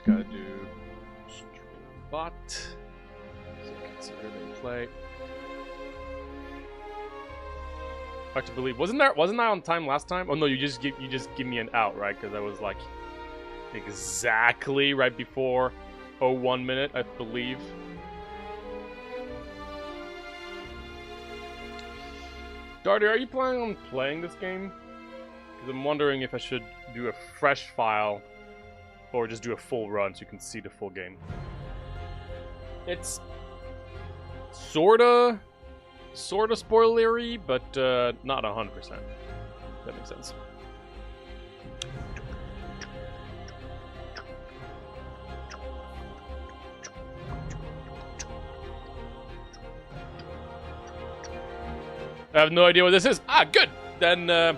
gotta do bot. So consider they play. Hard to believe. Wasn't I on time last time? Oh no, you just give me an out, right? Because I was like exactly right before 01 minute, I believe. Darty, are you planning on playing this game? Because I'm wondering if I should do a fresh file or just do a full run so you can see the full game. It's sorta spoilery, but not 100%. That makes sense. I have no idea what this is. Ah, good. Then no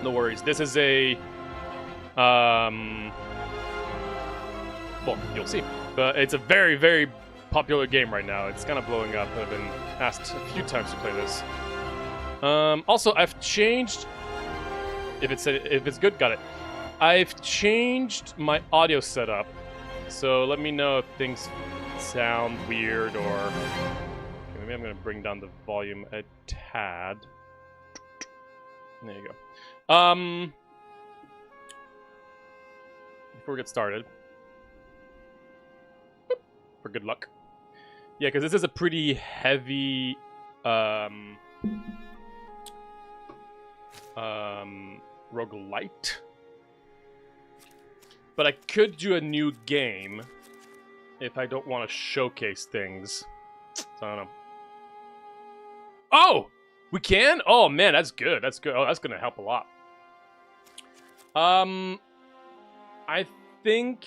worries. This is a well, you'll see. But it's a very, very popular game right now. It's kind of blowing up. I've been asked a few times to play this. Also, I've changed. If it's good, got it. I've changed my audio setup, so let me know if things sound weird or. Okay, maybe I'm gonna bring down the volume a tad. There you go. Before we get started, for good luck. Yeah, because this is a pretty heavy roguelite. But I could do a new game if I don't want to showcase things. So I don't know. Oh! We can? Oh man, that's good. That's good. Oh, that's gonna help a lot. I think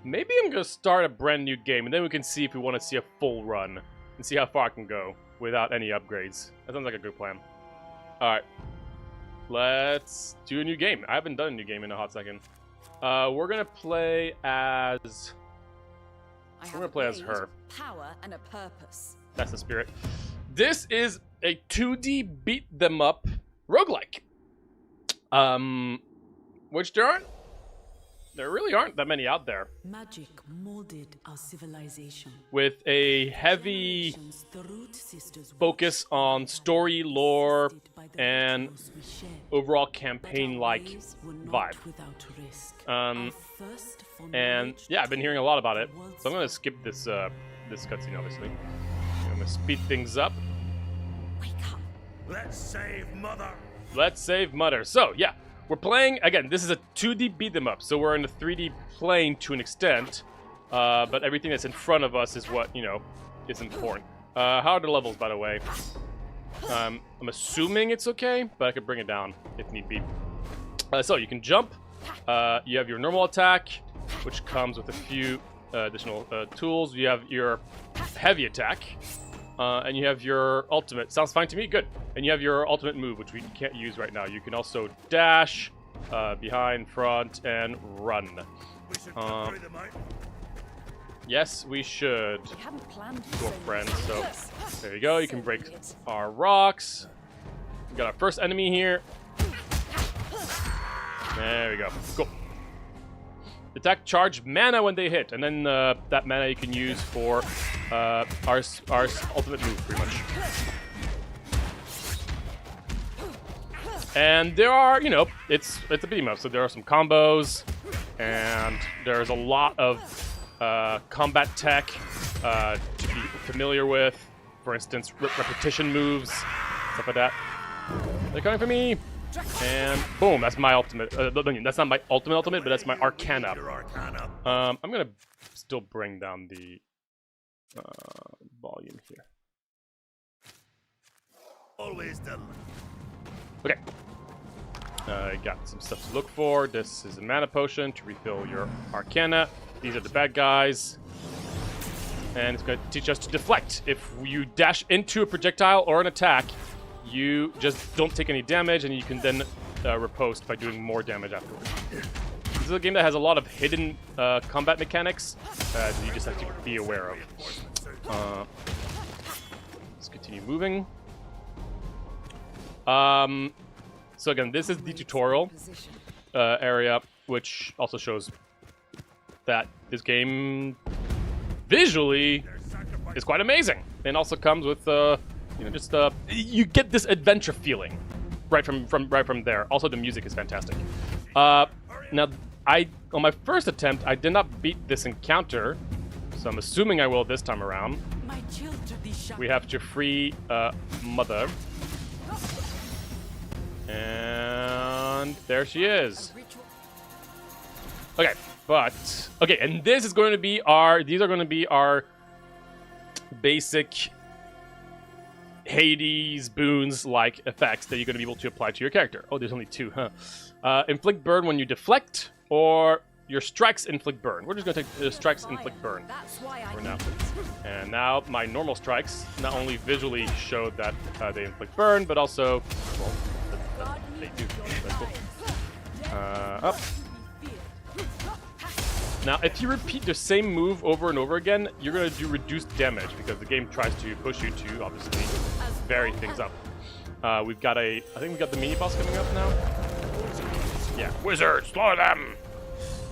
maybe I'm gonna start a brand new game, and then we can see if we want to see a full run and see how far I can go without any upgrades. That sounds like a good plan. All right, let's do a new game. I haven't done a new game in a hot second. We're gonna play as. We're gonna play as her. Power and a purpose. That's the spirit. This is a 2D beat them up roguelike. Which there really aren't that many out there. Magic molded our civilization. With a heavy focus on story, lore, and overall campaign-like vibe. And yeah, I've been hearing a lot about it, so I'm gonna skip this this cutscene, obviously. I'm gonna speed things up. Wake up. Let's save Mother. Let's save Mother. So yeah, we're playing again. This is a 2D beat them up, so we're in a 3D plane to an extent, but everything that's in front of us is what is important. How are the levels, by the way? I'm assuming it's okay, but I could bring it down if need be. So you can jump. You have your normal attack, which comes with a few additional tools. You have your heavy attack, and you have your ultimate. Sounds fine to me. Good. And you have your ultimate move, which we can't use right now. You can also dash, behind, front, and run. We should cut through them, mate. Yes, we should. We hadn't planned Your friend. So there you go. You can break our rocks. We got our first enemy here. There we go. Cool. Attack charge mana when they hit, and then that mana you can use for our ultimate move, pretty much. And there are, it's a beat 'em up, so there are some combos, and there's a lot of combat tech to be familiar with. For instance, repetition moves, stuff like that. They're coming for me. And boom, that's my ultimate. That's not my ultimate, but that's my Arcana. I'm gonna still bring down the volume here. Always done. Okay. Got some stuff to look for. This is a mana potion to refill your Arcana. These are the bad guys. And it's going to teach us to deflect. If you dash into a projectile or an attack, you just don't take any damage, and you can then riposte by doing more damage afterwards. This is a game that has a lot of hidden combat mechanics that you just have to be aware of. Let's continue moving. So again, this is the tutorial area, which also shows that this game visually is quite amazing, and also comes with you know, just you get this adventure feeling right from there. Also, the music is fantastic. Now, on my first attempt, I did not beat this encounter, so I'm assuming I will this time around. We have to free Mother, and there she is. Okay, but okay, and this is going to be our. These are going to be our basic Hades boons like effects that you're going to be able to apply to your character. Oh, there's only two, huh? Inflict burn when you deflect, or your strikes inflict burn. We're just going to take the strikes inflict burn for now. And now my normal strikes not only visually show that they inflict burn, but also, well, they do. That's cool. Up. Now, if you repeat the same move over and over again, you're going to do reduced damage because the game tries to push you to, obviously, vary things up. We've got I think we've got the mini-boss coming up now. Yeah, wizard, slaughter them!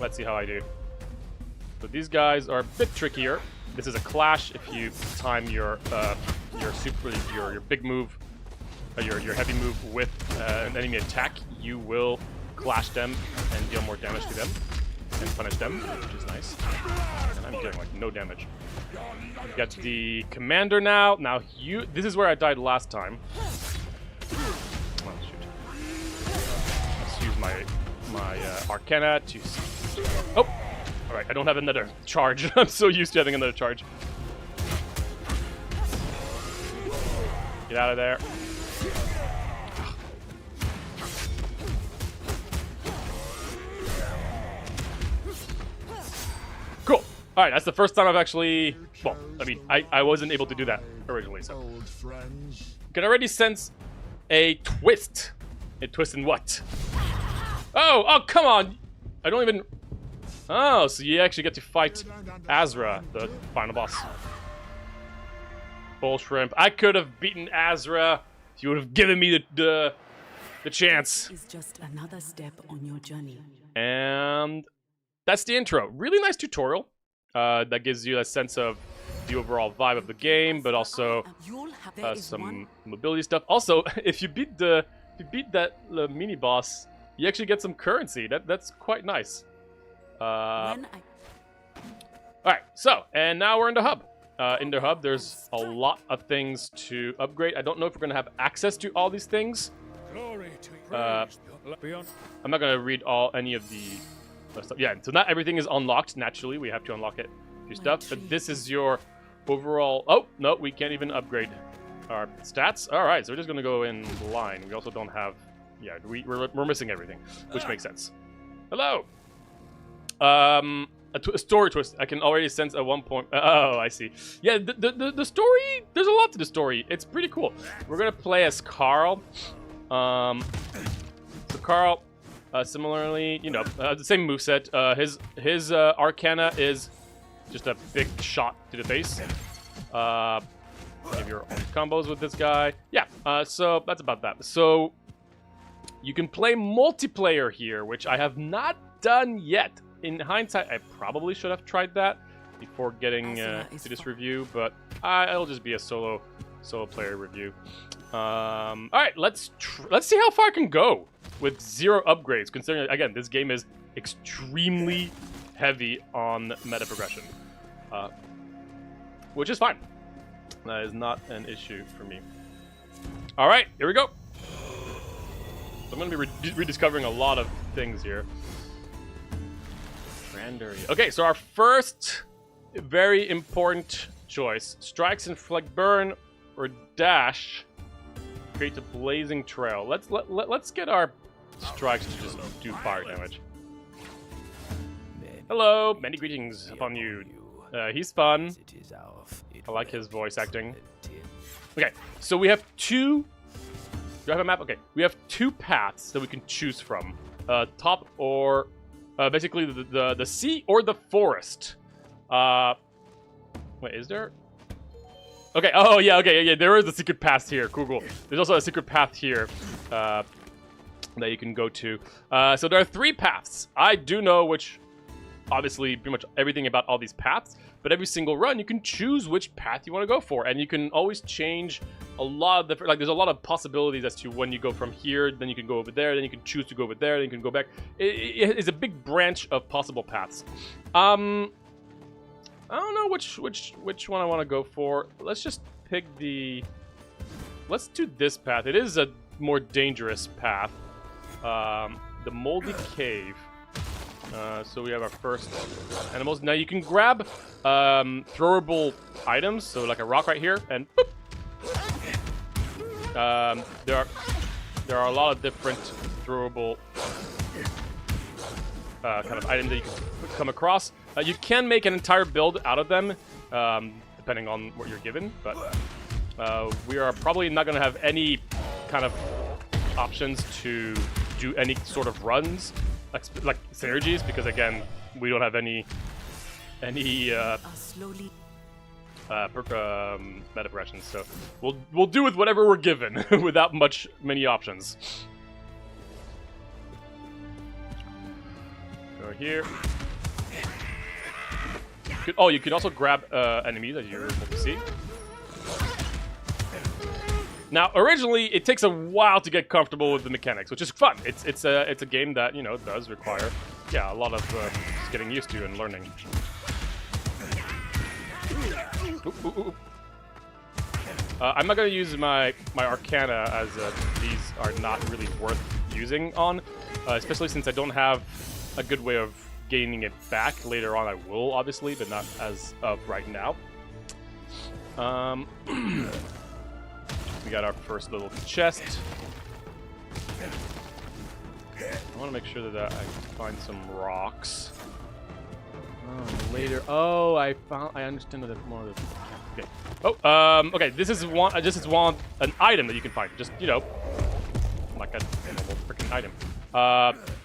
Let's see how I do. these guys are a bit trickier. This is a clash. If you time your big move, your heavy move with an enemy attack, you will clash them and deal more damage to them and punish them, which is nice. And I'm dealing like no damage. We got the commander now. Now this is where I died last time. Oh shoot! Let's use my Arcana to. Oh, all right. I don't have another charge. I'm so used to having another charge. Get out of there. Cool. All right, that's the first time I've actually. Well, I mean, I wasn't able to do that originally, so. You can already sense a twist. A twist in what? Oh, come on! I don't even. Oh, so you actually get to fight Azra, the final boss. Bull shrimp. I could have beaten Azra if you would have given me the chance. Is just another step on your journey. And that's the intro. Really nice tutorial. That gives you a sense of the overall vibe of the game, but also some mobility stuff. Also, if you beat that mini boss, you actually get some currency. That's quite nice. All right. So, and now we're in the hub. In the hub, there's a lot of things to upgrade. I don't know if we're gonna have access to all these things. I'm not gonna read any of the stuff. Yeah, so not everything is unlocked. Naturally, we have to unlock it. Stuff, but this is your overall. Oh no, we can't even upgrade our stats. All right, so we're just gonna go in line. We also don't have. Yeah, we're missing everything, which makes sense. Hello. A story twist. I can already sense at one point. Oh, I see. Yeah, the story. There's a lot to the story. It's pretty cool. We're gonna play as Carl. So Carl, similarly, you know, the same moveset. His Arcana is just a big shot to the face. You have your own combos with this guy. Yeah. So that's about that. So you can play multiplayer here, which I have not done yet. In hindsight, I probably should have tried that before getting to this review, but it'll just be a solo player review. All right, let's see how far I can go with 0 upgrades. Considering again, this game is extremely heavy on meta progression, which is fine. That is not an issue for me. All right, here we go. So I'm going to be rediscovering a lot of things here. Okay, so our first very important choice: strikes inflict burn or dash create a blazing trail. Let's get our strikes to just do fire damage. Hello, many greetings upon you. He's fun. I like his voice acting. Okay, so we have two. Do I have a map? Okay, we have 2 paths that we can choose from: top or basically the sea or the forest. Wait, is there? Okay. Oh yeah. Okay. Yeah. There is a secret path here. Cool. There's also a secret path here that you can go to. So there are 3 paths. I do know which obviously pretty much everything about all these paths, but every single run you can choose which path you want to go for, and you can always change a lot of the, like, there's a lot of possibilities as to when you go from here, then you can go over there, then you can choose to go over there, then you can go back. It is a big branch of possible paths. I don't know which one I want to go for. Let's just pick the... Let's do this path. It is a more dangerous path. The Moldy Cave. So we have our first animals. Now you can grab throwable items, so like a rock right here, and boop. There are a lot of different throwable kind of items that you can come across. You can make an entire build out of them, depending on what you're given, but we are probably not going to have any kind of options to do any sort of runs, like synergies, because again, we don't have any meta progressions, so we'll do with whatever we're given without many options. Go here. You can also grab enemies, as you're able to see. Now, originally, it takes a while to get comfortable with the mechanics, which is fun. It's a game that, you know, does require, a lot of just getting used to and learning. I'm not going to use my Arcana, as these are not really worth using on, especially since I don't have a good way of gaining it back. Later on I will, obviously, but not as of right now. We got our first little chest. I want to make sure that I find some rocks. Later. Oh, I understand that more of the... Okay. Oh, okay. This is one an item that you can find. Just, you know, like a normal freaking item.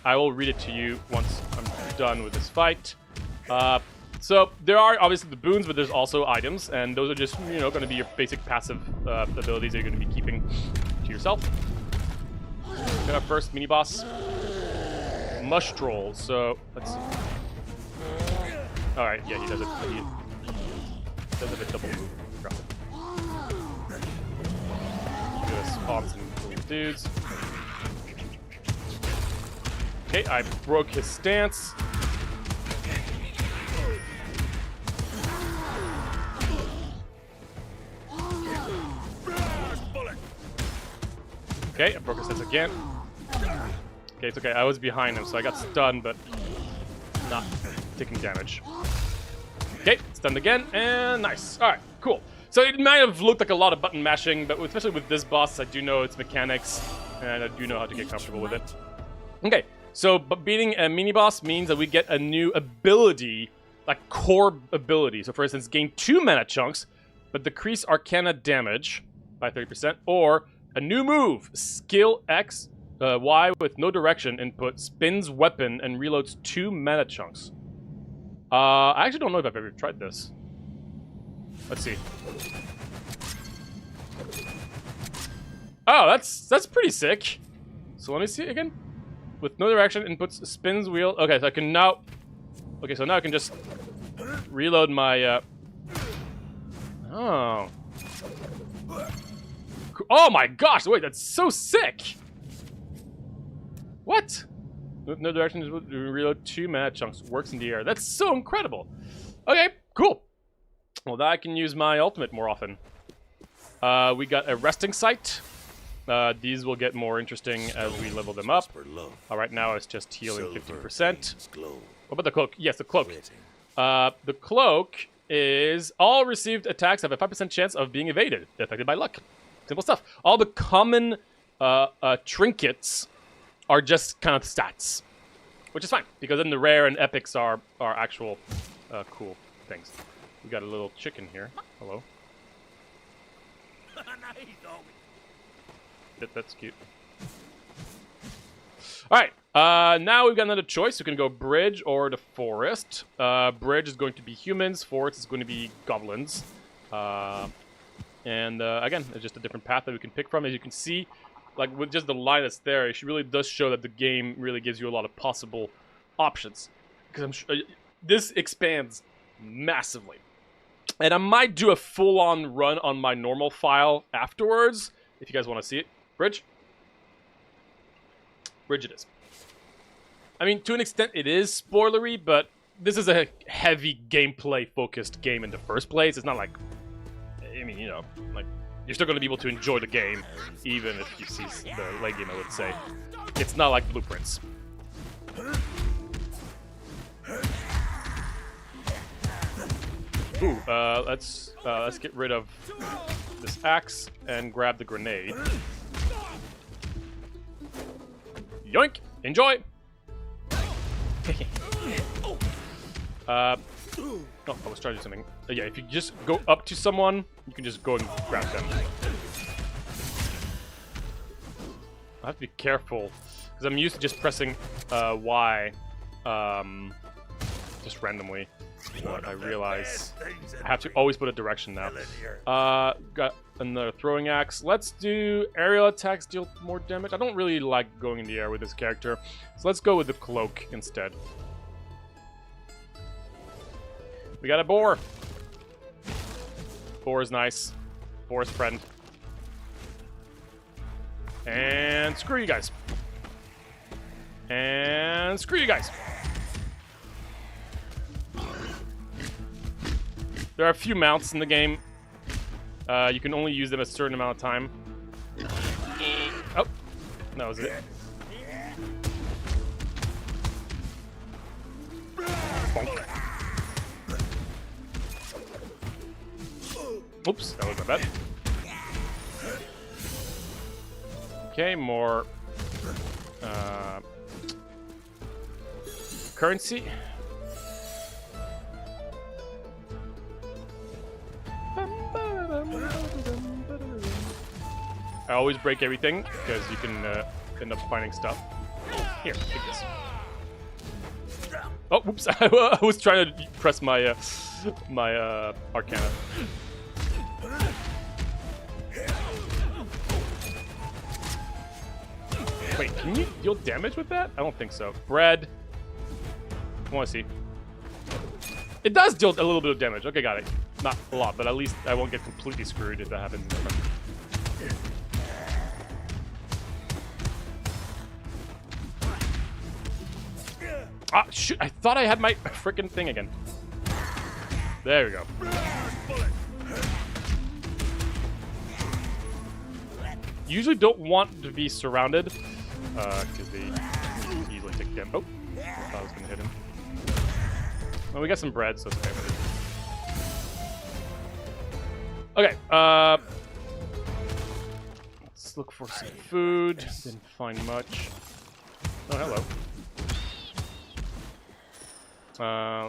I will read it to you once I'm done with this fight. So there are obviously the boons, but there's also items, and those are just, you know, going to be your basic passive abilities that you're going to be keeping to yourself. Got our first mini boss, Mushtroll. So let's see. All right, yeah, he does it. He does a bit double move. Drop it. Gonna spawn some little dudes. Okay, I broke his stance. Okay, I broke his stance again. Okay, it's okay. I was behind him, so I got stunned, but not taking damage. Okay, stunned again, and nice. All right, cool. So it might have looked like a lot of button mashing, but especially with this boss, I do know its mechanics, and I do know how to get comfortable with it. Okay, so beating a mini-boss means that we get a new ability, like core ability. So for instance, gain 2 mana chunks, but decrease Arcana damage by 30%, or a new move, skill X, Y with no direction input, spins weapon and reloads 2 mana chunks. I actually don't know if I've ever tried this. Let's see. Oh, that's pretty sick. So let me see again. With no direction, inputs spins wheel. Okay, so I can now... Okay, so now I can just reload my... Oh. Oh my gosh, wait, that's so sick! What? With no direction, reload 2 mana chunks. Works in the air. That's so incredible! Okay, cool. Well, now I can use my ultimate more often. We got a resting sight. These will get more interesting as we level them up. Right now it's just healing 50%. What about the cloak? Yes, the cloak. The cloak is all received attacks have a 5% chance of being evaded, affected by luck. Simple stuff. All the common trinkets are just kind of stats, which is fine, because then the rare and epics are actual cool things. We got a little chicken here. Hello. That's cute. Alright, now we've got another choice. We can go bridge or the forest. Bridge is going to be humans, forest is going to be goblins. And again, it's just a different path that we can pick from. As you can see, like with just the line that's there, it really does show that the game really gives you a lot of possible options. Because this expands massively. And I might do a full-on run on my normal file afterwards, if you guys want to see it. Bridge? Bridge it is. I mean, to an extent, it is spoilery, but this is a heavy gameplay-focused game in the first place. It's not like, I mean, you know, like, you're still going to be able to enjoy the game, even if you see the late game, I would say. It's not like Blueprints. Ooh, let's get rid of this axe and grab the grenade. Yoink! Enjoy! Oh, I was trying to do something. Yeah, if you just go up to someone, you can just go and grab them. I have to be careful, because I'm used to just pressing Y just randomly. But I realize I have to always put a direction now. Got another throwing axe. Let's do aerial attacks, deal more damage. I don't really like going in the air with this character, so let's go with the cloak instead. We got a boar. Boar is nice. Boar is friend. And screw you guys. And screw you guys. There are a few mounts in the game. You can only use them a certain amount of time. Oh, that was it. Bonk. Oops, that was my bad. Okay, more currency. I always break everything because you can end up finding stuff. Here, take this. Oh, whoops! I was trying to press my my Arcana. Wait, can you deal damage with that? I don't think so. Bread. I want to see. It does deal a little bit of damage. Okay, got it. Not a lot, but at least I won't get completely screwed if that happens in the front. Ah, shoot! I thought I had my frickin' thing again. There we go. Usually don't want to be surrounded, because they easily take damage. Oh, I thought I was gonna hit him. Well, we got some bread, so it's okay. Okay, let's look for some food. Didn't find much. Oh, hello.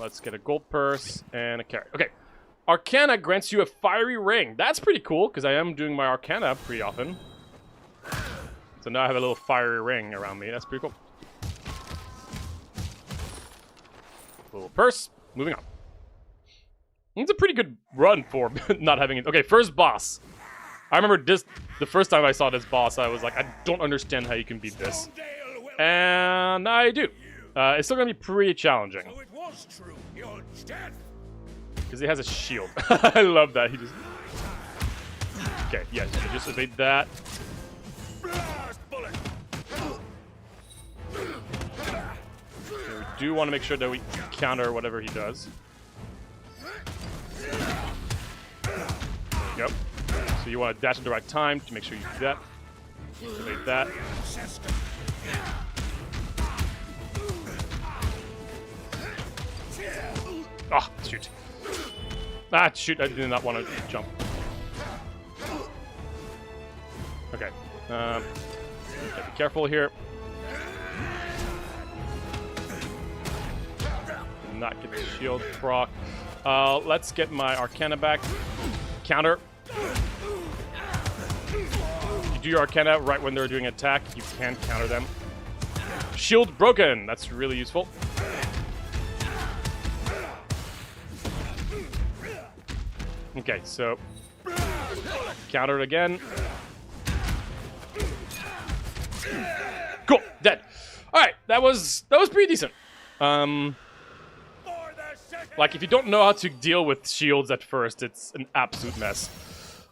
Let's get a gold purse and a carrot. Okay, Arcana grants you a fiery ring. That's pretty cool, because I am doing my Arcana pretty often. So now I have a little fiery ring around me. That's pretty cool. Little purse. Moving on. It's a pretty good run for not having it. Okay, first boss. I remember this, the first time I saw this boss, I was like, I don't understand how you can beat this. And I do. It's still going to be pretty challenging. Because he has a shield. I love that. He just... Okay, yeah, you just evade that. Okay, we do want to make sure that we counter whatever he does. There you go. So you want to dash at the right time to make sure you do that. Evade that. Ah, oh, shoot. Ah, shoot, I did not want to jump. Okay. Be careful here. Do not get the shield proc. Let's get my Arcana back. Counter. You do your Arcana right when they're doing an attack. You can counter them. Shield broken. That's really useful. Okay, so counter it again. Cool, dead. All right, that was pretty decent. Like, if you don't know how to deal with shields at first, it's an absolute mess.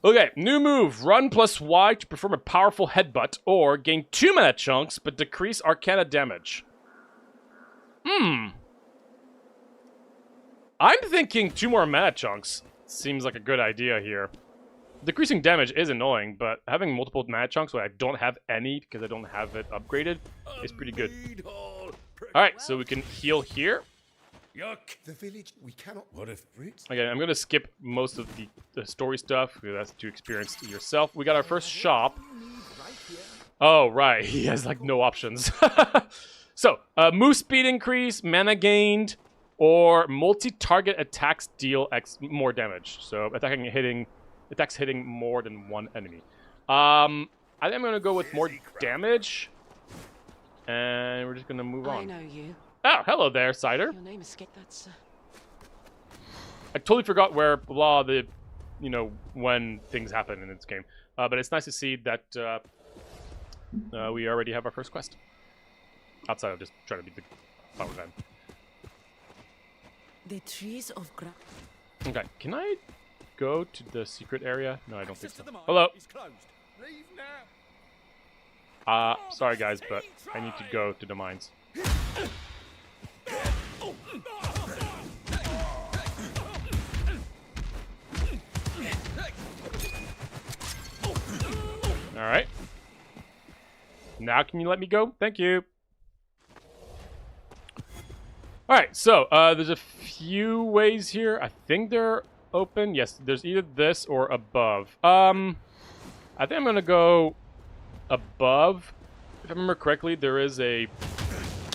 Okay, new move. Run plus Y to perform a powerful headbutt, or gain 2 mana chunks, but decrease Arcana damage. I'm thinking 2 more mana chunks. Seems like a good idea here. Decreasing damage is annoying, but having multiple mana chunks when I don't have any because I don't have it upgraded is pretty good. Alright, so we can heal here. Yuck. The village, we cannot. What if Brits? Okay, I'm gonna skip most of the story stuff because that's to experience yourself. We got our first shop. Oh, right. He has like no options. So, move speed increase, mana gained, or multi-target attacks deal X more damage. So, attacks hitting more than one enemy. I think I'm gonna go with more damage, and we're just gonna move on. I know you. Oh, hello there, Cider. Your name is that's I totally forgot where when things happen in this game. But it's nice to see that we already have our first quest. Outside of just trying to beat the power gun. The trees of grass. Okay, can I go to the secret area? No, I don't think so. Hello. Sorry guys, but I need to go to the mines. Alright. Now can you let me go? Thank you. Alright, so there's a few ways here. I think they're open. Yes, there's either this or above. I think I'm gonna go above. If I remember correctly, there is a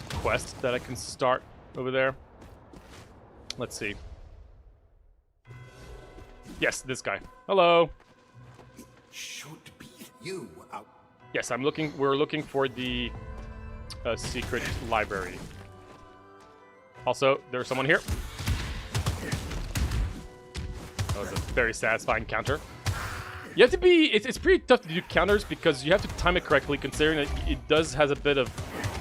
quest that I can start over there. Let's see. Yes, this guy. Hello. It should be you out. Yes, we're looking for the secret library. Also, there's someone here. That was a very satisfying counter. You have to be... It's pretty tough to do counters because you have to time it correctly, considering that it has a bit of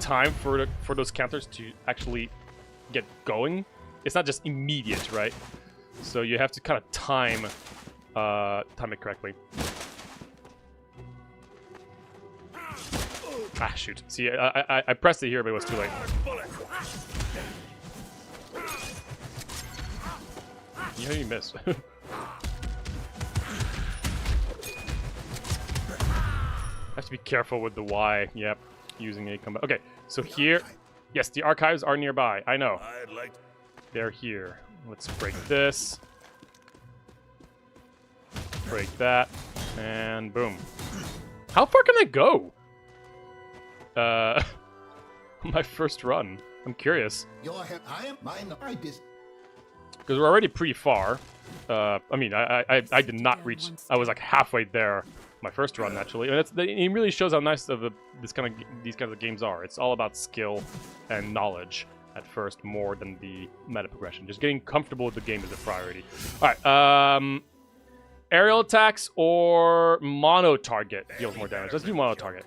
time for those counters to actually get going. It's not just immediate, right? So you have to kind of time it correctly. Ah, shoot. See, I pressed it here, but it was too late. Yeah, you missed. I have to be careful with the Y. Yep, using a combo. Okay, so here... Yes, the archives are nearby. I know. They're here. Let's break this. Break that. And boom. How far can I go? My first run. I'm curious. I am mine. I did. Because we're already pretty far. I mean, I did not reach... I was like halfway there. My first run, actually. And it really shows how nice these kinds of games are. It's all about skill and knowledge at first, more than the meta progression. Just getting comfortable with the game is a priority. Alright, aerial attacks or mono target deals more damage. Let's do mono target.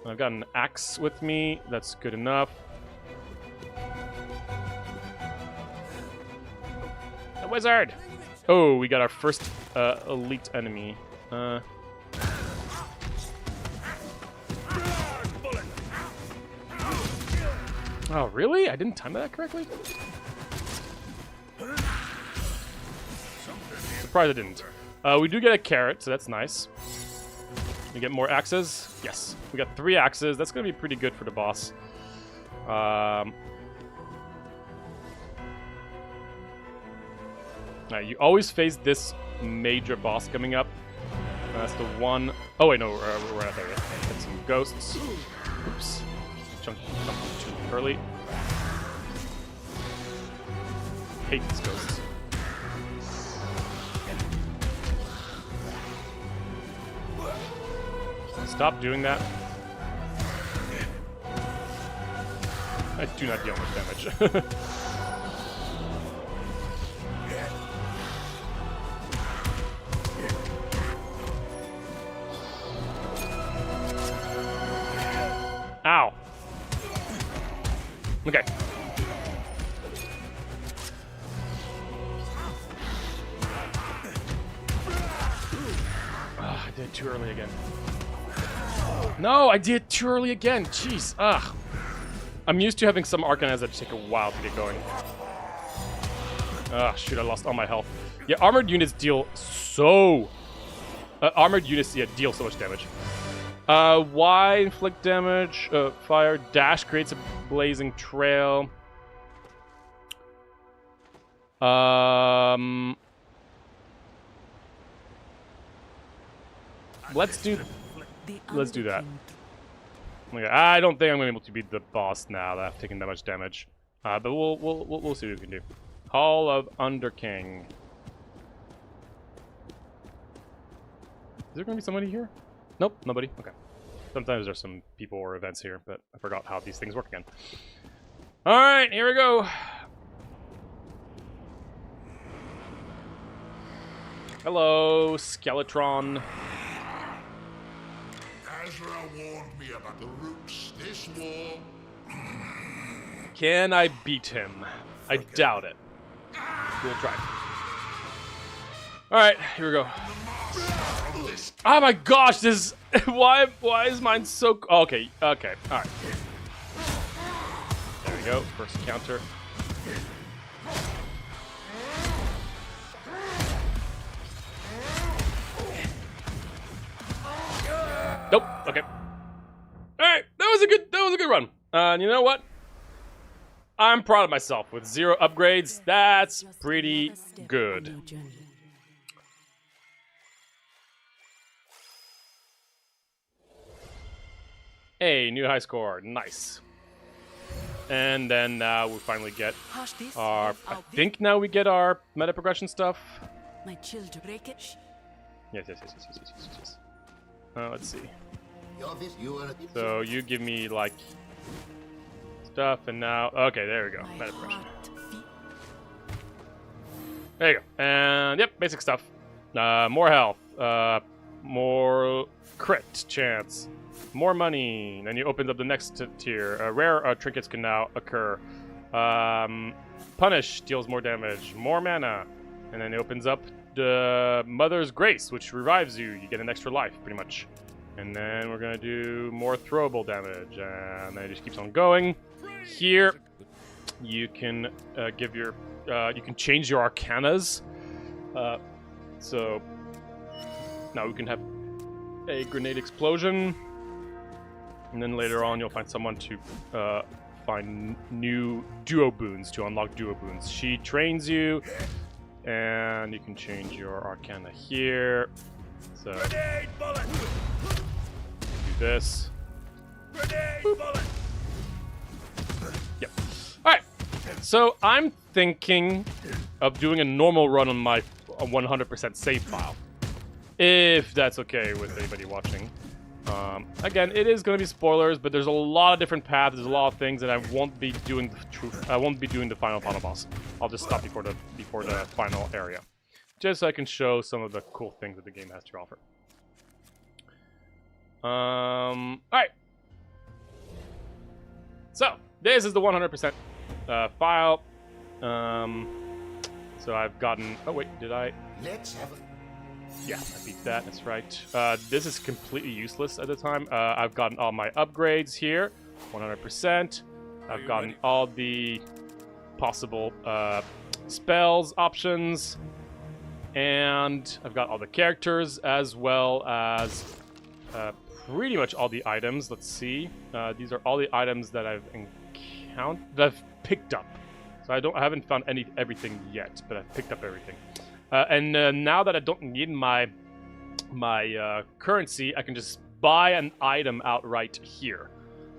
I've got an axe with me. That's good enough. A wizard! Oh, we got our first elite enemy. Oh, really? I didn't time that correctly? Surprised I didn't. We do get a carrot, so that's nice. We get more axes. Yes. We got 3 axes. That's going to be pretty good for the boss. You always face this major boss coming up. That's the one... Oh, wait, no. We're not there yet. Get some ghosts. Oops. Jumped too early. Hate these ghosts. Stop doing that. I do not deal much damage. Ow. did it too early again. No, I did it too early again. Jeez. Ugh. I'm used to having some arcanas that take a while to get going. Ah, shoot, I lost all my health. Yeah, armored units deal so... deal so much damage. Y, inflict damage. Fire. Dash creates a blazing trail. Let's do that. Okay, I don't think I'm gonna be able to beat the boss now that I've taken that much damage. But we'll see what we can do. Hall of Underking. Is there gonna be somebody here? Nope, nobody. Okay. Sometimes there's some people or events here, but I forgot how these things work again. All right, here we go. Hello, Skeletron. Azra warned me about the roots this war. Can I beat him? I doubt it. We'll try. Alright, here we go. Oh my gosh, this is... why is mine so... Oh, okay, alright. There we go, first counter. Nope. Okay. All right. That was a good run. And you know what? I'm proud of myself with 0 upgrades. That's pretty good. Hey, new high score. Nice. And then now we finally get our... I think now we get our meta progression stuff. My children break it. Yes. Let's see. So you give me like stuff, and now okay, there we go. Meta progression. There you go. And yep, basic stuff. More health, more crit chance, more money. Then you open up the next tier. Rare trinkets can now occur. Punish deals more damage, more mana, and then it opens up the Mother's Grace, which revives you. You get an extra life, pretty much. And then we're gonna do more throwable damage, and then it just keeps on going. Here, you can give your, you can change your arcanas. So now we can have a grenade explosion, and then later on you'll find someone to find new duo boons to unlock duo boons. She trains you. And you can change your arcana here. So do this. Yep. Alright. So I'm thinking of doing a normal run on my 100% save file. If that's okay with anybody watching. Again, it is going to be spoilers, but there's a lot of different paths. There's a lot of things, and I won't be doing the final boss. I'll just stop before the final area, just so I can show some of the cool things that the game has to offer. All right. So this is the 100% file. So I've gotten. Oh wait, did I? let's have a... Yeah, I beat that, that's right. This is completely useless at the time. I've gotten all my upgrades here, 100%. I've gotten all the possible spells options. And I've got all the characters as well as pretty much all the items. Let's see. These are all the items that I've picked up. So I haven't found everything yet, but I've picked up everything. And now that I don't need my currency, I can just buy an item outright here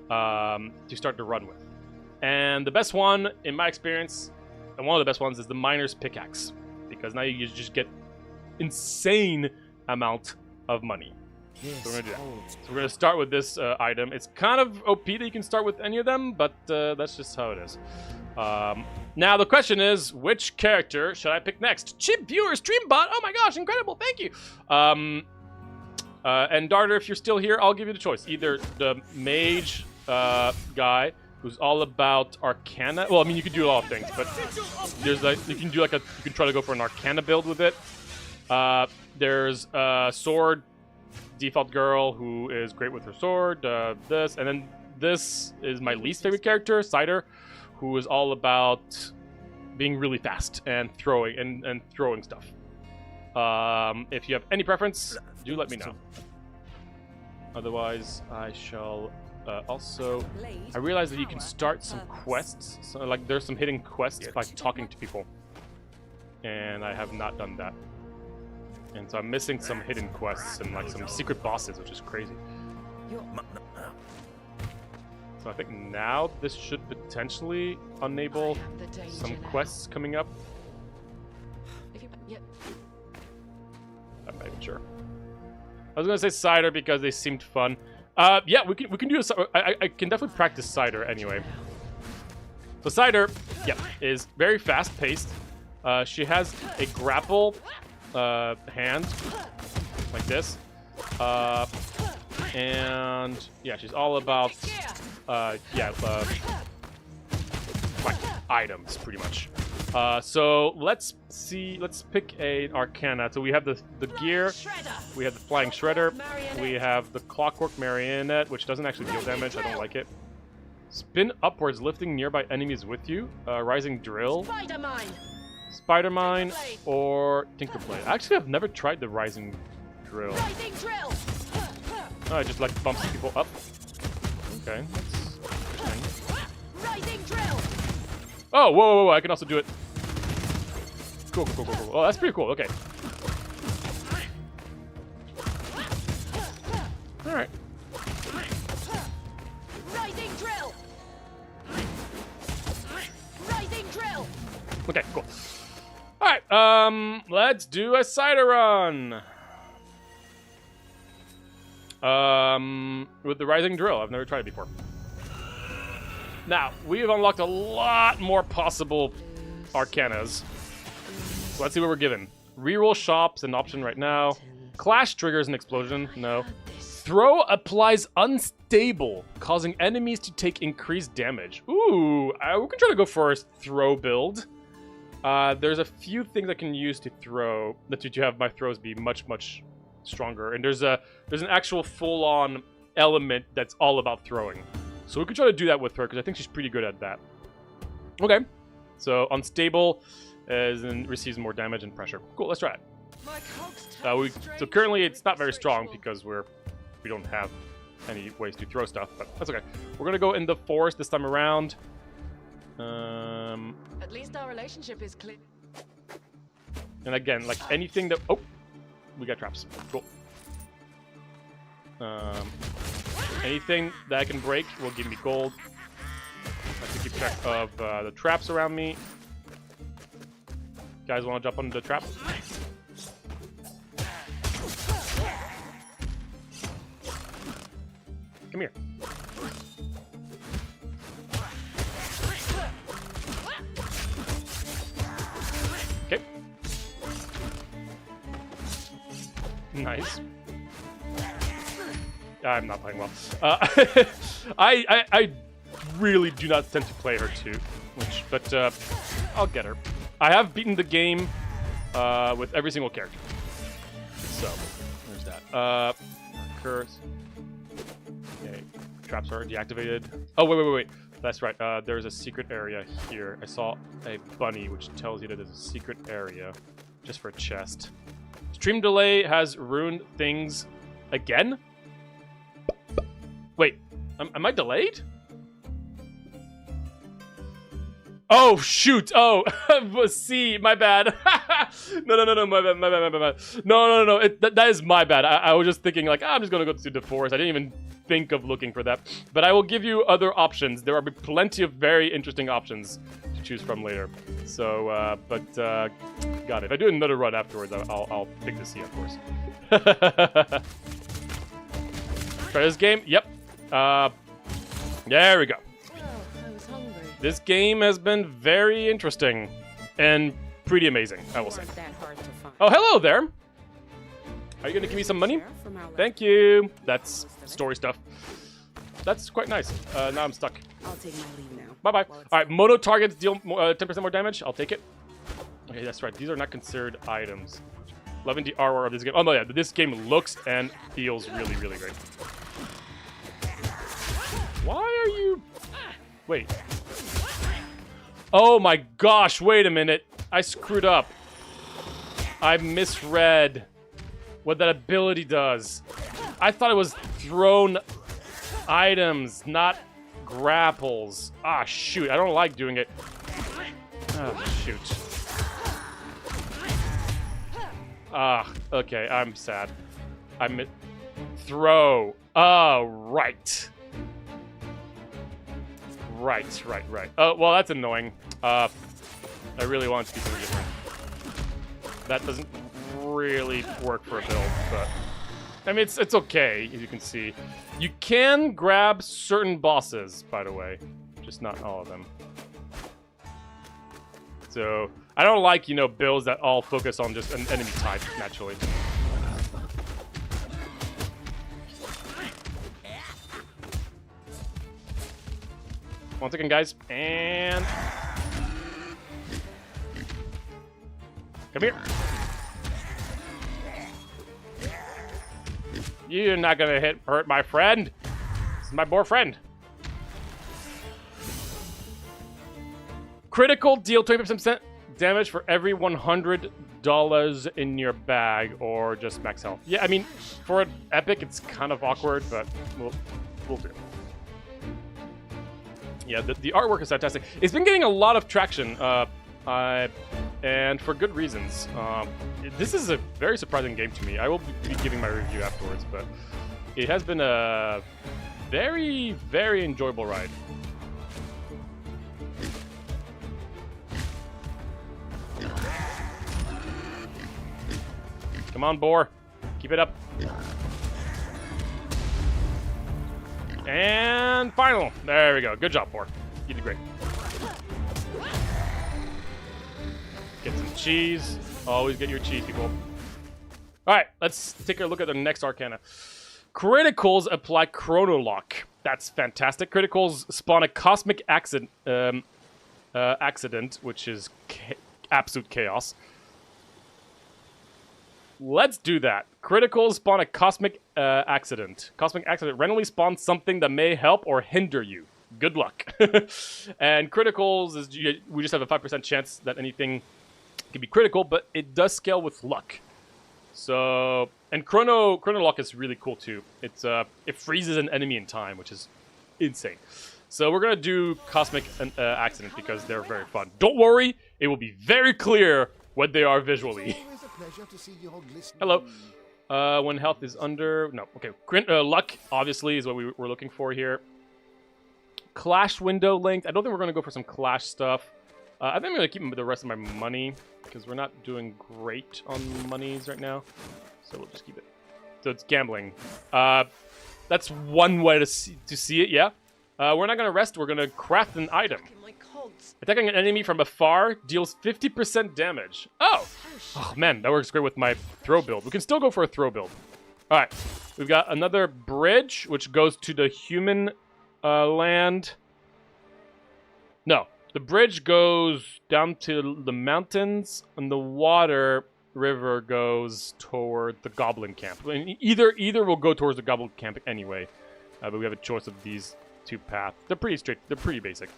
to start to run with. And the best one, in my experience, and one of the best ones, is the Miner's Pickaxe, because now you just get insane amount of money. Yes, So we're gonna do that. So we're gonna start with this item. It's kind of OP that you can start with any of them, but that's just how it is. Now the question is, which character should I pick next? Chip viewer stream bot. Oh my gosh, incredible! Thank you. And Darter, if you're still here, I'll give you the choice. Either the mage guy, who's all about Arcana. Well, I mean, you can do a lot of things, but there's like you can try to go for an Arcana build with it. There's sword default girl who is great with her sword. This, and then this is my least favorite character, Cider, who is all about being really fast and throwing and throwing stuff. If you have any preference, do let me know. Otherwise, I shall also. I realize that you can start some quests. So, like, there's some hidden quests by talking to people, and I have not done that. And so I'm missing some hidden quests and like some secret bosses, which is crazy. So I think now this should potentially enable some quests coming up. I'm not even sure. I was gonna say Cider because they seemed fun. Yeah, we can do a. I can definitely practice Cider anyway. So Cider, yeah, is very fast-paced. She has a grapple hand like this, and yeah, she's all about like items pretty much. So let's see. Let's pick an Arcana. So we have the gear, we have the flying shredder, we have the clockwork marionette, which doesn't actually deal damage. I don't like it. Spin upwards, lifting nearby enemies with you. Rising drill, spider mine, or tinkerblade. Actually, I've never tried the rising drill. Oh, I just like bumps people up. Okay. Oh, whoa, I can also do it. Cool. Oh, that's pretty cool. Okay. All right. Okay, cool. All right. Let's do a cider run. With the rising drill. I've never tried it before. Now, we have unlocked a lot more possible Arcanas. So let's see what we're given. Reroll shops, an option right now. Clash triggers an explosion. No. Throw applies unstable, causing enemies to take increased damage. Ooh, we can try to go for a throw build. There's a few things I can use to throw that to have my throws be much stronger. And there's an actual full-on element that's all about throwing. So we could try to do that with her, because I think she's pretty good at that. Okay. So, unstable and receives more damage and pressure. Cool, let's try it. So currently it's not very strong, because we don't have any ways to throw stuff, but that's okay. We're going to go in the forest this time around. At least our relationship is clear. And again, like anything that... Oh! We got traps. Cool. Anything that I can break will give me gold. I have to keep track of the traps around me. Guys want to jump on the trap? Come here. Okay. Nice. I'm not playing well. I really do not tend to play her too much, but I'll get her. I have beaten the game with every single character. So, there's that. Curse. Okay, traps are deactivated. Oh, wait. That's right. There's a secret area here. I saw a bunny, which tells you that there's a secret area just for a chest. Stream delay has ruined things again? Wait, am I delayed? Oh, shoot. Oh, see, my bad. No, my bad. No. That is my bad. I was just thinking, like, I'm just going to go to the forest. I didn't even think of looking for that. But I will give you other options. There are plenty of very interesting options to choose from later. So, got it. If I do another run afterwards, I'll pick the C, of course. Try this game? Yep. There we go. This game has been very interesting and pretty amazing, I will say. Oh, hello there. Are you going to give me some money? Thank you. That's story stuff. That's quite nice. Now I'm stuck. I'll take my leave now. Bye-bye. All right, mono targets deal 10% more damage. I'll take it. Okay, that's right. These are not considered items. Loving the artwork of this game. Oh no, yeah, this game looks and feels really, really great. Why are you... Wait. Oh my gosh, wait a minute. I screwed up. I misread what that ability does. I thought it was thrown items, not grapples. Ah, shoot. I don't like doing it. Ah, shoot. Ah, okay. I'm sad. Throw. Oh, right. Right. Oh, well, that's annoying. I really want it to be something different. That doesn't really work for a build, but... I mean, it's okay, as you can see. You can grab certain bosses, by the way. Just not all of them. So, I don't like, you know, builds that all focus on just an enemy type, naturally. One second, guys. And... Come here. You're not gonna hurt my friend. This is my boyfriend. Critical, deal 20% damage for every $100 in your bag, or just max health. Yeah, I mean, for an epic, it's kind of awkward, but we'll do. Yeah, the artwork is fantastic. It's been getting a lot of traction, and for good reasons. This is a very surprising game to me. I will be giving my review afterwards, but it has been a very, very enjoyable ride. Come on, boar. Keep it up. And final. There we go. Good job, boar. You did great. Get some cheese. Always get your cheese, people. Alright, let's take a look at the next arcana. Criticals apply Chrono Lock. That's fantastic. Criticals spawn a cosmic accident, which is absolute chaos. Let's do that. Criticals spawn a cosmic accident. Cosmic accident randomly spawns something that may help or hinder you. Good luck. And criticals is we just have a 5% chance that anything can be critical, but it does scale with luck. So, and Chrono Lock is really cool too. It's it freezes an enemy in time, which is insane. So we're gonna do Cosmic Accident because they're very fun. Don't worry, it will be very clear what they are visually. Hello. When health is under... No, okay. Luck, obviously, is what we're looking for here. Clash window length. I don't think we're going to go for some Clash stuff. I think I'm going to keep the rest of my money, because we're not doing great on monies right now. So we'll just keep it. So it's gambling. That's one way to see it, yeah. We're not going to rest. We're going to craft an item. Attacking an enemy from afar deals 50% damage. Oh! Oh, man, that works great with my throw build. We can still go for a throw build. Alright, we've got another bridge, which goes to the human land. No, the bridge goes down to the mountains, and the water river goes toward the goblin camp. I mean, either will go towards the goblin camp anyway, but we have a choice of these two paths. They're pretty straight. They're pretty basic.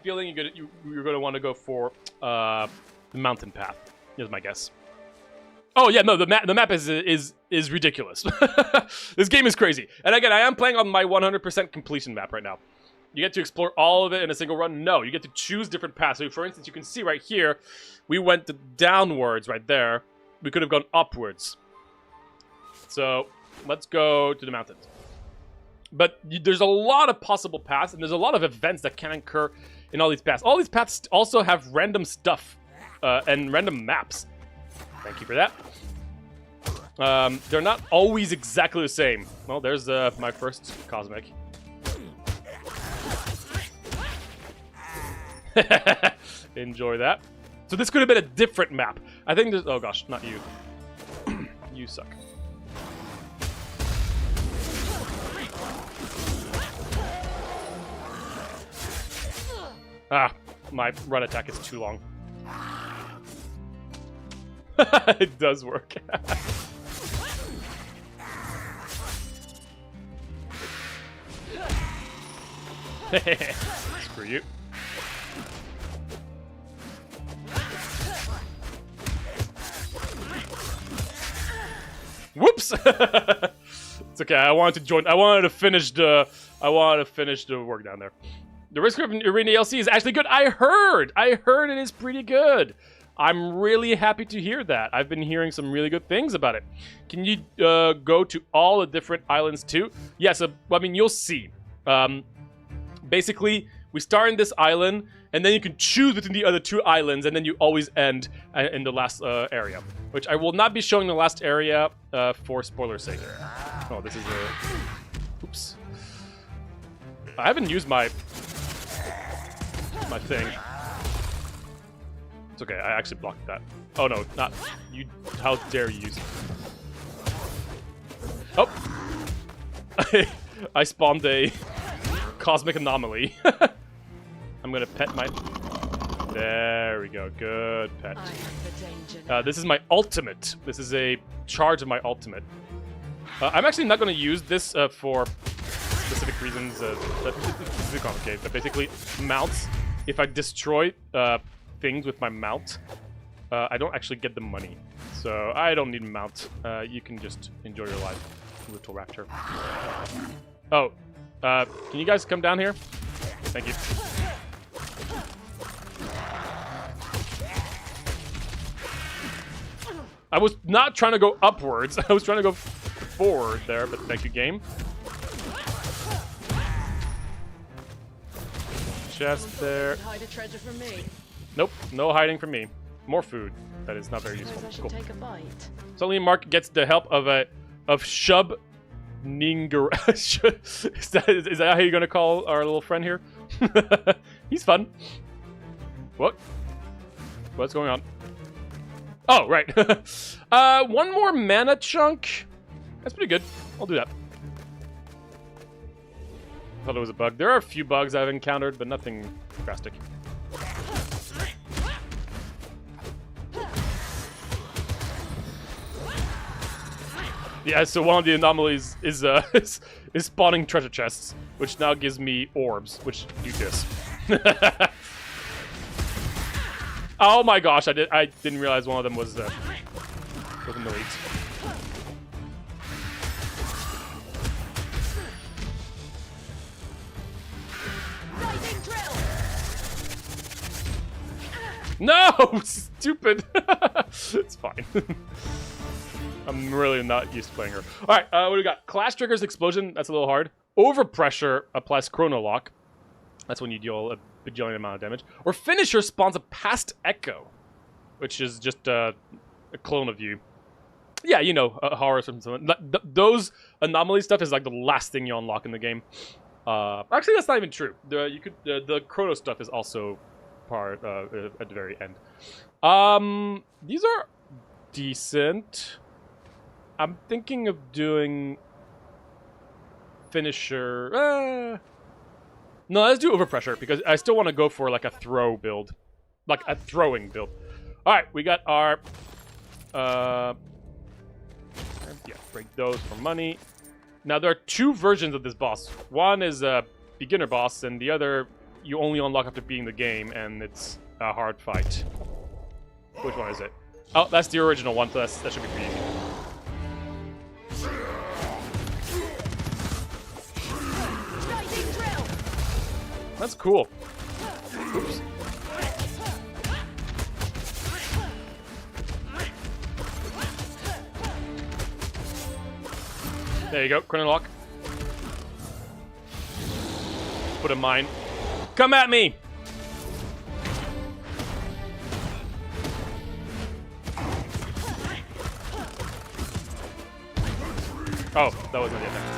Feeling you're going to want to go for the mountain path, is my guess. Oh yeah, no, the map is ridiculous. This game is crazy. And again, I am playing on my 100% completion map right now. You get to explore all of it in a single run? No, you get to choose different paths. So for instance, you can see right here, we went downwards right there. We could have gone upwards. So let's go to the mountains. But there's a lot of possible paths, and there's a lot of events that can occur in all these paths. All these paths also have random stuff and random maps. Thank you for that. They're not always exactly the same. Well, there's my first Cosmic. Enjoy that. So this could have been a different map. I think there's... Oh gosh, not you. You suck. Ah, my run attack is too long. It does work. Screw you. Whoops! It's okay. I wanted to join. I wanted to finish the work down there. The Risk of Arena DLC is actually good. I heard it is pretty good. I'm really happy to hear that. I've been hearing some really good things about it. Can you go to all the different islands too? Yeah, so, I mean, you'll see. Basically, we start in this island, and then you can choose between the other 2 islands, and then you always end in the last area. Which I will not be showing the last area for spoiler's sake. Oh, this is a... Oops. I haven't used my thing. It's okay, I actually blocked that. Oh no, not you. How dare you use it? Oh! I spawned a cosmic anomaly. I'm gonna pet my... There we go, good pet. This is my ultimate. This is a charge of my ultimate. I'm actually not gonna use this for specific reasons. This is complicated, but basically, mounts. If I destroy things with my mount, I don't actually get the money. So I don't need a mount. You can just enjoy your life, little raptor. Oh, can you guys come down here? Thank you. I was not trying to go upwards. I was trying to go forward there, but thank you, game. Chest there. Hide a treasure from me. Nope, no hiding from me. More food. That is not very useful. I should Cool. take a bite. Suddenly, Mark gets the help of Shub Ninger. is that how you're gonna call our little friend here? He's fun. What? What's going on? Oh, right. One more mana chunk. That's pretty good. I'll do that. Thought it was a bug. There are a few bugs I've encountered, but nothing drastic. Yeah, so one of the anomalies is spawning treasure chests, which now gives me orbs, which do this. Oh my gosh, I didn't realize one of them was an elite. No! Stupid! It's fine. I'm really not used to playing her. Alright, what do we got? Clash triggers explosion. That's a little hard. Overpressure applies chrono lock. That's when you deal a bajillion amount of damage. Or finisher spawns a past echo, which is just a clone of you. Yeah, you know, horror from someone. Those anomaly stuff is like the last thing you unlock in the game. Actually, that's not even true. The chrono stuff is also part at the very end. These are decent. I'm thinking of doing finisher. No, let's do overpressure because I still want to go for like a throw build, like a throwing build. All right, we got our yeah, break those for money. Now there are 2 versions of this boss. One is a beginner boss, and the other you only unlock after beating the game, and it's a hard fight. Which one is it? Oh, that's the original one, so that should be pretty easy. That's cool. Oops. There you go, chrono lock. Put a mine. Come at me! Oh, that wasn't the attack.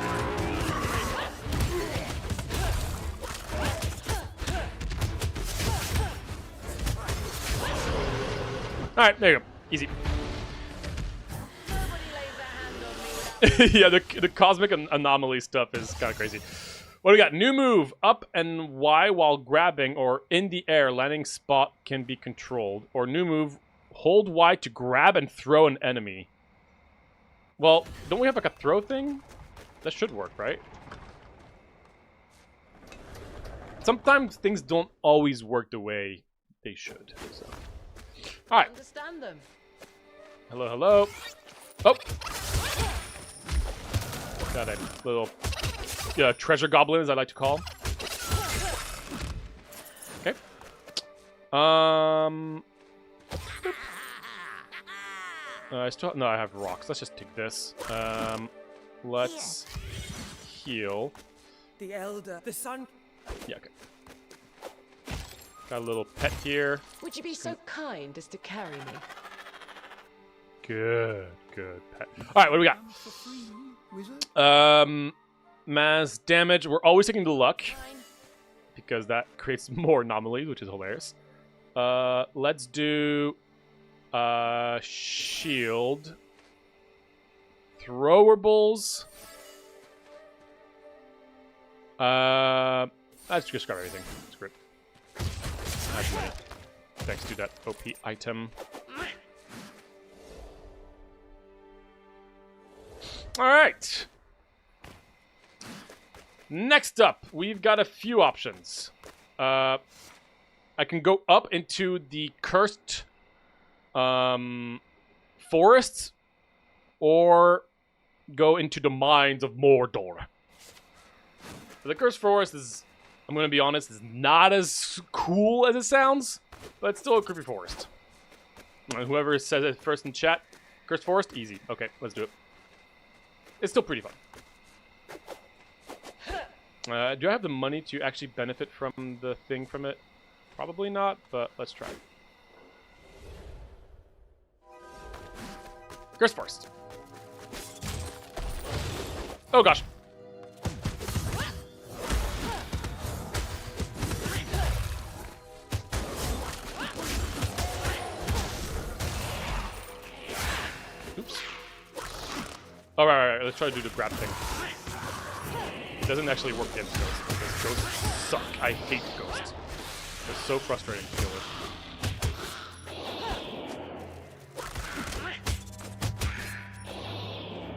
Alright, there you go. Easy. Yeah, the cosmic anomaly stuff is kind of crazy. What do we got? New move. Up and Y while grabbing or in the air. Landing spot can be controlled. Or new move. Hold Y to grab and throw an enemy. Well, don't we have like a throw thing? That should work, right? Sometimes things don't always work the way they should. So. All right. Understand them. Hello, hello. Oh. Got a little treasure goblin, as I like to call. Okay. I still no. I have rocks. Let's just take this. Let's heal. The elder, the sun. Yeah. Okay. Got a little pet here. Would you be so kind as to carry me? Good pet. All right, what do we got? Mass damage. We're always taking the luck because that creates more anomalies, which is hilarious. Let's do shield. Throwables. Let's just grab everything. It's great. Actually, thanks to that OP item. Alright. Next up, we've got a few options. I can go up into the cursed forest or go into the mines of Mordor. The cursed forest is, I'm going to be honest, is not as cool as it sounds, but it's still a creepy forest. And whoever says it first in chat, cursed forest, easy. Okay, let's do it. It's still pretty fun. Do I have the money to actually benefit from the thing from it? Probably not, but let's try. Cursed forest. Oh gosh. Oops. Alright, let's try to do the grab thing. It doesn't actually work against ghosts, because ghosts suck. I hate ghosts. They're so frustrating to deal with.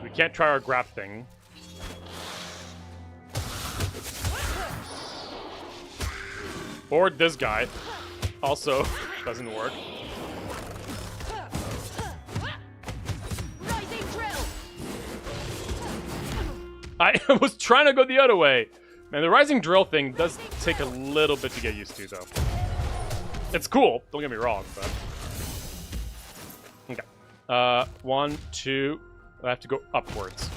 We can't try our grab thing. Or this guy. Also doesn't work. I was trying to go the other way. Man, the rising drill thing does take a little bit to get used to, though. It's cool, don't get me wrong, but... Okay. 1, 2... I have to go upwards.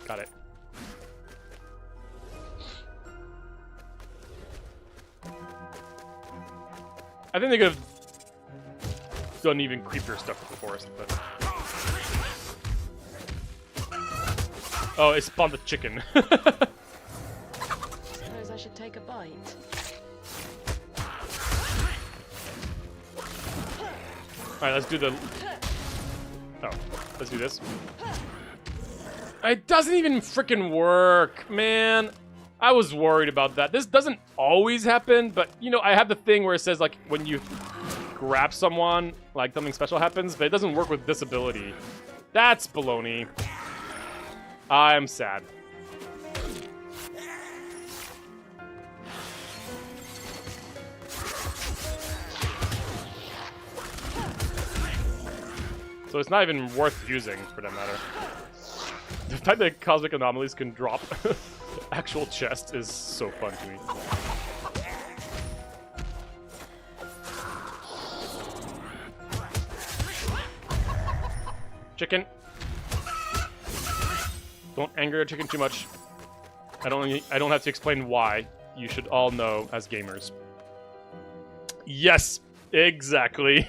Got it. I think they could have done even creepier stuff with the forest, but... Oh, it spawned the chicken. Suppose I should take a bite. Alright, let's do the... Oh, let's do this. It doesn't even freaking work, man. I was worried about that. This doesn't always happen, but, you know, I have the thing where it says, like, when you grab someone, like, something special happens, but it doesn't work with this ability. That's baloney. I'm sad. So it's not even worth using, for that matter. The fact that cosmic anomalies can drop actual chests is so fun to me. Chicken. Don't anger a chicken too much. I don't have to explain why. You should all know as gamers. Yes, exactly.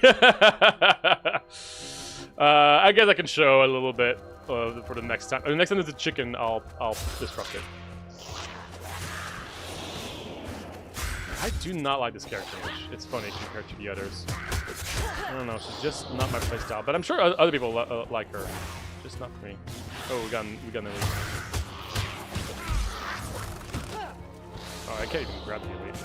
I guess I can show a little bit for the next time. The next time there's a chicken, I'll disrupt it. I do not like this character much. It's funny compared to the others. I don't know. She's just not my playstyle. But I'm sure other people like her. Just not for me. Oh, we got an elite. I can't even grab the elite.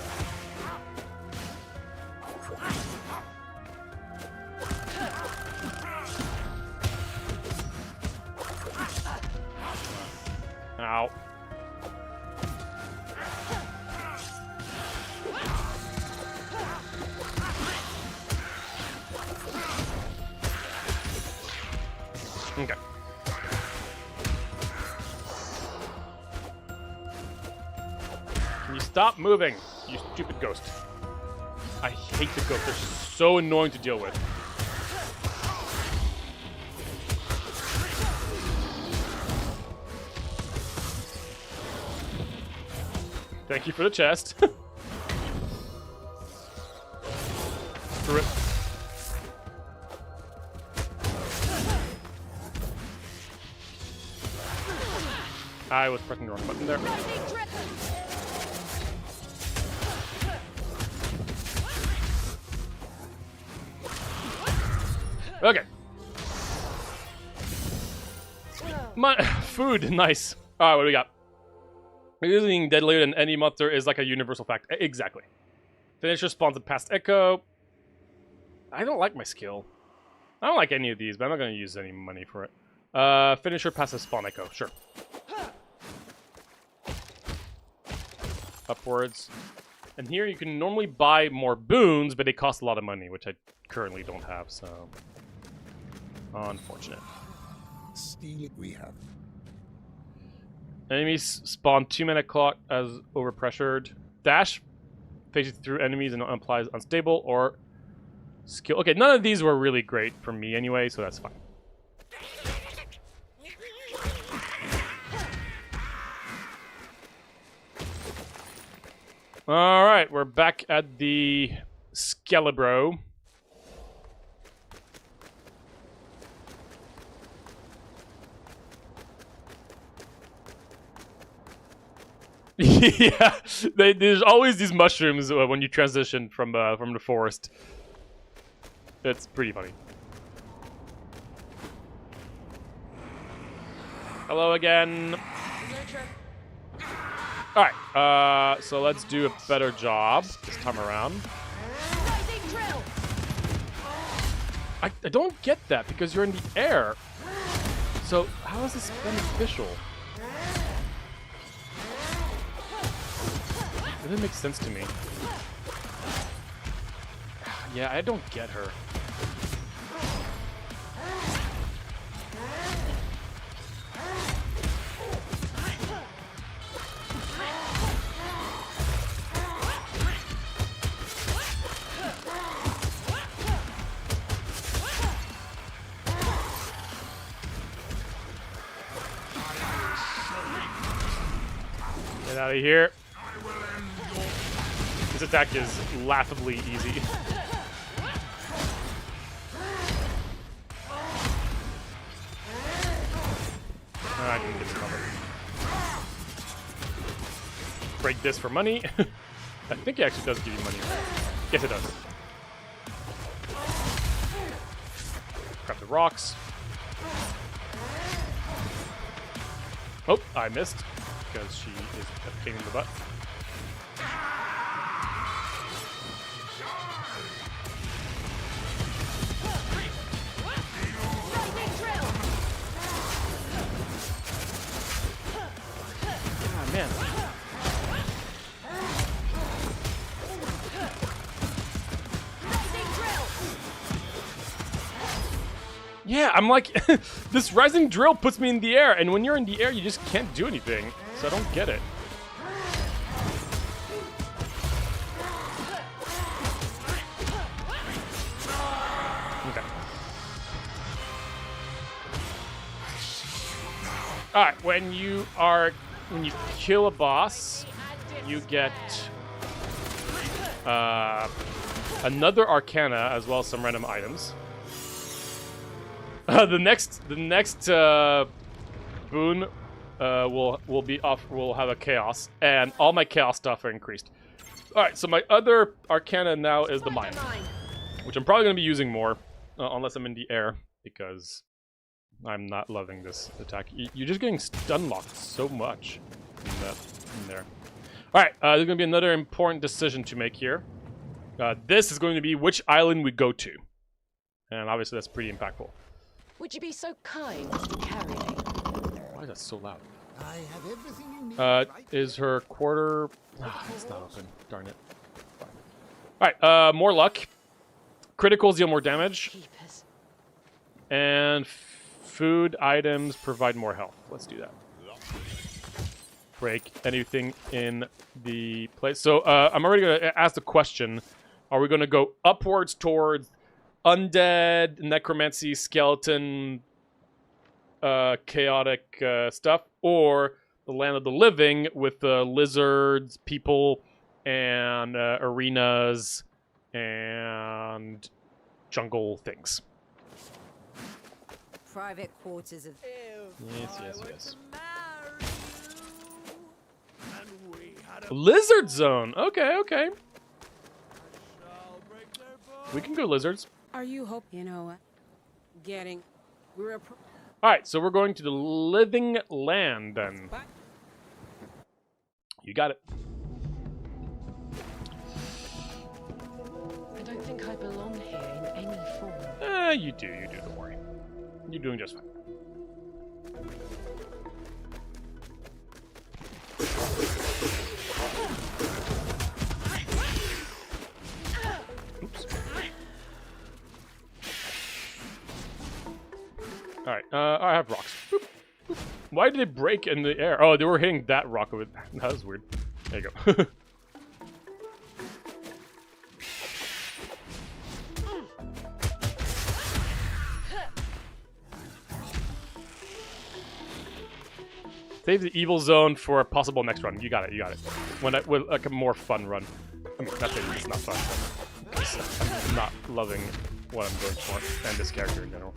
Ow. Okay. Can you stop moving, you stupid ghost? I hate the ghosts. They're so annoying to deal with. Thank you for the chest. Screw it. I was pressing the wrong button there. Okay. My food, nice. Alright, what do we got? Using deadlier than any monster is like a universal fact. Exactly. Finisher spawns a past echo. I don't like my skill. I don't like any of these, but I'm not going to use any money for it. Finisher passes spawn echo, sure. Upwards. And here you can normally buy more boons, but they cost a lot of money, which I currently don't have, so... unfortunate. Steal it we have. Enemies spawn 2-minute clock as overpressured. Dash faces through enemies and implies unstable or skill. Okay, none of these were really great for me anyway, so that's fine. Alright, we're back at the Skelebro. Yeah, there's always these mushrooms when you transition from the forest. It's pretty funny. Hello again. All right, so let's do a better job this time around. I don't get that because you're in the air. So how is this beneficial? It doesn't make sense to me. Yeah, I don't get her. Get out of here. This attack is laughably easy. I can get covered. Break this for money. I think it actually does give you money. Yes, it does. Grab the rocks. Oh, I missed because she is a pain in the butt. Man. Yeah, I'm like, this rising drill puts me in the air, and when you're in the air, you just can't do anything. So I don't get it. Okay. Alright, when you kill a boss, you get another Arcana as well as some random items. The next boon will have a chaos, and all my chaos stuff are increased. All right, so my other Arcana now is the mine, which I'm probably going to be using more unless I'm in the air because I'm not loving this attack. You're just getting stun locked so much in there. Alright, there's going to be another important decision to make here. This is going to be which island we go to. And obviously that's pretty impactful. Would you be so kind as to carry me? Why is that so loud? I have everything you need. Right Is her quarter... it's not open. Darn it. Alright, more luck. Criticals deal more damage. Keepers. And food items provide more health. Let's do that. Break anything in the place. So I'm already going to ask the question. Are we going to go upwards towards undead, necromancy, skeleton, chaotic stuff, or the land of the living with lizards, people, and arenas and jungle things? Private quarters of... Yes. Lizard zone. Okay. We can go lizards. Are you hope... You know what? Getting... We're a... Alright, so we're going to the living land then. You got it. I don't think I belong here in any form. You do, don't worry. You're doing just fine. Oops. Alright, I have rocks. Boop, boop. Why did they break in the air? Oh, they were hitting that rock over there. That was weird. There you go. Save the evil zone for a possible next run. You got it. With like a more fun run. I mean, it's not fun, but I'm not loving what I'm going for and this character in general.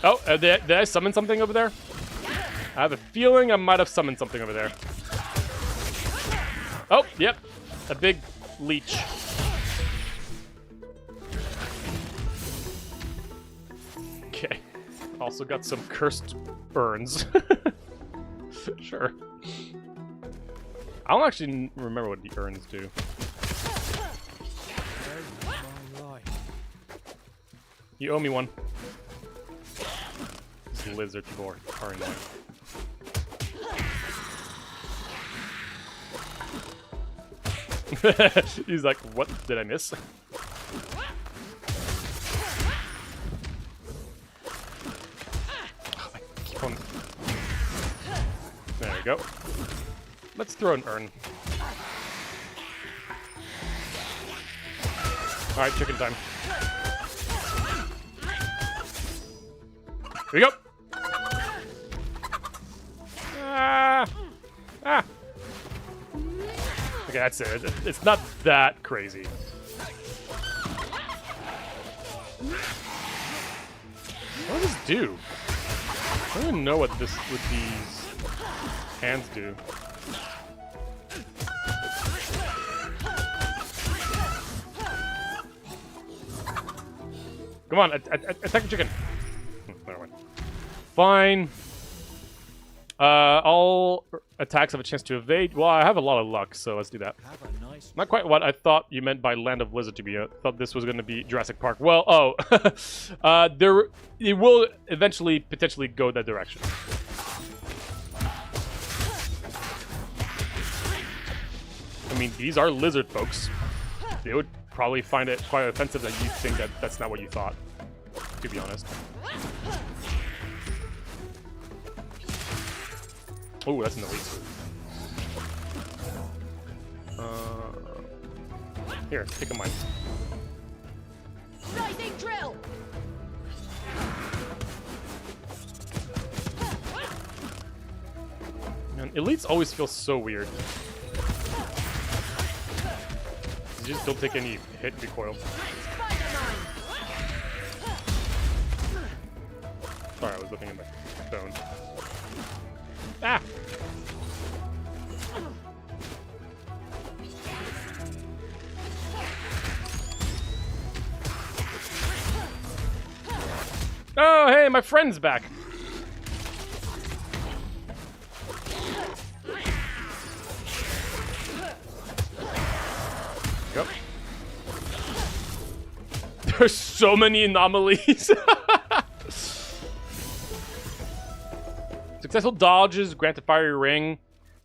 Oh, did I summon something over there? I have a feeling I might have summoned something over there. Oh, yep. A big leech. Okay. Also got some cursed urns. Sure. I don't actually remember what the urns do. You owe me one. These lizard people are annoying. He's like, what did I miss? There we go. Let's throw an urn. Alright, chicken time. Here we go! Ah! Okay, that's it. It's not that crazy. What does this do? I don't even know what these hands do. Come on, attack the chicken. Never mind. Fine. All attacks have a chance to evade. Well, I have a lot of luck, so let's do that. Not quite what I thought you meant by Land of Lizard to be. I thought this was going to be Jurassic Park. Well, it will eventually potentially go that direction. I mean, these are lizard folks. They would probably find it quite offensive that you think that that's not what you thought, to be honest. Oh, that's an elite. Here, take a mine. Rising drill. Man, elites always feel so weird. You just don't take any hit recoil. Sorry, I was looking at my phone. Ah! Hey, my friend's back. Yep. There's so many anomalies. Successful dodges grant a fiery ring.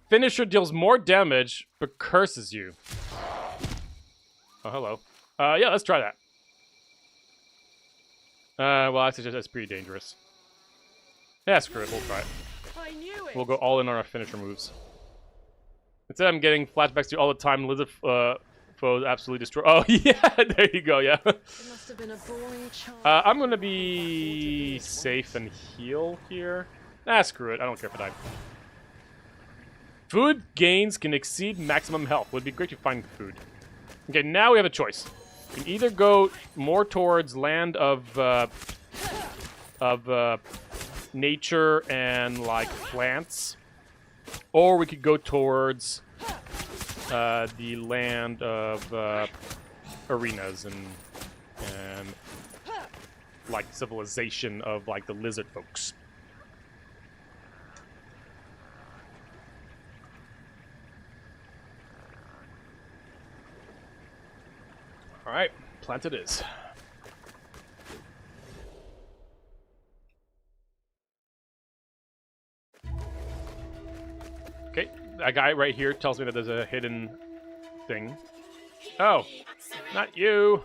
Finisher deals more damage, but curses you. Oh, hello. Yeah, let's try that. Well, I suggest that's pretty dangerous. Yeah, screw it. We'll try it. I knew it. We'll go all in on our finisher moves. Instead, I'm getting flashbacks to all the time lizard foes absolutely destroy. Oh, yeah, there you go, yeah. It must have been a boring child. I'm gonna be safe and heal here. Ah, screw it. I don't care if I die. Food gains can exceed maximum health. Would be great to find food. Okay, now we have a choice. We can either go more towards land of nature and like plants, or we could go towards the land of arenas and like civilization of like the lizard folks. All right, plant it is. Okay, that guy right here tells me that there's a hidden thing. Oh, not you.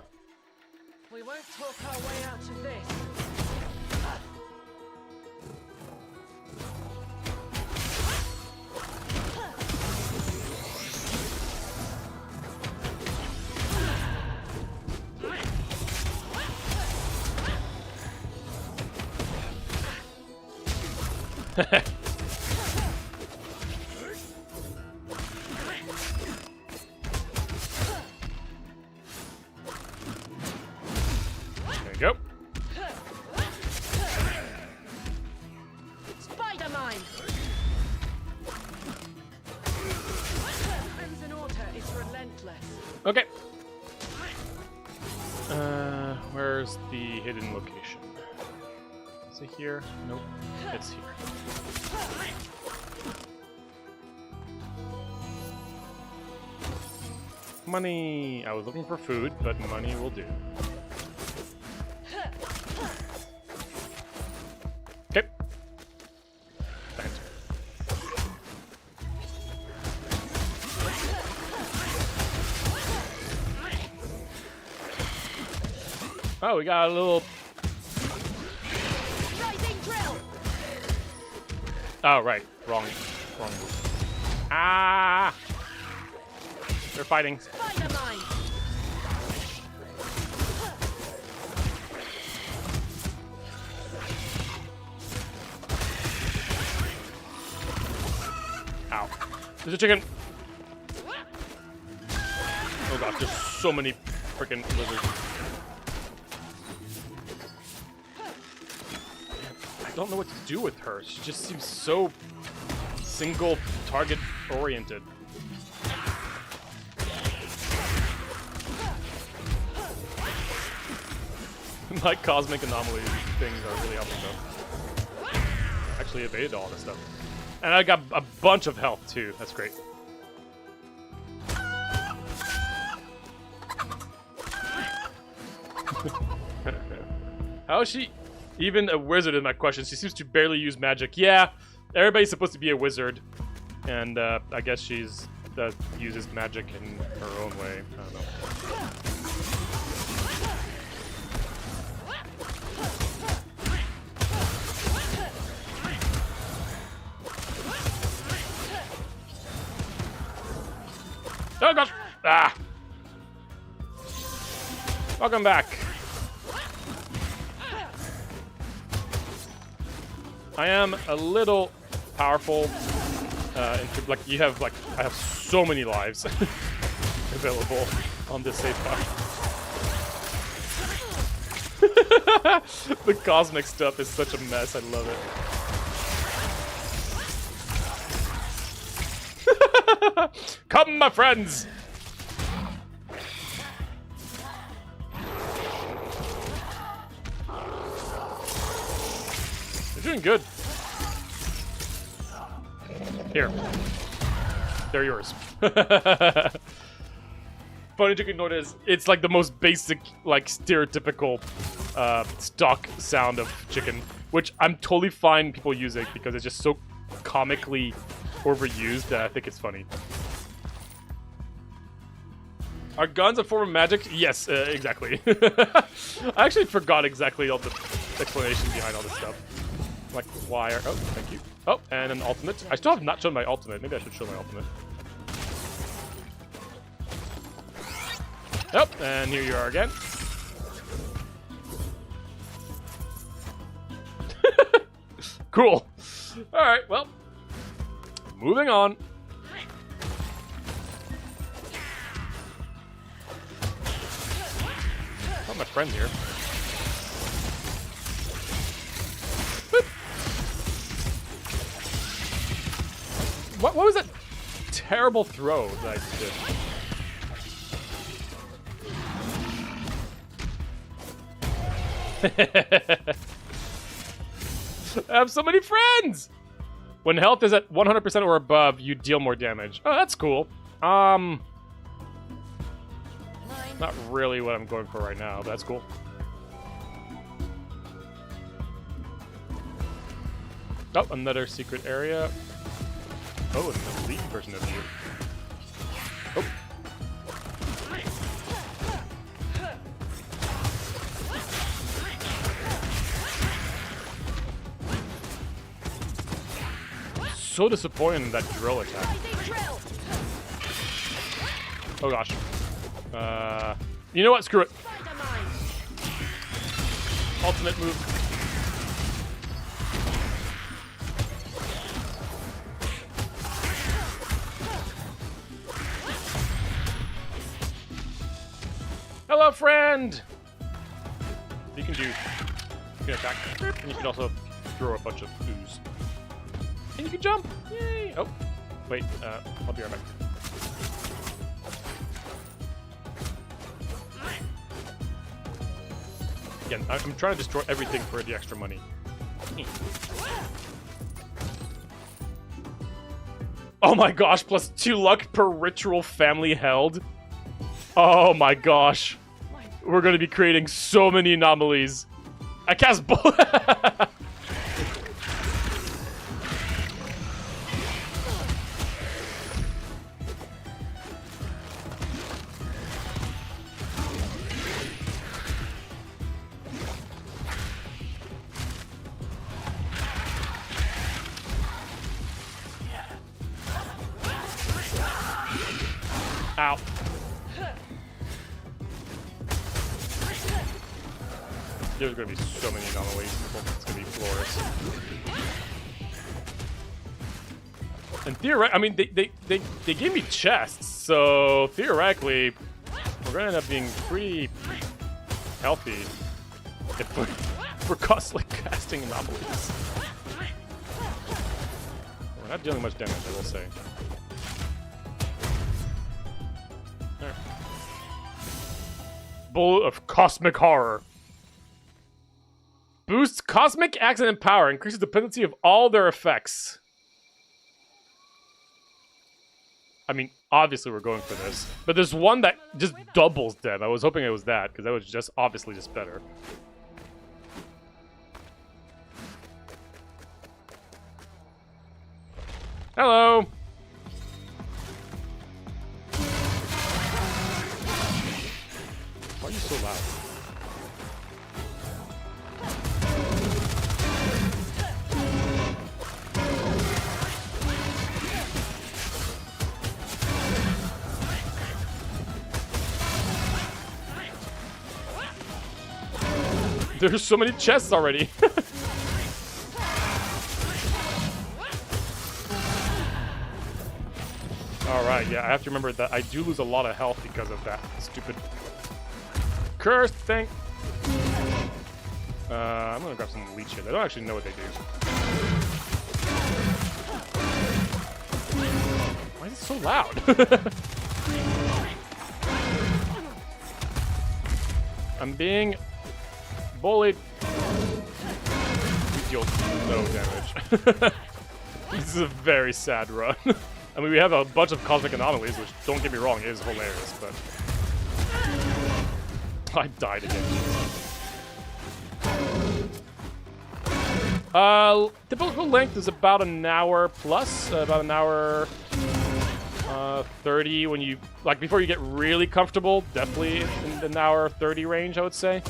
We won't talk our way out of this. There you go. Spider mine. Crimson Order is relentless. Okay. Where's the hidden location? Is it here? Nope. It's here. Money! I was looking for food, but money will do. Okay. Thanks. Oh, we got a little... Rising drill. Oh, right. Wrong move. Ah! They're fighting. Spider mine. Ow. There's a chicken. Oh gosh, there's so many freaking lizards. I don't know what to do with her. She just seems so single target oriented. My cosmic anomaly things are really helping though. Actually evaded all this stuff. And I got a bunch of health too. That's great. How is she even a wizard is my question. She seems to barely use magic. Yeah, everybody's supposed to be a wizard. And I guess she's uses magic in her own way. I don't know. Oh gosh! Ah! Welcome back. I am a little powerful. Like you have, like I have so many lives available on this save file. The cosmic stuff is such a mess. I love it. Come, my friends! doing good. Here. They're yours. Funny chicken note is, it's like the most basic, like, stereotypical stock sound of chicken, which I'm totally fine people using because it's just so comically overused that I think it's funny. Are guns a form of magic? Yes, exactly. I actually forgot exactly all the explanation behind all this stuff. Like, wire. Oh, thank you. Oh, and an ultimate. I still have not shown my ultimate. Maybe I should show my ultimate. Oh, and here you are again. Cool. Alright, well. Moving on. Oh, my friend here. Boop. What was that terrible throw that I did? I have so many friends! When health is at 100% or above, you deal more damage. Oh, that's cool. Not really what I'm going for right now, but that's cool. Oh, another secret area. Oh, an elite version of you. Oh. So disappointed in that drill attack. Oh gosh. You know what? Screw it. Ultimate move. Hello, friend. You can attack, and you can also throw a bunch of ooze. And you can jump! Yay! Oh, wait, I'll be right back. Again, I'm trying to destroy everything for the extra money. Oh my gosh, plus 2 luck per ritual family held. Oh my gosh. We're gonna be creating so many anomalies. I cast bull. Ow. There's gonna be so many anomalies. It's gonna be glorious. And theoretically, I mean, they gave me chests, so theoretically, we're gonna end up being pretty healthy if we're constantly casting anomalies. We're not dealing much damage, I will say. Bull of Cosmic Horror. Boosts Cosmic Accident Power. Increases the dependency of all their effects. I mean, obviously we're going for this. But there's one that just doubles them. I was hoping it was that, because that was just obviously just better. Hello! Why are you so loud? There's so many chests already. Alright, yeah, I have to remember that I do lose a lot of health because of that stupid cursed thing. I'm gonna grab some leech here. I don't actually know what they do. Why is it so loud? I'm being bullied. You deal no damage. This is a very sad run. I mean, we have a bunch of cosmic anomalies, which, don't get me wrong, is hilarious, but... I died again. Typical length is about an hour plus, about an hour 30 when you, like, before you get really comfortable, definitely in an hour 30 range, I would say.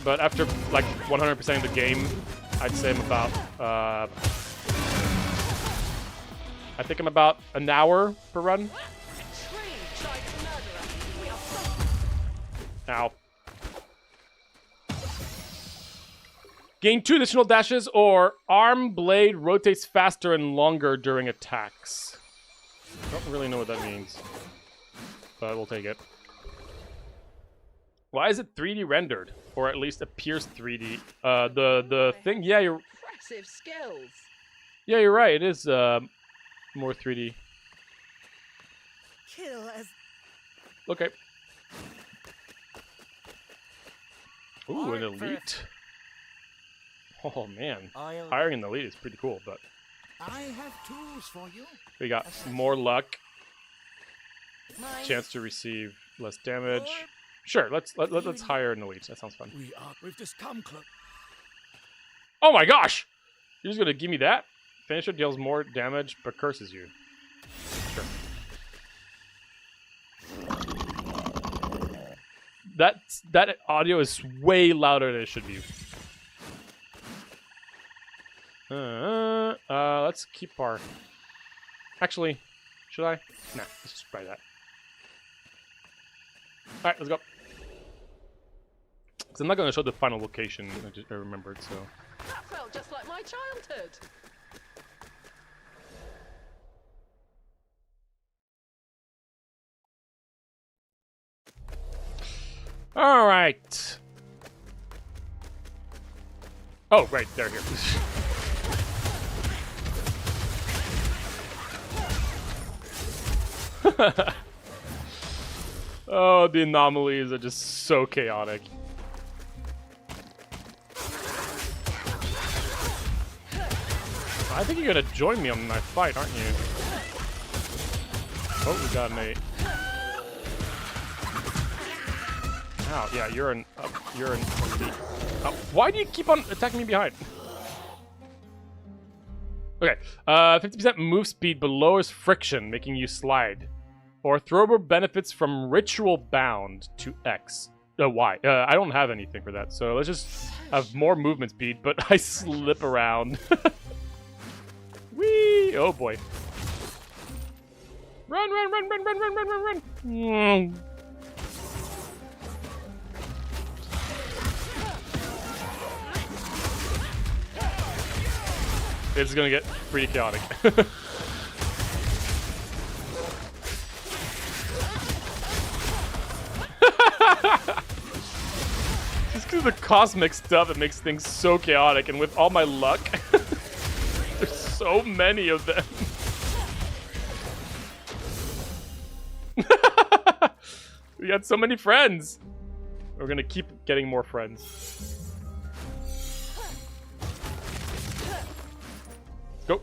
But after, like, 100% of the game, I'd say I'm about, I think I'm about an hour per run. Ow. Gain 2 additional dashes, or arm blade rotates faster and longer during attacks. I don't really know what that means, but we'll take it. Why is it 3D rendered, or at least appears 3D? The thing, yeah, Impressive skills. Yeah, you're right. It is more 3D. Kill as Okay. Ooh, an elite. Oh man, hiring an elite is pretty cool, but I have tools for you. we got more luck, chance to receive less damage. Sure, let's hire an elite. That sounds fun. We've just come close. Oh my gosh! You're just gonna give me that? Finisher deals more damage but curses you. Sure. That audio is way louder than it should be. Let's keep our... Actually, should I? Nah, let's just try that. Alright, let's go. Because I'm not going to show the final location, I remembered, so... That felt just like my childhood. Alright. Oh, right, they're here. Oh, the anomalies are just so chaotic. I think you're gonna join me on my fight, aren't you? Oh, we got an 8. Ow, yeah, you're an elite. Why do you keep on attacking me behind? Okay, 50% move speed but lowers friction, making you slide. Or thrower benefits from ritual bound to X. Y. I don't have anything for that, so let's just have more movement speed, but I slip around. Whee! Oh boy. Run, run, run, run, run, run, run, run, run! It's gonna get pretty chaotic. Just because of the cosmic stuff, it makes things so chaotic, and with all my luck, there's so many of them. We got so many friends. We're gonna keep getting more friends. Go.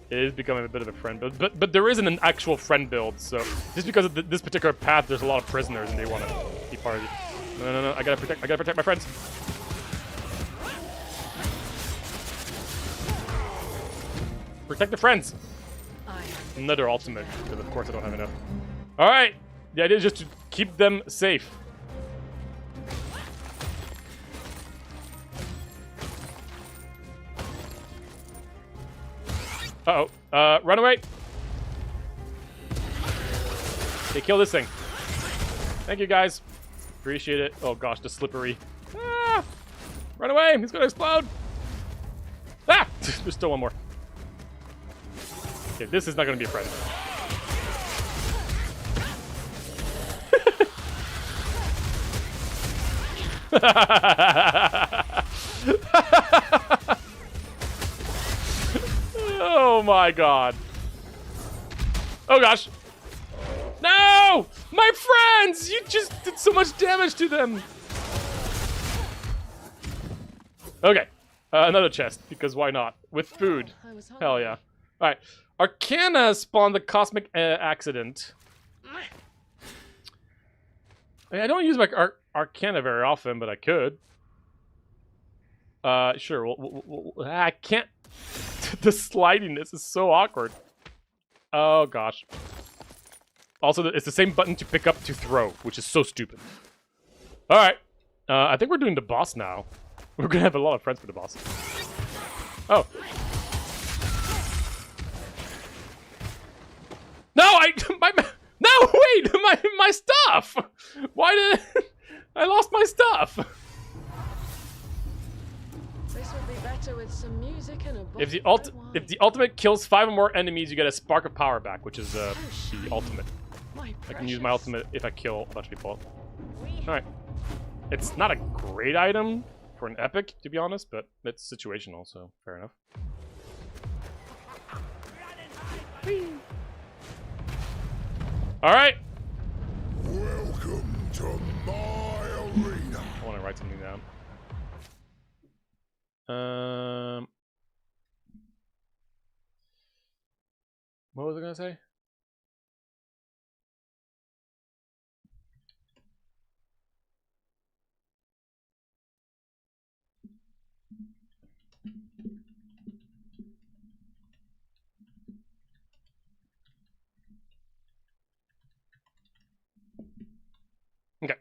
It is becoming a bit of a friend build, but there isn't an actual friend build, so just because of this particular path, there's a lot of prisoners and they want to be part of it. No, I gotta protect my friends. Protect the friends. Another ultimate, because of course I don't have enough. All right, the idea is just to keep them safe. Uh-oh. Run away! Okay, kill this thing. Thank you, guys. Appreciate it. Oh gosh, the slippery. Ah! Run away! He's gonna explode! Ah! There's still one more. Okay, this is not gonna be a friend. Oh my god. Oh gosh. No! My friends! You just did so much damage to them! Okay, another chest, because why not? With food. I was Hell yeah. Alright, Arcana spawned the Cosmic Accident. I don't use my Arcana very often, but I could. Sure, I can't... The slidiness is so awkward. Oh, gosh. Also, it's the same button to pick up to throw, which is so stupid. Alright. I think we're doing the boss now. We're gonna have a lot of friends for the boss. Oh. No, no, wait! My stuff! Why did... I lost my stuff! This would be better with some music and a If the ultimate kills 5 or more enemies, you get a spark of power back, which is the ultimate. I can use my ultimate if I kill a bunch of people. Alright. It's not a great item for an epic, to be honest, but it's situational, so fair enough. Alright! Welcome to my arena. I want to write something down. What was I gonna say? Okay.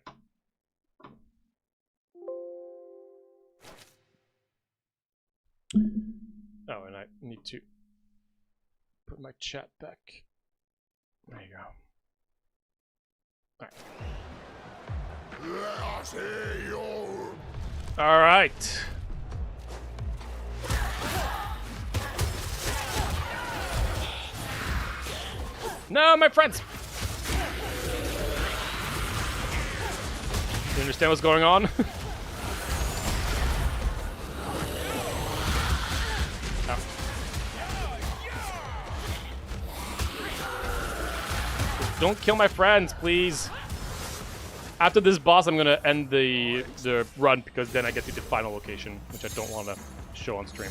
Oh, and I need to put my chat back. There you go. Alright. Let us hear your... Alright. No, my friends! You understand what's going on? Don't kill my friends, please. After this boss, I'm gonna end the run because then I get to the final location, which I don't want to show on stream.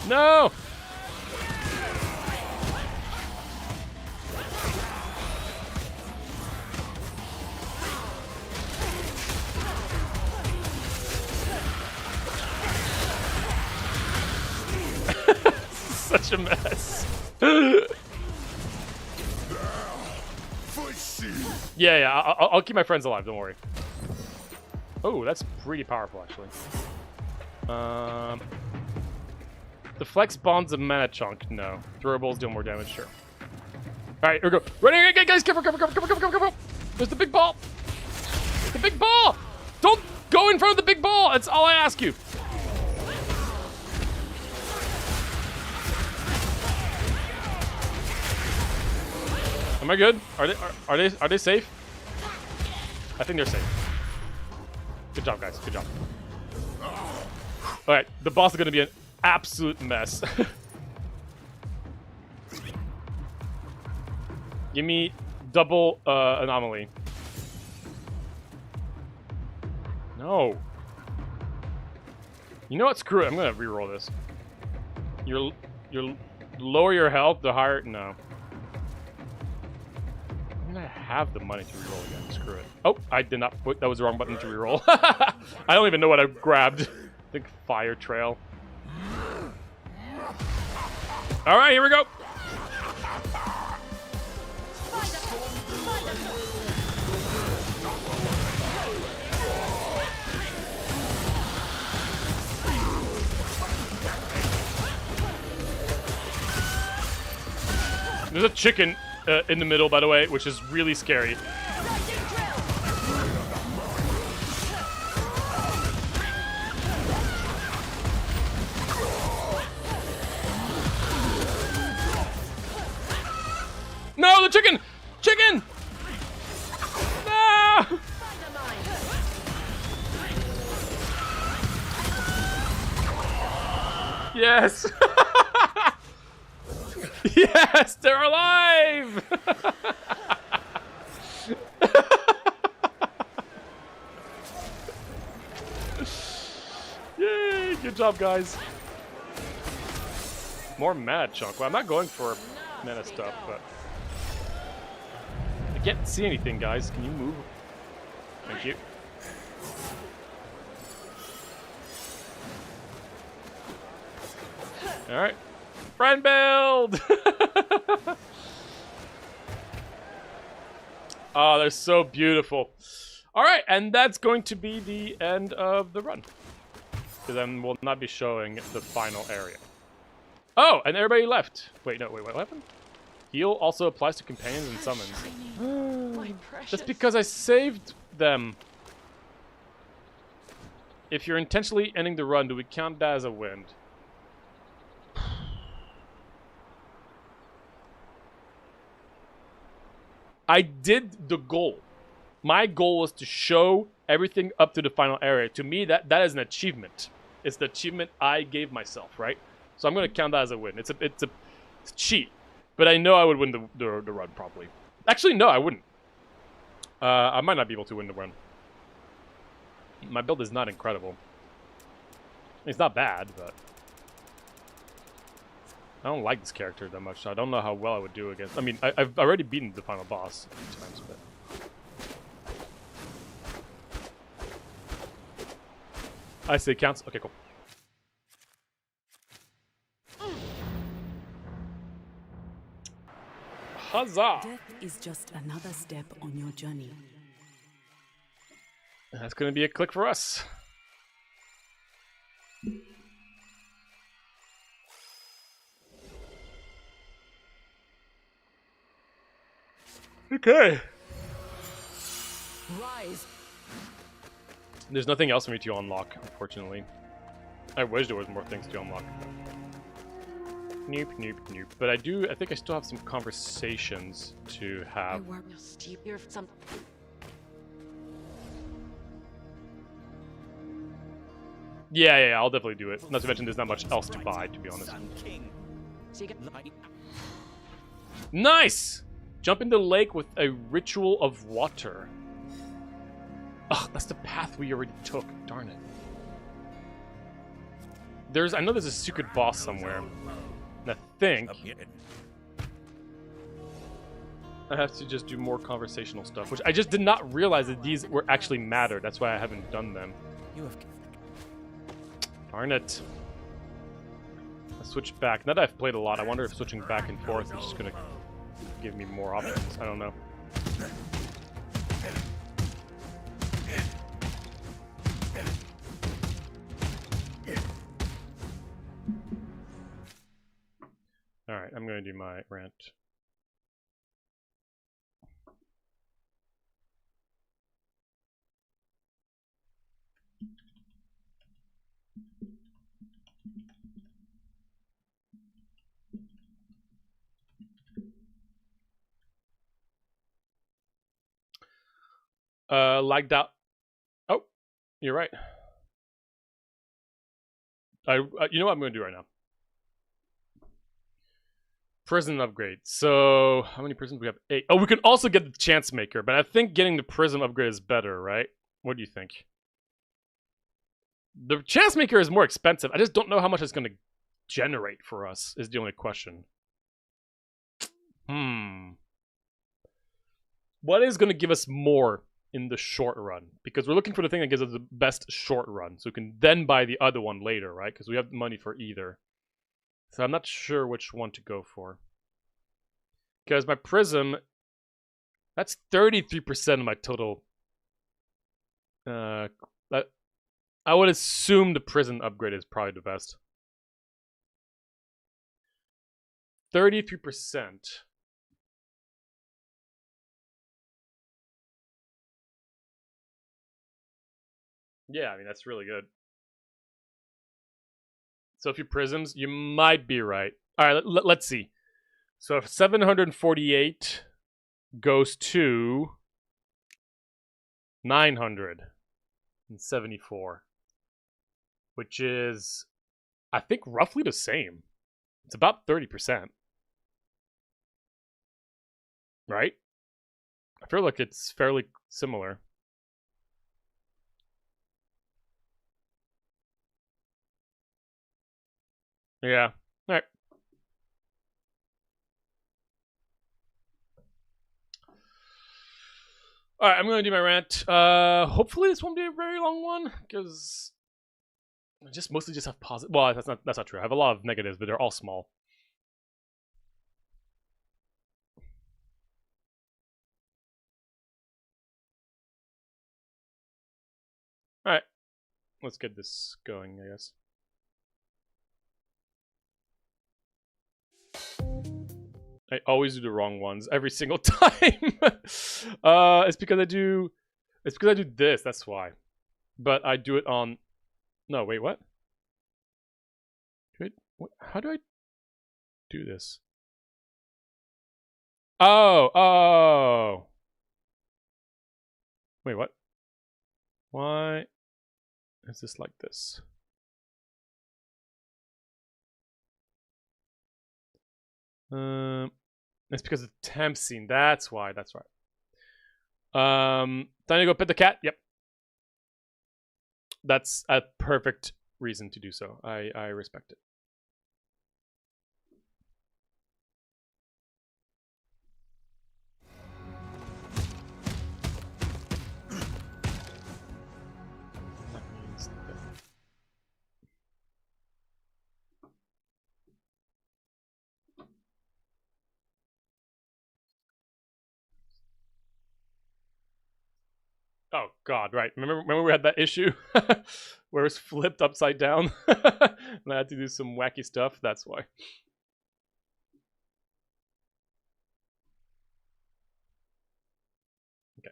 No! Such a mess. Yeah, I'll keep my friends alive, don't worry. Oh, that's pretty powerful, actually. The flex bonds a mana chunk. No. Throwables deal more damage, sure. Alright, here we go. Running, guys, cover. There's the big ball. The big ball! Don't go in front of the big ball! That's all I ask you. Am I good? Are they safe? I think they're safe. Good job, guys. Good job. All right, the boss is gonna be an absolute mess. Give me double anomaly. No. You know what? Screw it. I'm gonna reroll this. You're lower your health, the higher. No. I'm gonna have the money to reroll again. Screw it. Oh, I did not put. That was the wrong button to reroll. I don't even know what I grabbed. I think fire trail. All right, here we go. There's a chicken in the middle, by the way, which is really scary. No, the chicken! Chicken! No! Yes! Yes, they're alive! Good job, guys. More mana chunk. Well, I'm not going for mana stuff, but I can't see anything, guys. Can you move? Thank you. All right, friend build. Oh, they're so beautiful. All right, and that's going to be the end of the run, because then we'll not be showing the final area. Oh, and everybody left. Wait, no, wait, what happened? Heal also applies to companions and summons. My precious. That's because I saved them. If you're intentionally ending the run, do we count that as a win? I did the goal. My goal was to show everything up to the final area. To me, that is an achievement. It's the achievement I gave myself, right? So I'm going to count that as a win. It's a cheat, but I know I would win the run probably. Actually, no, I wouldn't. I might not be able to win the run. My build is not incredible. It's not bad, but I don't like this character that much. So I don't know how well I would do against. I mean, I've already beaten the final boss a few times, but I say counts. Okay, cool. Huzzah! Death is just another step on your journey. That's gonna be a click for us. Okay. Rise. There's nothing else for me to unlock, unfortunately. I wish there was more things to unlock. Nope, nope, nope. But I think I still have some conversations to have. You're some. Yeah, I'll definitely do it. Not to mention there's not much else to buy, to be honest. Sun King. Nice! Jump in the lake with a ritual of water. Ugh, that's the path we already took. Darn it. I know there's a secret boss somewhere. And I think I have to just do more conversational stuff, which I just did not realize that these were actually mattered. That's why I haven't done them. Darn it. Let's switch back. Now that I've played a lot, I wonder if switching back and forth is just gonna give me more options. I don't know. Alright, I'm gonna do my rant. Lagged out. Oh, you're right. You know what I'm going to do right now? Prison upgrade. So, how many prisons do we have? 8. Oh, we can also get the chance maker, but I think getting the prism upgrade is better, right? What do you think? The chance maker is more expensive. I just don't know how much it's going to generate for us, is the only question. What is going to give us more in the short run? Because we're looking for the thing that gives us the best short run, so we can then buy the other one later, right? Because we have money for either. So I'm not sure which one to go for. Because my prism, that's 33% of my total. I would assume the prison upgrade is probably the best. 33%. Yeah, I mean, that's really good. So a few prisms, you might be right. All right, let's see. So if 748 goes to 974, which is, I think, roughly the same. It's about 30%. Right? I feel like it's fairly similar. Yeah. All right. All right, I'm gonna do my rant. Hopefully this won't be a very long one because I just mostly just have positive. Well, that's not true. I have a lot of negatives, but they're all small. All right, let's get this going, I guess. I always do the wrong ones every single time. It's because I do this. That's why. But I do it on. No, wait, what? Wait, how do I do this? Oh. Wait, what? Why is this like this? It's because of the temp scene. That's why. That's right. Time to go pet the cat. Yep. That's a perfect reason to do so. I respect it. That means that. Oh God, right. Remember we had that issue where it was flipped upside down, and I had to do some wacky stuff. That's why. Okay.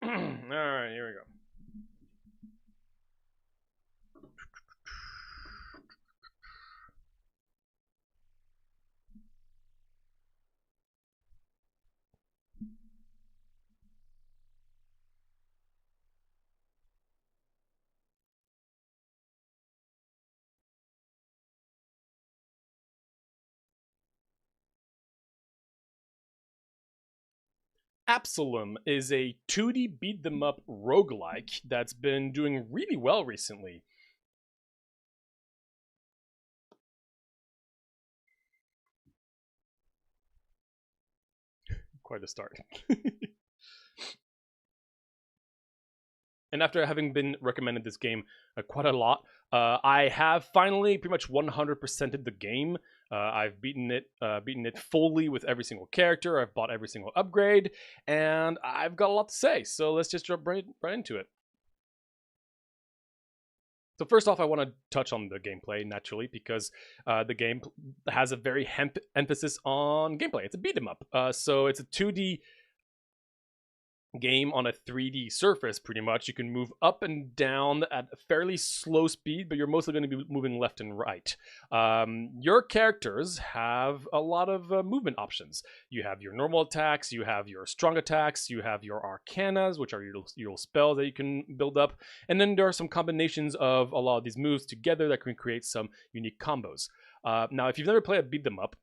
All right, here we go. Absolum is a 2D beat 'em up roguelike that's been doing really well recently. Quite a start. And after having been recommended this game quite a lot, I have finally pretty much 100%ed the game. I've beaten it fully with every single character. I've bought every single upgrade, and I've got a lot to say. So let's just jump right into it. So first off, I want to touch on the gameplay naturally because the game has a very emphasis on gameplay. It's a beat 'em up, so it's a 2D game on a 3D surface. Pretty much, you can move up and down at a fairly slow speed, but you're mostly going to be moving left and right. Your characters have a lot of movement options. You have your normal attacks, you have your strong attacks, you have your arcanas, which are your spells that you can build up, and then there are some combinations of a lot of these moves together that can create some unique combos. Now, if you've never played a beat 'em up,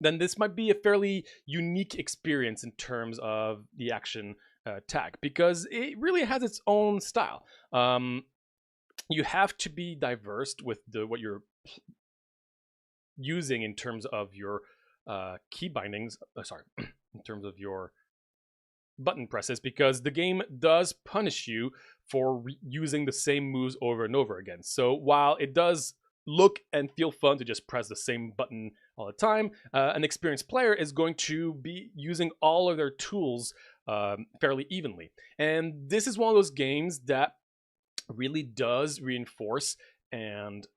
then this might be a fairly unique experience in terms of the action tag, because it really has its own style. You have to be diverse with what you're using in terms of your key bindings. Sorry, in terms of your button presses, because the game does punish you for using the same moves over and over again. So while it does look and feel fun to just press the same button all the time, an experienced player is going to be using all of their tools fairly evenly. And this is one of those games that really does reinforce and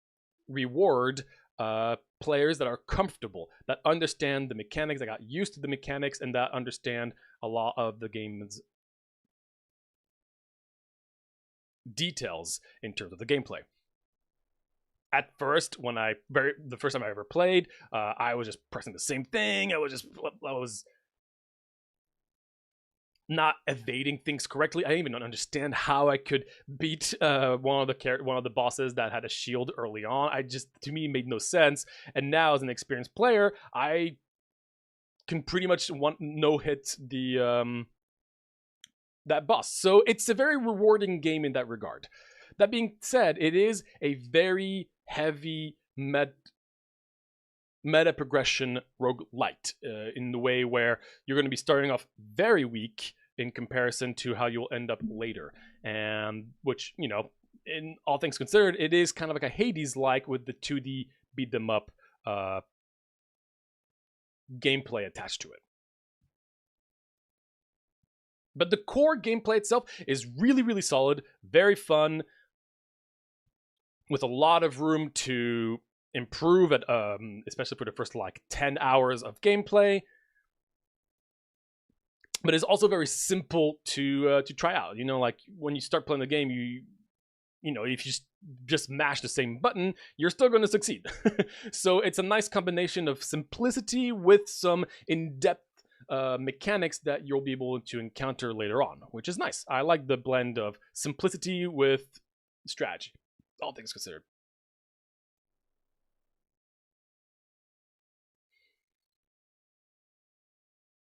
reward players that are comfortable, that understand the mechanics, that got used to the mechanics, and that understand a lot of the game's details in terms of the gameplay. At first, the first time I ever played, I was just pressing the same thing. I was not evading things correctly. I didn't even understand how I could beat one of the bosses that had a shield early on. To me, it made no sense. And now, as an experienced player, I can pretty much no-hit the that boss. So it's a very rewarding game in that regard. That being said, it is a very heavy meta progression roguelite in the way where you're going to be starting off very weak in comparison to how you'll end up later. And which, you know, in all things considered, it is kind of like a Hades-like with the 2D beat them up gameplay attached to it. But the core gameplay itself is really, really solid, very fun, with a lot of room to improve at, especially for the first like 10 hours of gameplay. But it's also very simple to try out. You know, like when you start playing the game, you know, if you just mash the same button, you're still going to succeed. So it's a nice combination of simplicity with some in-depth mechanics that you'll be able to encounter later on, which is nice. I like the blend of simplicity with strategy, all things considered.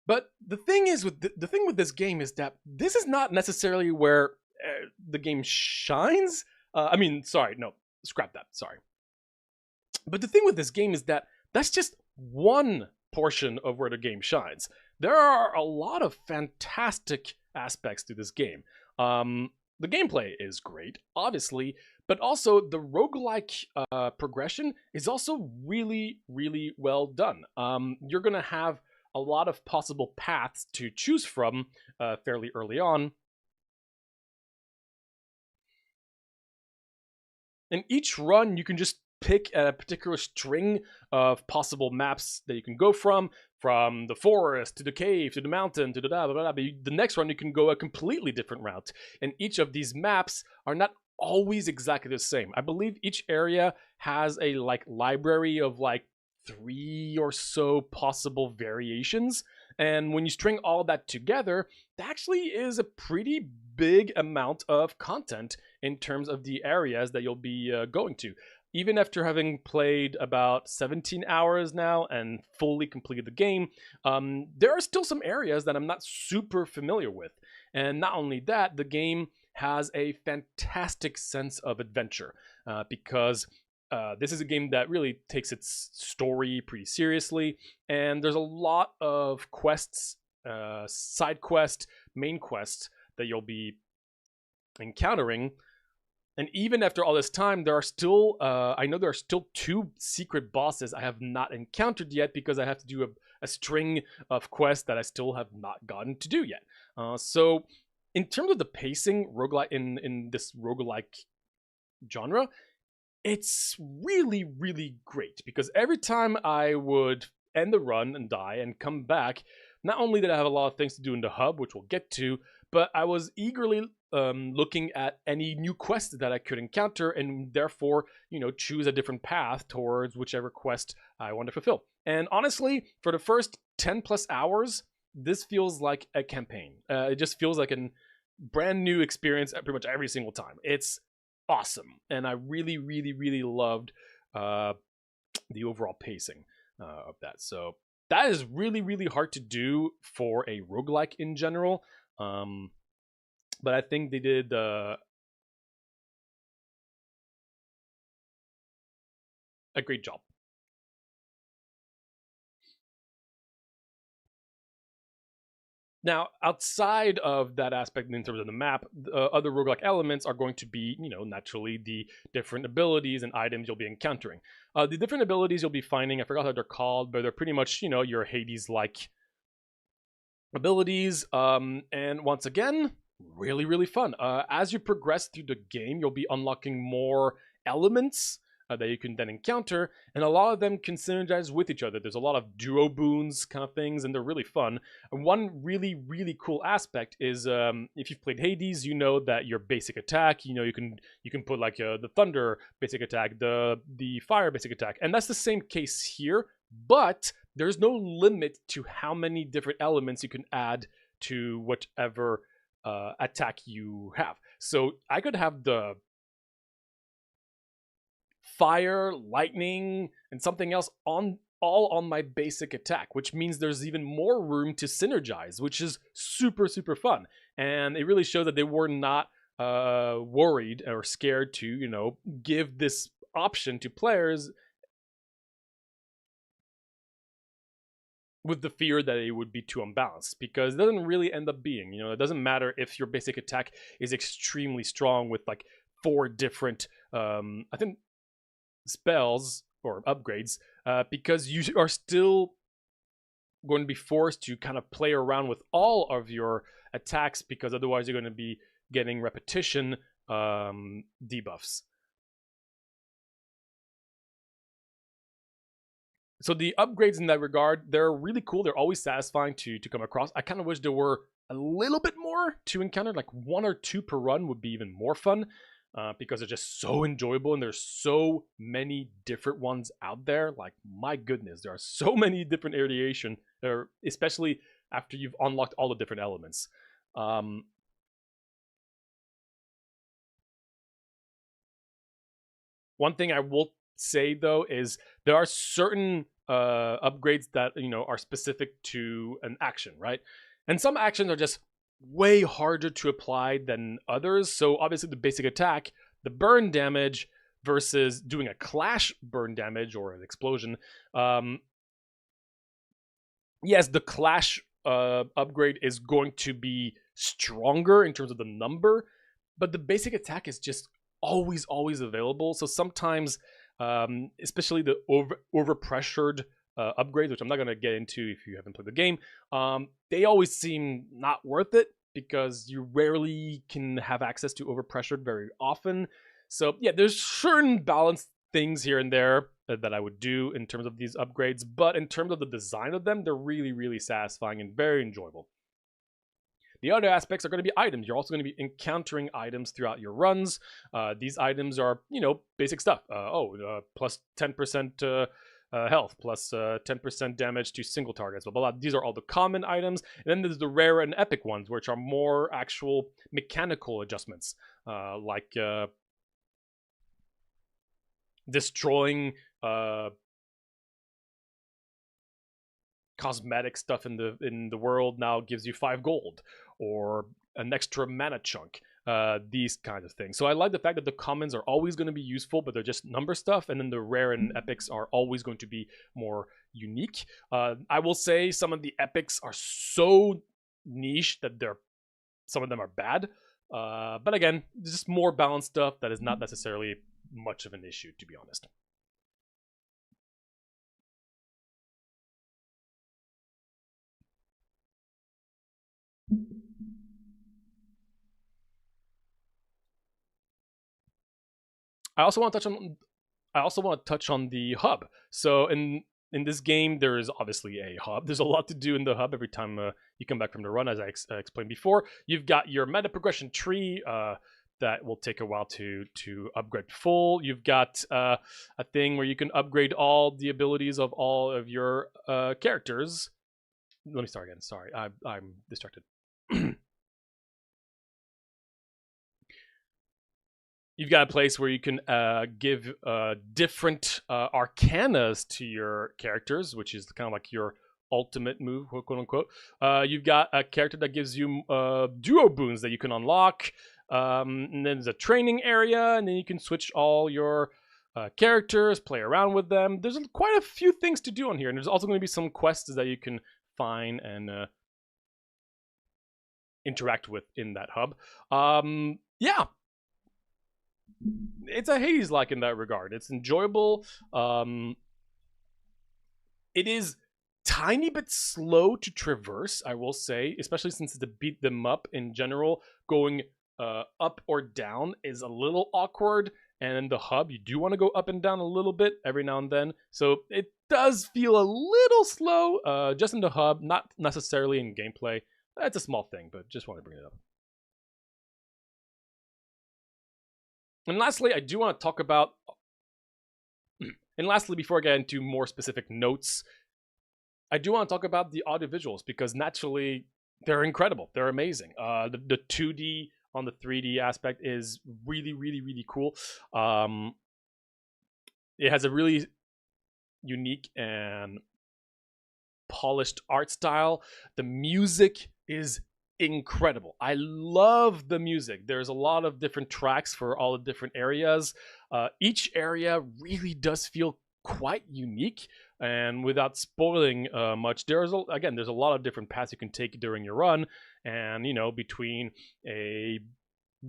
But the thing is with the thing with this game is that this is not necessarily where the game shines. I mean, sorry, no, scrap that. Sorry. But the thing with this game is that that's just one portion of where the game shines. There are a lot of fantastic aspects to this game. The gameplay is great, obviously, but also the roguelike progression is also really, really well done. You're going to have a lot of possible paths to choose from fairly early on. In each run, you can just pick a particular string of possible maps that you can go from the forest to the cave to the mountain to the blah, blah, blah. But the next run, you can go a completely different route. And each of these maps are not always exactly the same. I believe each area has a like library of like 3 or so possible variations. And when you string all that together, that actually is a pretty big amount of content in terms of the areas that you'll be going to. Even after having played about 17 hours now and fully completed the game, there are still some areas that I'm not super familiar with. And not only that, the game has a fantastic sense of adventure because this is a game that really takes its story pretty seriously, and there's a lot of quests, side quest, main quest that you'll be encountering. And even after all this time, there are still, I know there are still 2 secret bosses I have not encountered yet because I have to do a string of quests that I still have not gotten to do yet. So in terms of the pacing roguelike in this roguelike genre, it's really, really great because every time I would end the run and die and come back, not only did I have a lot of things to do in the hub, which we'll get to, but I was eagerly looking at any new quests that I could encounter and therefore, you know, choose a different path towards whichever quest I want to fulfill. And honestly, for the first 10 plus hours, this feels like a campaign. It just feels like a brand new experience pretty much every single time. It's awesome, and I really, really, really loved the overall pacing of that. So that is really, really hard to do for a roguelike in general, but I think they did a great job. Now, outside of that aspect in terms of the map, other roguelike elements are going to be, you know, naturally the different abilities and items you'll be encountering. The different abilities you'll be finding, I forgot how they're called, but they're pretty much, you know, your Hades-like abilities. And once again, really, really fun. As you progress through the game, you'll be unlocking more elements that you can then encounter, and a lot of them can synergize with each other. There's a lot of duo boons kind of things, and they're really fun. And one really, really cool aspect is if you've played Hades, you know that your basic attack, you know, you can put like the thunder basic attack, the fire basic attack, and that's the same case here, but there's no limit to how many different elements you can add to whichever attack you have. So I could have the fire, lightning, and something else all on my basic attack, which means there's even more room to synergize, which is super, super fun. And it really showed that they were not worried or scared to, you know, give this option to players with the fear that it would be too unbalanced, because it doesn't really end up being, you know, it doesn't matter if your basic attack is extremely strong with like 4 different, I think, spells or upgrades, because you are still going to be forced to kind of play around with all of your attacks, because otherwise you're going to be getting repetition debuffs. So the upgrades in that regard, they're really cool. They're always satisfying to come across. I kind of wish there were a little bit more to encounter, like 1 or 2 per run would be even more fun, because they're just so enjoyable, and there's so many different ones out there. Like, my goodness, there are so many different variation, especially after you've unlocked all the different elements. One thing I will say though is there are certain upgrades that, you know, are specific to an action, right? And some actions are just way harder to apply than others. So obviously the basic attack, the burn damage versus doing a clash burn damage or an explosion. Yes, the clash upgrade is going to be stronger in terms of the number, but the basic attack is just always available. So sometimes, especially the overpressured upgrades, which I'm not going to get into if you haven't played the game, they always seem not worth it because you rarely can have access to overpressured very often. So yeah, there's certain balanced things here and there that I would do in terms of these upgrades, but in terms of the design of them, they're really satisfying and very enjoyable. The other aspects are going to be items. You're also going to be encountering items throughout your runs. These items are, you know, basic stuff. Plus 10% health, plus 10% damage to single targets, blah, blah, blah. These are all the common items. And then there's the rare and epic ones, which are more actual mechanical adjustments, like destroying cosmetic stuff in the world now gives you 5 gold, or an extra mana chunk, these kinds of things. So I like the fact that the commons are always going to be useful, but they're just number stuff, and then the rare and epics are always going to be more unique. I will say some of the epics are so niche that some of them are bad, but again, just more balanced stuff that is not necessarily much of an issue, to be honest. I also want to touch on the hub. So in this game, there is obviously a hub. There's a lot to do in the hub every time you come back from the run, as I explained before. You've got your meta progression tree that will take a while to upgrade full. You've got a thing where you can upgrade all the abilities of all of your characters. Let me start again. Sorry, I'm distracted. You've got a place where you can give different arcanas to your characters, which is kind of like your ultimate move, quote unquote. You've got a character that gives you duo boons that you can unlock. And then there's a training area, and then you can switch all your characters, play around with them. There's quite a few things to do on here, and there's also going to be some quests that you can find and interact with in that hub. Yeah. It's a Hades-like in that regard. It's enjoyable. It is tiny bit slow to traverse, I will say, especially since it's a beat them up in general. Going up or down is a little awkward, and in the hub, you do want to go up and down a little bit every now and then. So it does feel a little slow, just in the hub, not necessarily in gameplay. That's a small thing, but just want to bring it up. And lastly, I do want to talk about, and lastly, before I get into more specific notes, I do want to talk about the audiovisuals, because naturally, they're incredible. They're amazing. The 2D on the 3D aspect is really, really, really cool. It has a really unique and polished art style. The music is incredible. I love the music. There's a lot of different tracks for all the different areas. Each area really does feel quite unique, and without spoiling much, there's a lot of different paths you can take during your run, and between a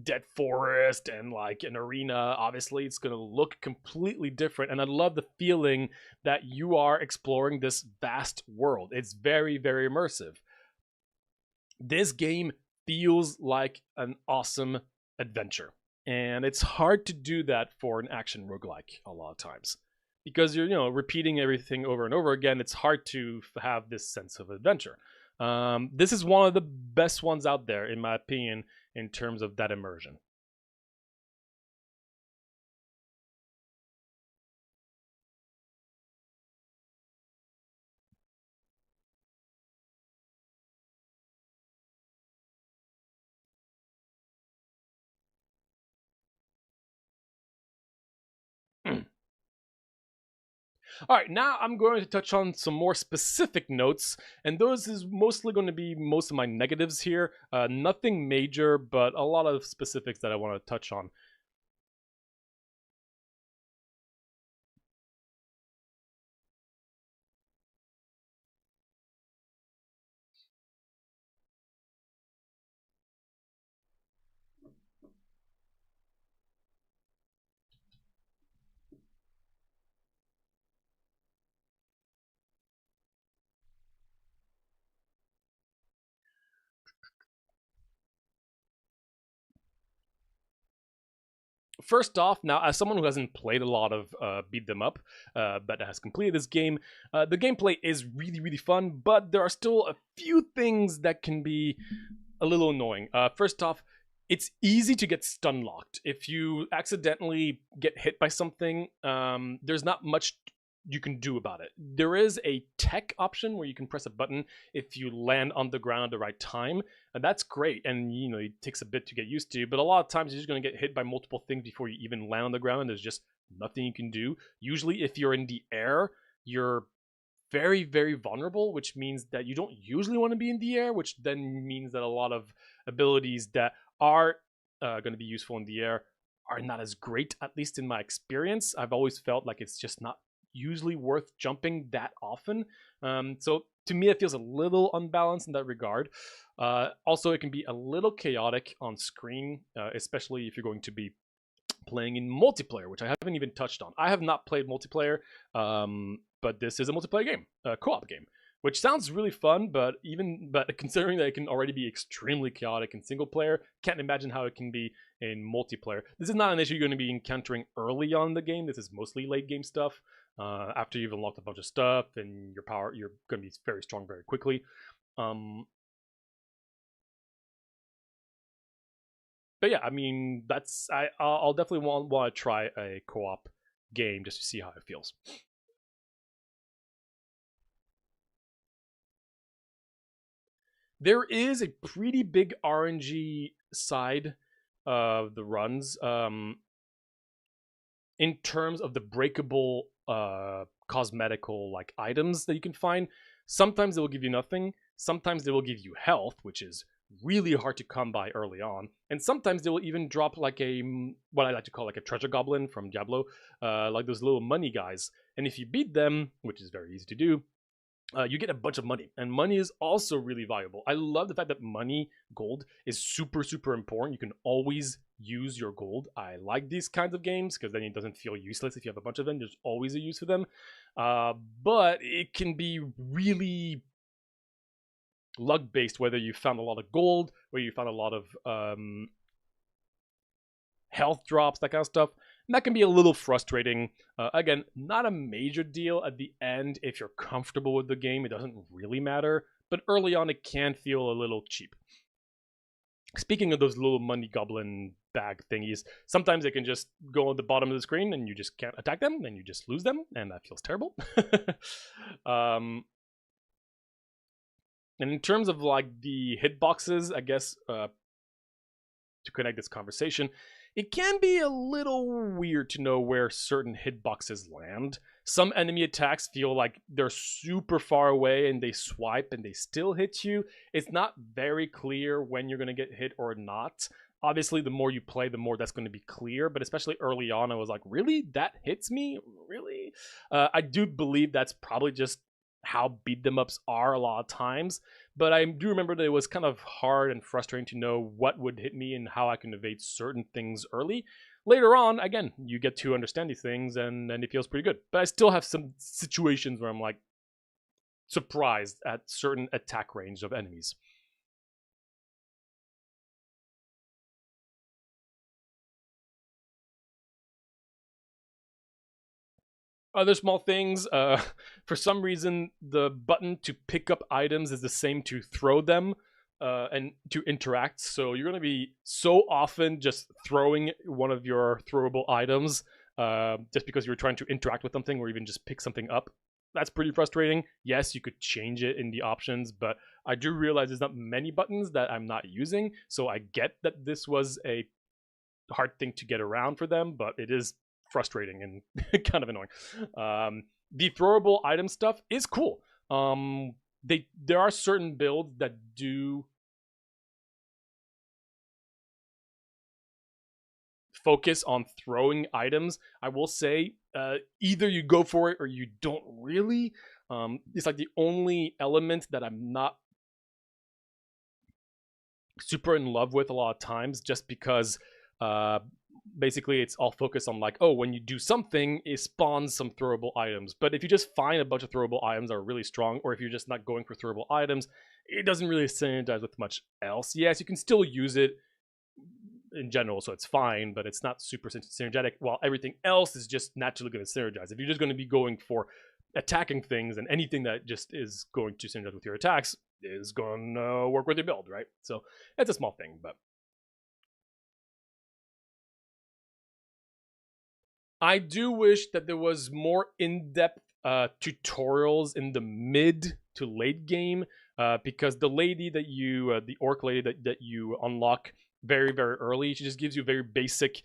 dead forest and like an arena, obviously it's going to look completely different, and I love the feeling that you are exploring this vast world. It's very, very immersive. This game feels like an awesome adventure, and it's hard to do that for an action roguelike a lot of times, because you're repeating everything over and over again. It's hard to have this sense of adventure. This is one of the best ones out there, in my opinion, in terms of that immersion. All right, now I'm going to touch on some more specific notes, and those is mostly going to be most of my negatives here. Nothing major, but a lot of specifics that I want to touch on. First off, now as someone who hasn't played a lot of beat them up, but has completed this game, the gameplay is really, really fun, but there are still a few things that can be a little annoying. First off, it's easy to get stun locked. If you accidentally get hit by something, there's not much you can do about it. There is a tech option where you can press a button if you land on the ground at the right time, and that's great, and it takes a bit to get used to, but a lot of times you're just going to get hit by multiple things before you even land on the ground, and there's just nothing you can do. Usually if you're in the air, you're very, very vulnerable, which means that you don't usually want to be in the air, which then means that a lot of abilities that are going to be useful in the air are not as great, at least in my experience. I've always felt like it's just not usually worth jumping that often. So to me, it feels a little unbalanced in that regard. Also, it can be a little chaotic on screen, especially if you're going to be playing in multiplayer, which I haven't even touched on. I have not played multiplayer, but this is a multiplayer game, a co-op game, which sounds really fun, but considering that it can already be extremely chaotic in single player, can't imagine how it can be in multiplayer. This is not an issue you're going to be encountering early on in the game. This is mostly late game stuff. After you've unlocked a bunch of stuff and you're going to be very strong very quickly. But yeah, I mean, I'll definitely want to try a co-op game just to see how it feels. There is a pretty big RNG side of the runs, in terms of the breakable cosmetical like items that you can find. Sometimes they will give you nothing. Sometimes they will give you health, which is really hard to come by early on, and sometimes they will even drop like what I like to call like a treasure goblin from Diablo, like those little money guys. And if you beat them, which is very easy to do, you get a bunch of money, and money is also really valuable. I love the fact that money, gold, is super, super important. You can always use your gold. I like these kinds of games because then it doesn't feel useless if you have a bunch of them. There's always a use for them, but it can be really luck-based, whether you found a lot of gold, whether you found a lot of health drops, that kind of stuff. And that can be a little frustrating. Again, not a major deal at the end. If you're comfortable with the game, it doesn't really matter. But early on, it can feel a little cheap. Speaking of those little money goblin bag thingies, sometimes they can just go on the bottom of the screen and you just can't attack them, and you just lose them, and that feels terrible. And in terms of like the hitboxes, I guess to connect this conversation, it can be a little weird to know where certain hitboxes land. Some enemy attacks feel like they're super far away and they swipe and they still hit you. It's not very clear when you're going to get hit or not. Obviously, the more you play, the more that's going to be clear. But especially early on, I was like, really? That hits me? Really? I do believe that's probably just how beat them ups are a lot of times. But I do remember that it was kind of hard and frustrating to know what would hit me and how I can evade certain things early. Later on, again, you get to understand these things and it feels pretty good. But I still have some situations where I'm like surprised at certain attack range of enemies. Other small things, for some reason, the button to pick up items is the same to throw them and to interact. So you're going to be so often just throwing one of your throwable items just because you're trying to interact with something or even just pick something up. That's pretty frustrating. Yes, you could change it in the options, but I do realize there's not many buttons that I'm not using. So I get that this was a hard thing to get around for them, but it is frustrating and kind of annoying. The throwable item stuff is cool. There are certain builds that do focus on throwing items. I will say either you go for it or you don't really. It's like the only element that I'm not super in love with a lot of times, just because basically it's all focused on like, oh, when you do something, it spawns some throwable items. But if you just find a bunch of throwable items that are really strong, or if you're just not going for throwable items, it doesn't really synergize with much else. Yes, you can still use it in general, so it's fine, but it's not super synergetic, while everything else is just naturally going to synergize. If you're just going to be going for attacking things, and anything that just is going to synergize with your attacks is going to work with your build, right? So it's a small thing, but I do wish that there was more in-depth tutorials in the mid to late game, because the lady that you, the orc lady that you unlock very, very early, she just gives you very basic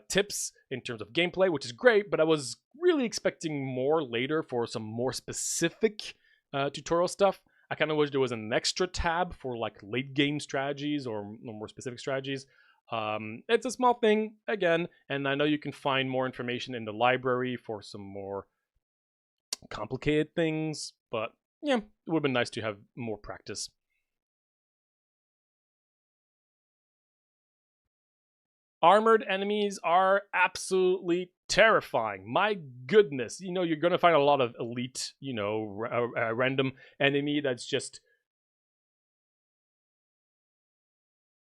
tips in terms of gameplay, which is great, but I was really expecting more later for some more specific tutorial stuff. I kind of wish there was an extra tab for like late game strategies or more specific strategies. It's a small thing, again, and I know you can find more information in the library for some more complicated things, but yeah, it would have been nice to have more practice. Armored enemies are absolutely terrifying. My goodness, you know, you're going to find a lot of elite, you know, random enemy that's just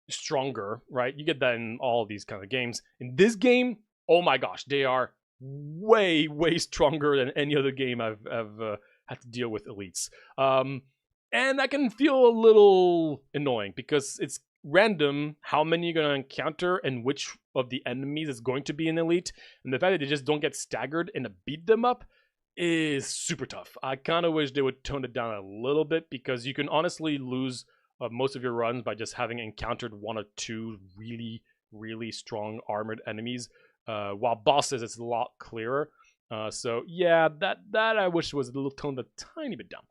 stronger, right? You get that in all of these kind of games. In this game, oh my gosh, they are way, way stronger than any other game I've had to deal with elites. And that can feel a little annoying because it's random how many you're going to encounter and which of the enemies is going to be an elite. And the fact that they just don't get staggered in a beat them up is super tough. I kind of wish they would tone it down a little bit, because you can honestly lose most of your runs by just having encountered one or two really, really strong armored enemies. While bosses, it's a lot clearer. So yeah, that I wish was a little toned a tiny bit down.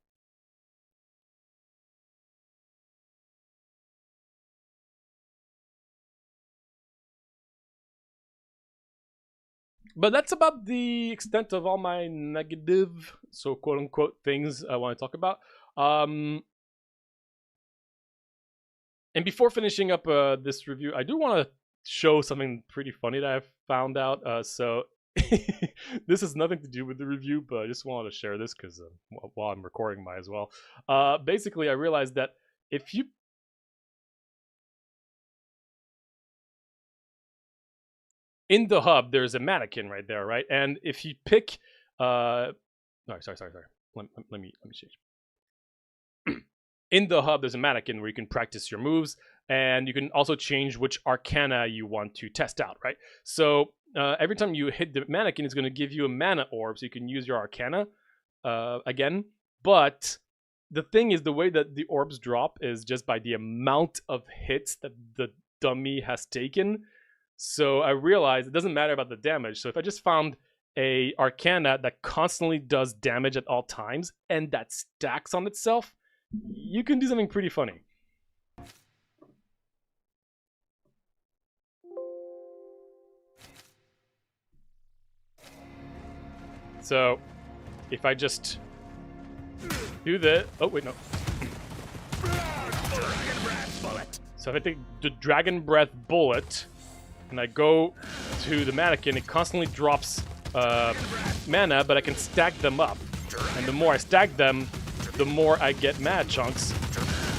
But that's about the extent of all my negative, so quote-unquote, things I want to talk about. And before finishing up this review, I do want to show something pretty funny that I found out. So this has nothing to do with the review, but I just wanted to share this because while I'm recording, might as well. Basically, I realized that if you... In the hub, there's a mannequin right there, right? And if you pick... Sorry. Let me change. In the hub, there's a mannequin where you can practice your moves, and you can also change which arcana you want to test out, right? So every time you hit the mannequin, it's going to give you a mana orb, so you can use your arcana again. But the thing is, the way that the orbs drop is just by the amount of hits that the dummy has taken. So I realized it doesn't matter about the damage. So if I just found a Arcana that constantly does damage at all times and that stacks on itself, you can do something pretty funny. So if I just do the... Oh, wait, no. So if I take the Dragon Breath Bullet and I go to the mannequin, it constantly drops mana, but I can stack them up. And the more I stack them, the more I get mana chunks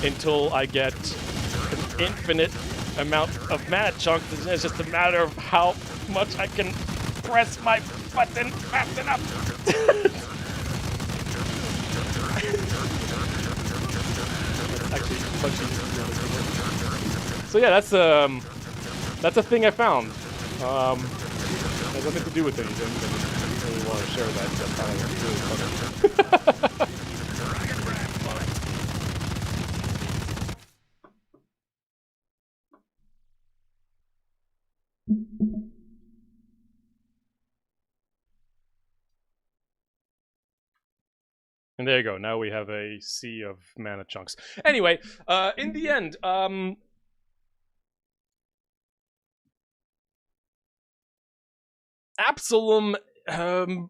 until I get an infinite amount of mana chunks. And it's just a matter of how much I can press my button fast enough. So yeah, that's a thing I found. Has nothing to do with anything, but I didn't really want to share that. So I thought it was really funny. And there you go. Now we have a sea of mana chunks. Anyway, in the end, Absolum,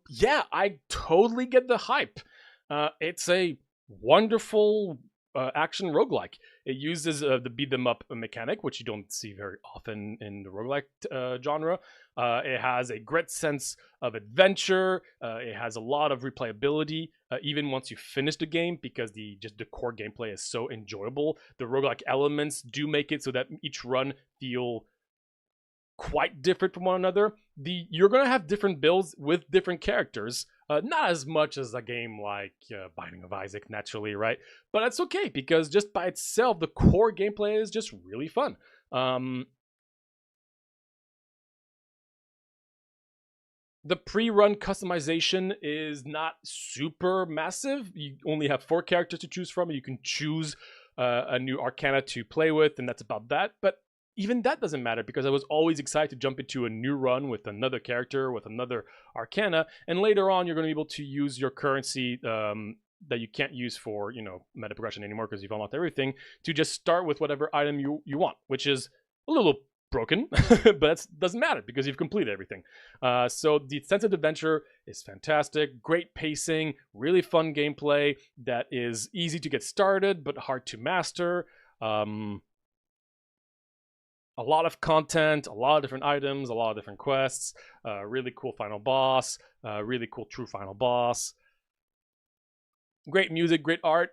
yeah, I totally get the hype. It's a wonderful action roguelike. It uses the beat 'em up mechanic, which you don't see very often in the roguelike genre. It has a great sense of adventure. It has a lot of replayability, even once you finish the game, because the core gameplay is so enjoyable. The roguelike elements do make it so that each run feel quite different from one another. You're gonna have different builds with different characters, not as much as a game like Binding of Isaac, naturally, right? But that's okay, because just by itself, the core gameplay is just really fun. The pre-run customization is not super massive. You only have 4 characters to choose from. You can choose a new Arcana to play with, and that's about that. But even that doesn't matter, because I was always excited to jump into a new run with another character, with another Arcana, and later on you're going to be able to use your currency that you can't use for, meta progression anymore because you've unlocked everything, to just start with whatever item you want, which is a little broken, but that doesn't matter because you've completed everything. So the sense of adventure is fantastic, great pacing, really fun gameplay that is easy to get started but hard to master. A lot of content, a lot of different items, a lot of different quests, really cool final boss, really cool true final boss. Great music, great art.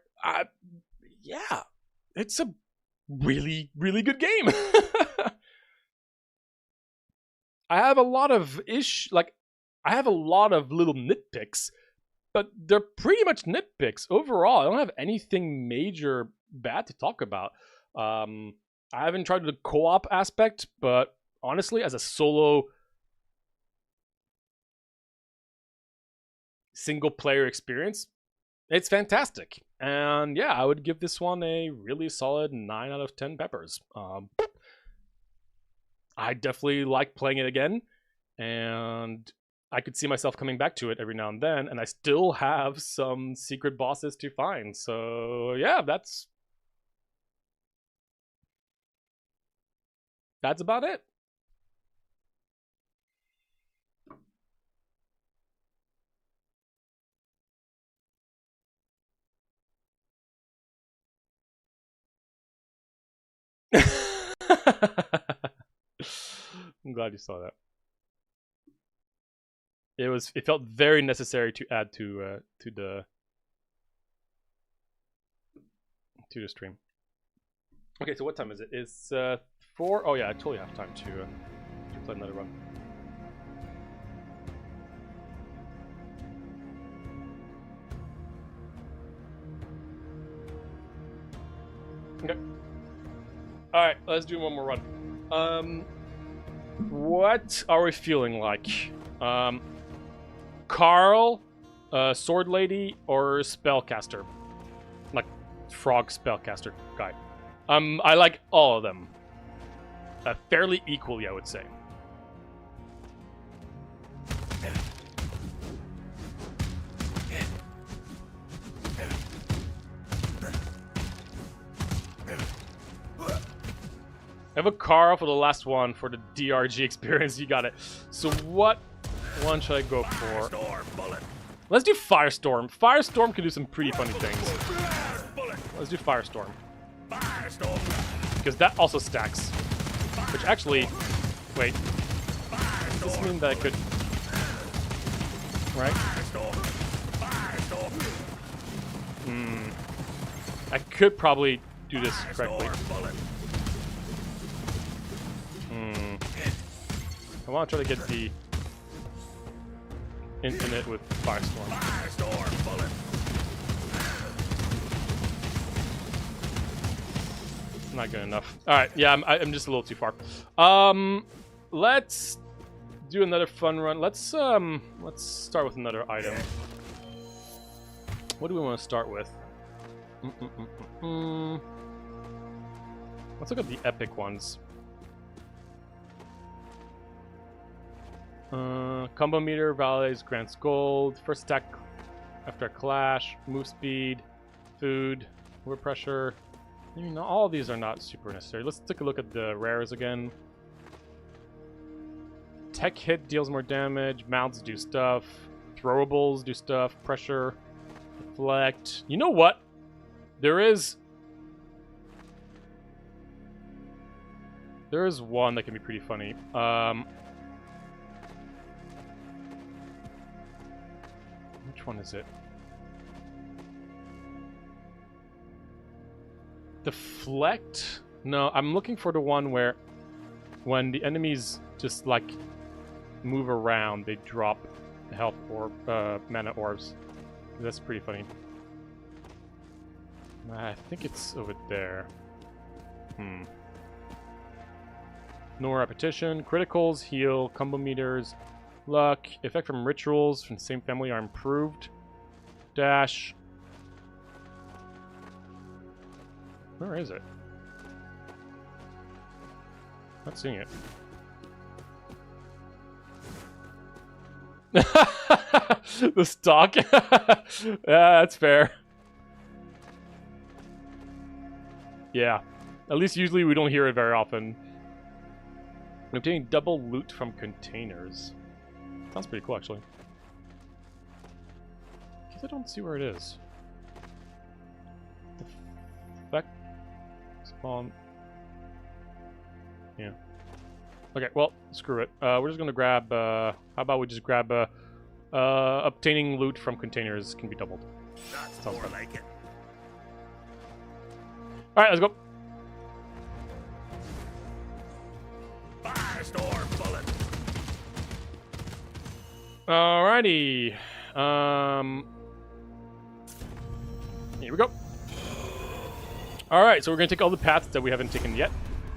Yeah, it's a really, really good game. I have a lot of I have a lot of little nitpicks, but they're pretty much nitpicks. Overall, I don't have anything major bad to talk about. I haven't tried the co-op aspect, but honestly, as a solo single-player experience, it's fantastic. And yeah, I would give this one a really solid 9 out of 10 peppers. I definitely like playing it again, and I could see myself coming back to it every now and then, and I still have some secret bosses to find. So yeah, that's about it. I'm glad you saw that. It felt very necessary to add to the stream. Okay, so what time is it? It's 4. Oh yeah, I totally have time to play another run. Okay. All right, let's do one more run. What are we feeling like? Carl, Sword Lady, or Spellcaster? Like frog spellcaster guy. I like all of them. Fairly equally, I would say. I have a car for the last one for the DRG experience. You got it. So what one should I go for? Let's do Firestorm. Firestorm can do some pretty funny things. Let's do Firestorm. Because that also stacks. Which actually... Wait. Does this mean that I could... Right? I could probably do this correctly. I want to try to get the infinite with Firestorm. Not good enough. All right, yeah, I'm just a little too far. Let's do another fun run. Let's start with another item. What do we want to start with? Let's look at the epic ones. Combo meter, validates, grants gold. First attack after a clash. Move speed. Food. Overpressure. You know, all of these are not super necessary. Let's take a look at the rares again. Tech hit deals more damage. Mounts do stuff. Throwables do stuff. Pressure. Deflect. You know what? There is one that can be pretty funny. Which one is it? Deflect? No, I'm looking for the one where when the enemies just like move around, they drop health orb, mana orbs. That's pretty funny. I think it's over there. No repetition. Criticals, heal, combo meters, luck, effect from rituals from the same family are improved. Dash. Where is it? Not seeing it. The stock? Yeah, that's fair. Yeah. At least usually we don't hear it very often. Obtaining double loot from containers. Sounds pretty cool, actually. Because I don't see where it is. Effect. Spawn. Yeah. Okay, well, screw it. We're just gonna grab, how about we just grab, obtaining loot from containers can be doubled. That's Sounds more fun. like it. Alright, let's go. Firestorm bullet. Alrighty. Here we go. Alright, so we're gonna take all the paths that we haven't taken yet.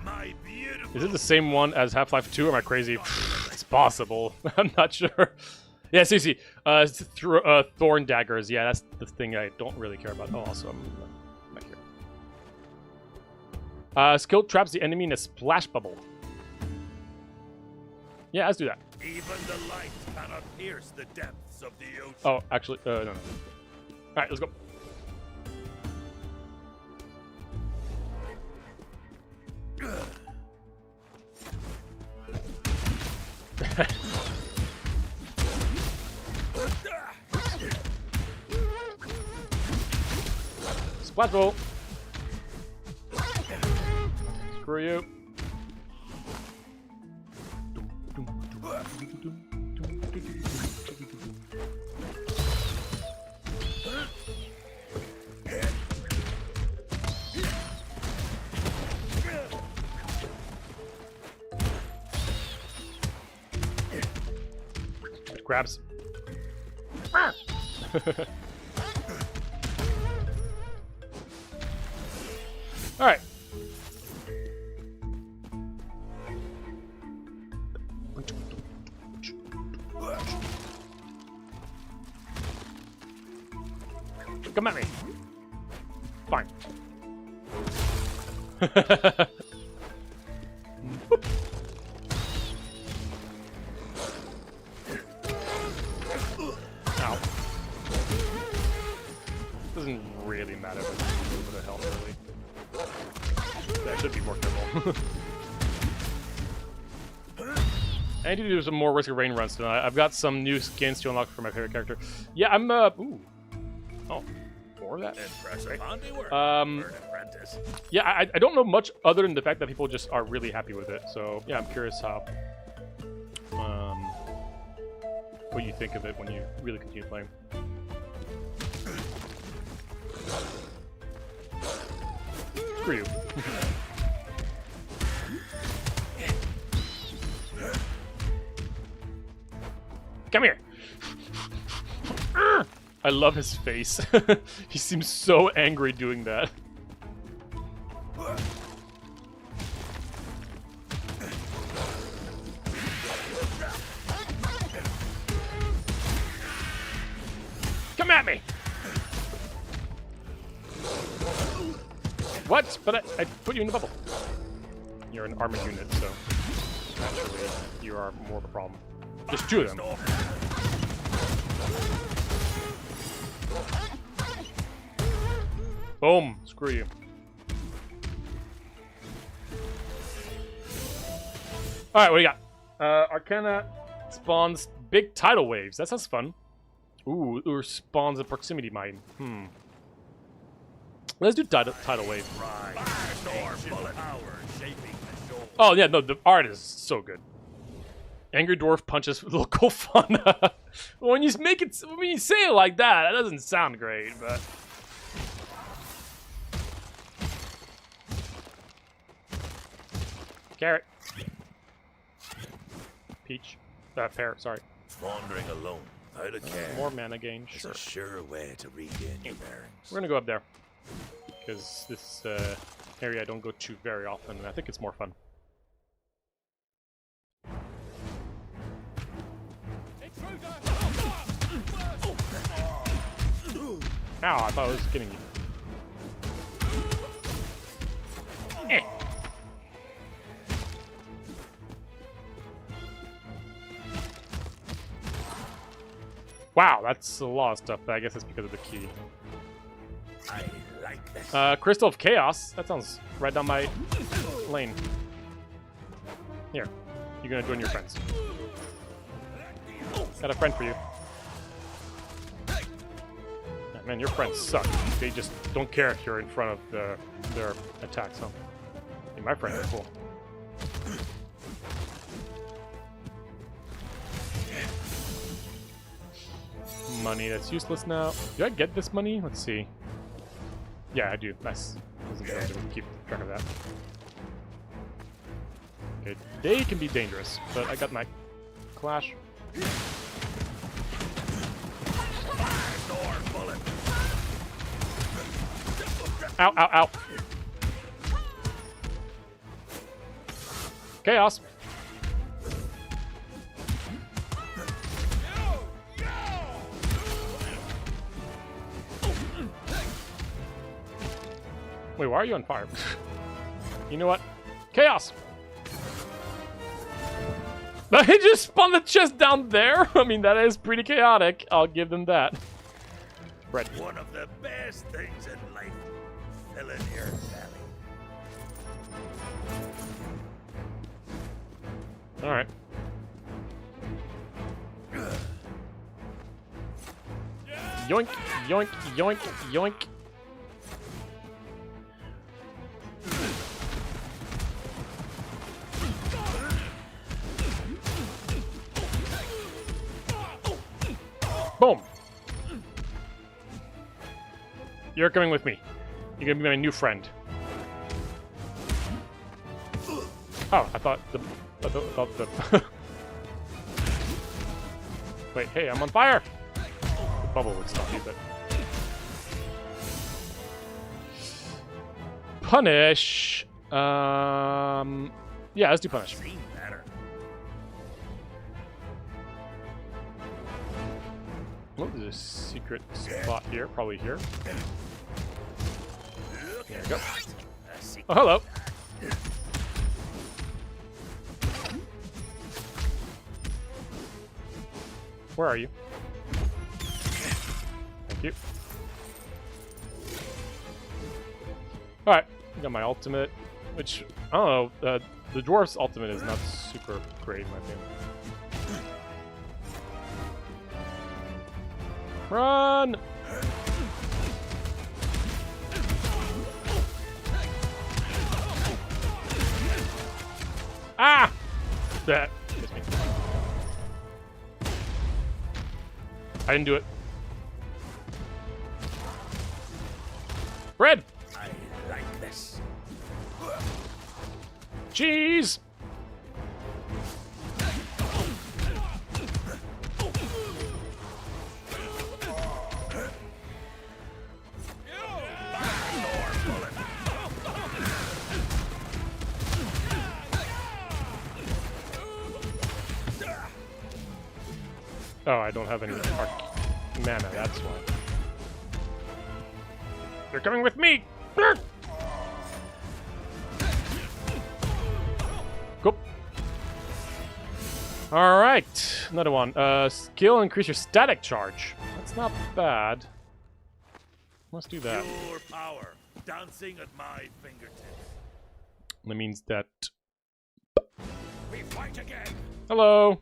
My beautiful. Is it the same one as Half-Life 2? Or am I crazy? It's possible. I'm not sure. Yeah, see. It's Thorn Daggers. Yeah, that's the thing I don't really care about. Oh, also, I'm back here. Skill traps the enemy in a splash bubble. Yeah, let's do that. Even the light cannot pierce the depths of the ocean. Oh, actually, no. Alright, let's go. Splash ball. Screw you. Grabs. All right. Come at me. Fine. Ow. Doesn't really matter if it's a little bit of health, really. I should be more careful. I need to do some more Risk of Rain runs tonight. I've got some new skins to unlock for my favorite character. Yeah, I'm, ooh. Oh. More of that? Impressive handiwork, apprentice. Yeah, I don't know much other than the fact that people just are really happy with it. So, yeah, I'm curious how, what you think of it when you really continue playing. Screw you. Come here. I love his face. He seems so angry doing that. Come at me! What? But I put you in the bubble. You're an armored unit, so naturally you are more of a problem. Just two of them. Boom! Screw you. Alright, what do you got? Arcana spawns big tidal waves. That sounds fun. Ooh, or spawns a proximity mine. Let's do tidal wave. Oh yeah, no, the art is so good. Angry dwarf punches local fauna. When you make it, when you say it like that, that doesn't sound great, but. Carrot. Peach. Pear, sorry. Wandering alone, out of care. More mana gain, It's sure. a sure way to regain your bearings. We're gonna go up there. Because this area I don't go to very often, and I think it's more fun. Ow, I thought I was getting you. Eh. Wow, that's a lot of stuff, but I guess it's because of the key. I like this. Crystal of Chaos. That sounds right down my lane. Here, you're gonna join your friends. Got a friend for you. Oh, man, your friends suck. They just don't care if you're in front of their attacks, huh? Hey, my friends are cool. Money that's useless now. Do I get this money? Let's see. Yeah, I do. Nice. Wasn't able to keep track of that. Okay, they can be dangerous, but I got my clash. Ow, ow, ow. Chaos. Wait, why are you on fire? You know what? Chaos! I just spun the chest down there? I mean, that is pretty chaotic. I'll give them that. Bread. One of the best things in life. Fill in your belly. Alright. Yoink, yoink, yoink, yoink. Boom! You're coming with me. You're gonna be my new friend. Oh, I thought the... Wait, hey, I'm on fire! The bubble would stop you, but... Punish! Yeah, let's do punish. Seen better. Oh, there's a secret spot here, probably here. There we go. Oh, hello. Where are you? Thank you. Alright, got my ultimate, which, I don't know, the dwarf's ultimate is not super great in my opinion. Run! Ah! That missed me. I didn't do it. Bread! I like this. Cheese! Oh, I don't have any mana, that's why. They're coming with me! Go. Alright, another one. Skill increase your static charge. That's not bad. Let's do that. Pure power, dancing at my fingertips. That means that... We fight again. Hello!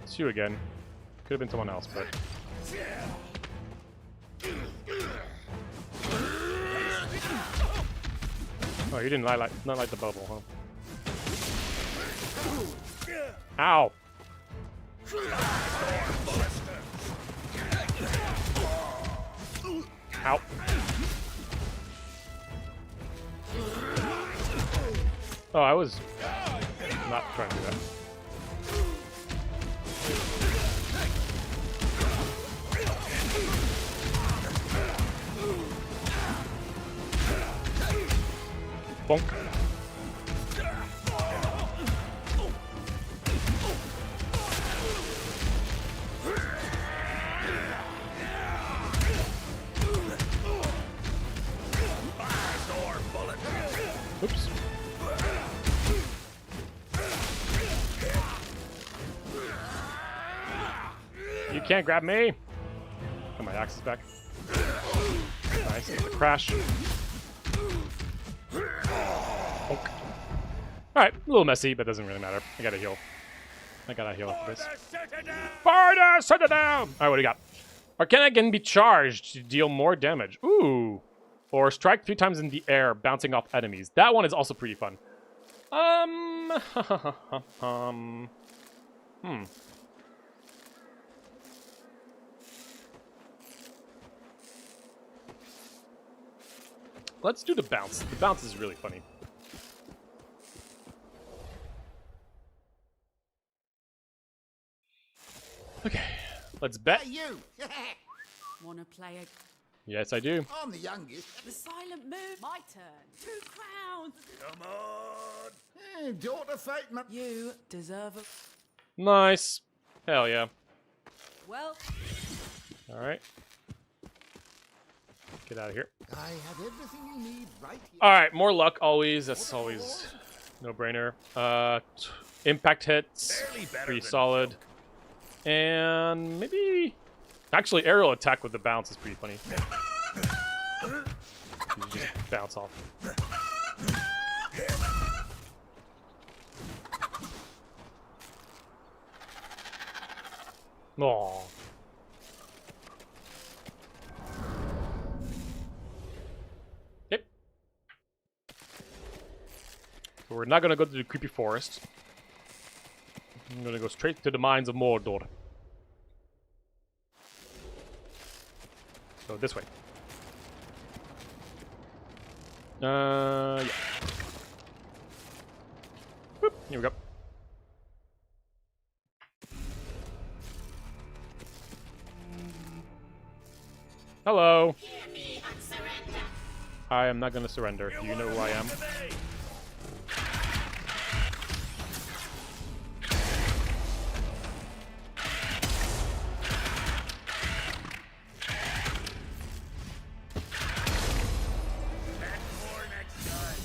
It's you again. Could have been someone else, but... Oh, you didn't not like the bubble, huh? Ow! Ow. Oh, I was not trying to do that. Bonk. Oops. You can't grab me. Got my axes back. Nice. The crash. Alright, a little messy, but doesn't really matter. I gotta heal. I gotta heal for this. Barda, set it down! Alright, what do you got? Arcana can be charged to deal more damage. Ooh! Or strike 3 times in the air, bouncing off enemies. That one is also pretty fun. Let's do the bounce. The bounce is really funny. Okay, let's bet. Hey, you! Wanna play a... Yes, I do. I'm the youngest. The silent move. My turn. 2 crowns. Come on. Hey, daughter fate, man. You deserve a... Nice. Hell yeah. Well... Alright. Get out of here. I have everything you need right here. Alright, more luck always. That's always no-brainer. Impact hits. Barely better Pretty than solid. And maybe... Actually, aerial attack with the bounce is pretty funny. You just bounce off. Aww. Yep. So we're not gonna go to the creepy forest. I'm gonna go straight to the mines of Mordor. So this way. Yeah. Boop, here we go. Hello. I am not gonna surrender. Do you know who I am?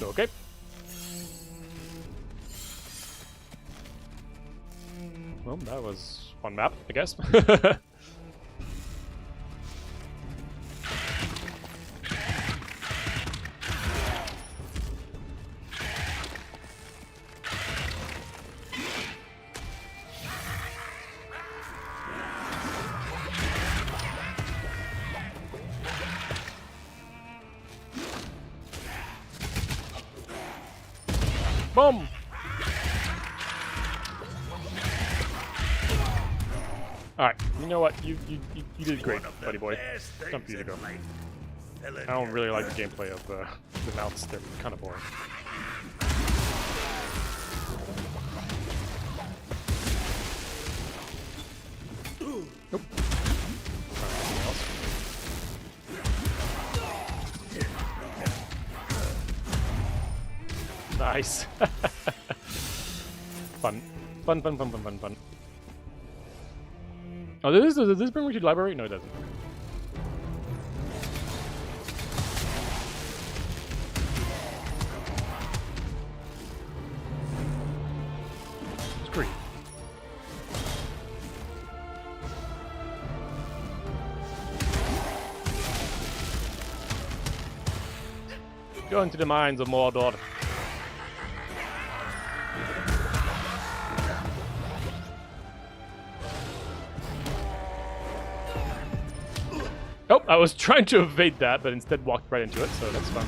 Okay. Well, that was one map, I guess. Boom! Alright, you know what? You did great, buddy boy. Time for you to go. I don't really like the gameplay of the mounts. They're kind of boring. Nope. Anything else? Nice. Fun. Fun. Oh, does this bring me to the library? No, it doesn't. It's great. Go into the mines of Mordor. Oh, I was trying to evade that, but instead walked right into it, so that's fine.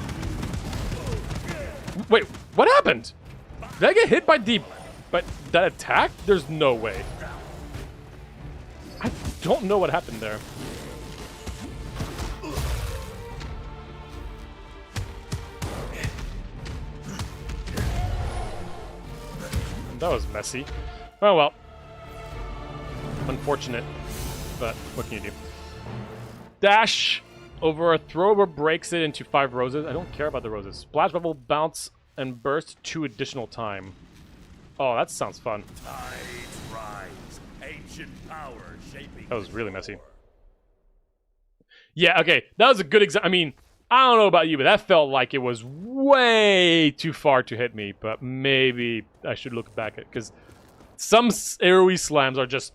Wait, what happened? Did I get hit by that attack? There's no way. I don't know what happened there. That was messy. Oh well. Unfortunate, but what can you do? Dash over a thrower breaks it into 5 roses. I don't care about the roses. Splash bubble, bounce, and burst 2 additional time. Oh, that sounds fun. Tides rise, ancient power shaping. That was really messy. Yeah, okay, that was a good example. I mean, I don't know about you, but that felt like it was way too far to hit me. But maybe I should look back at it, because some AoE slams are just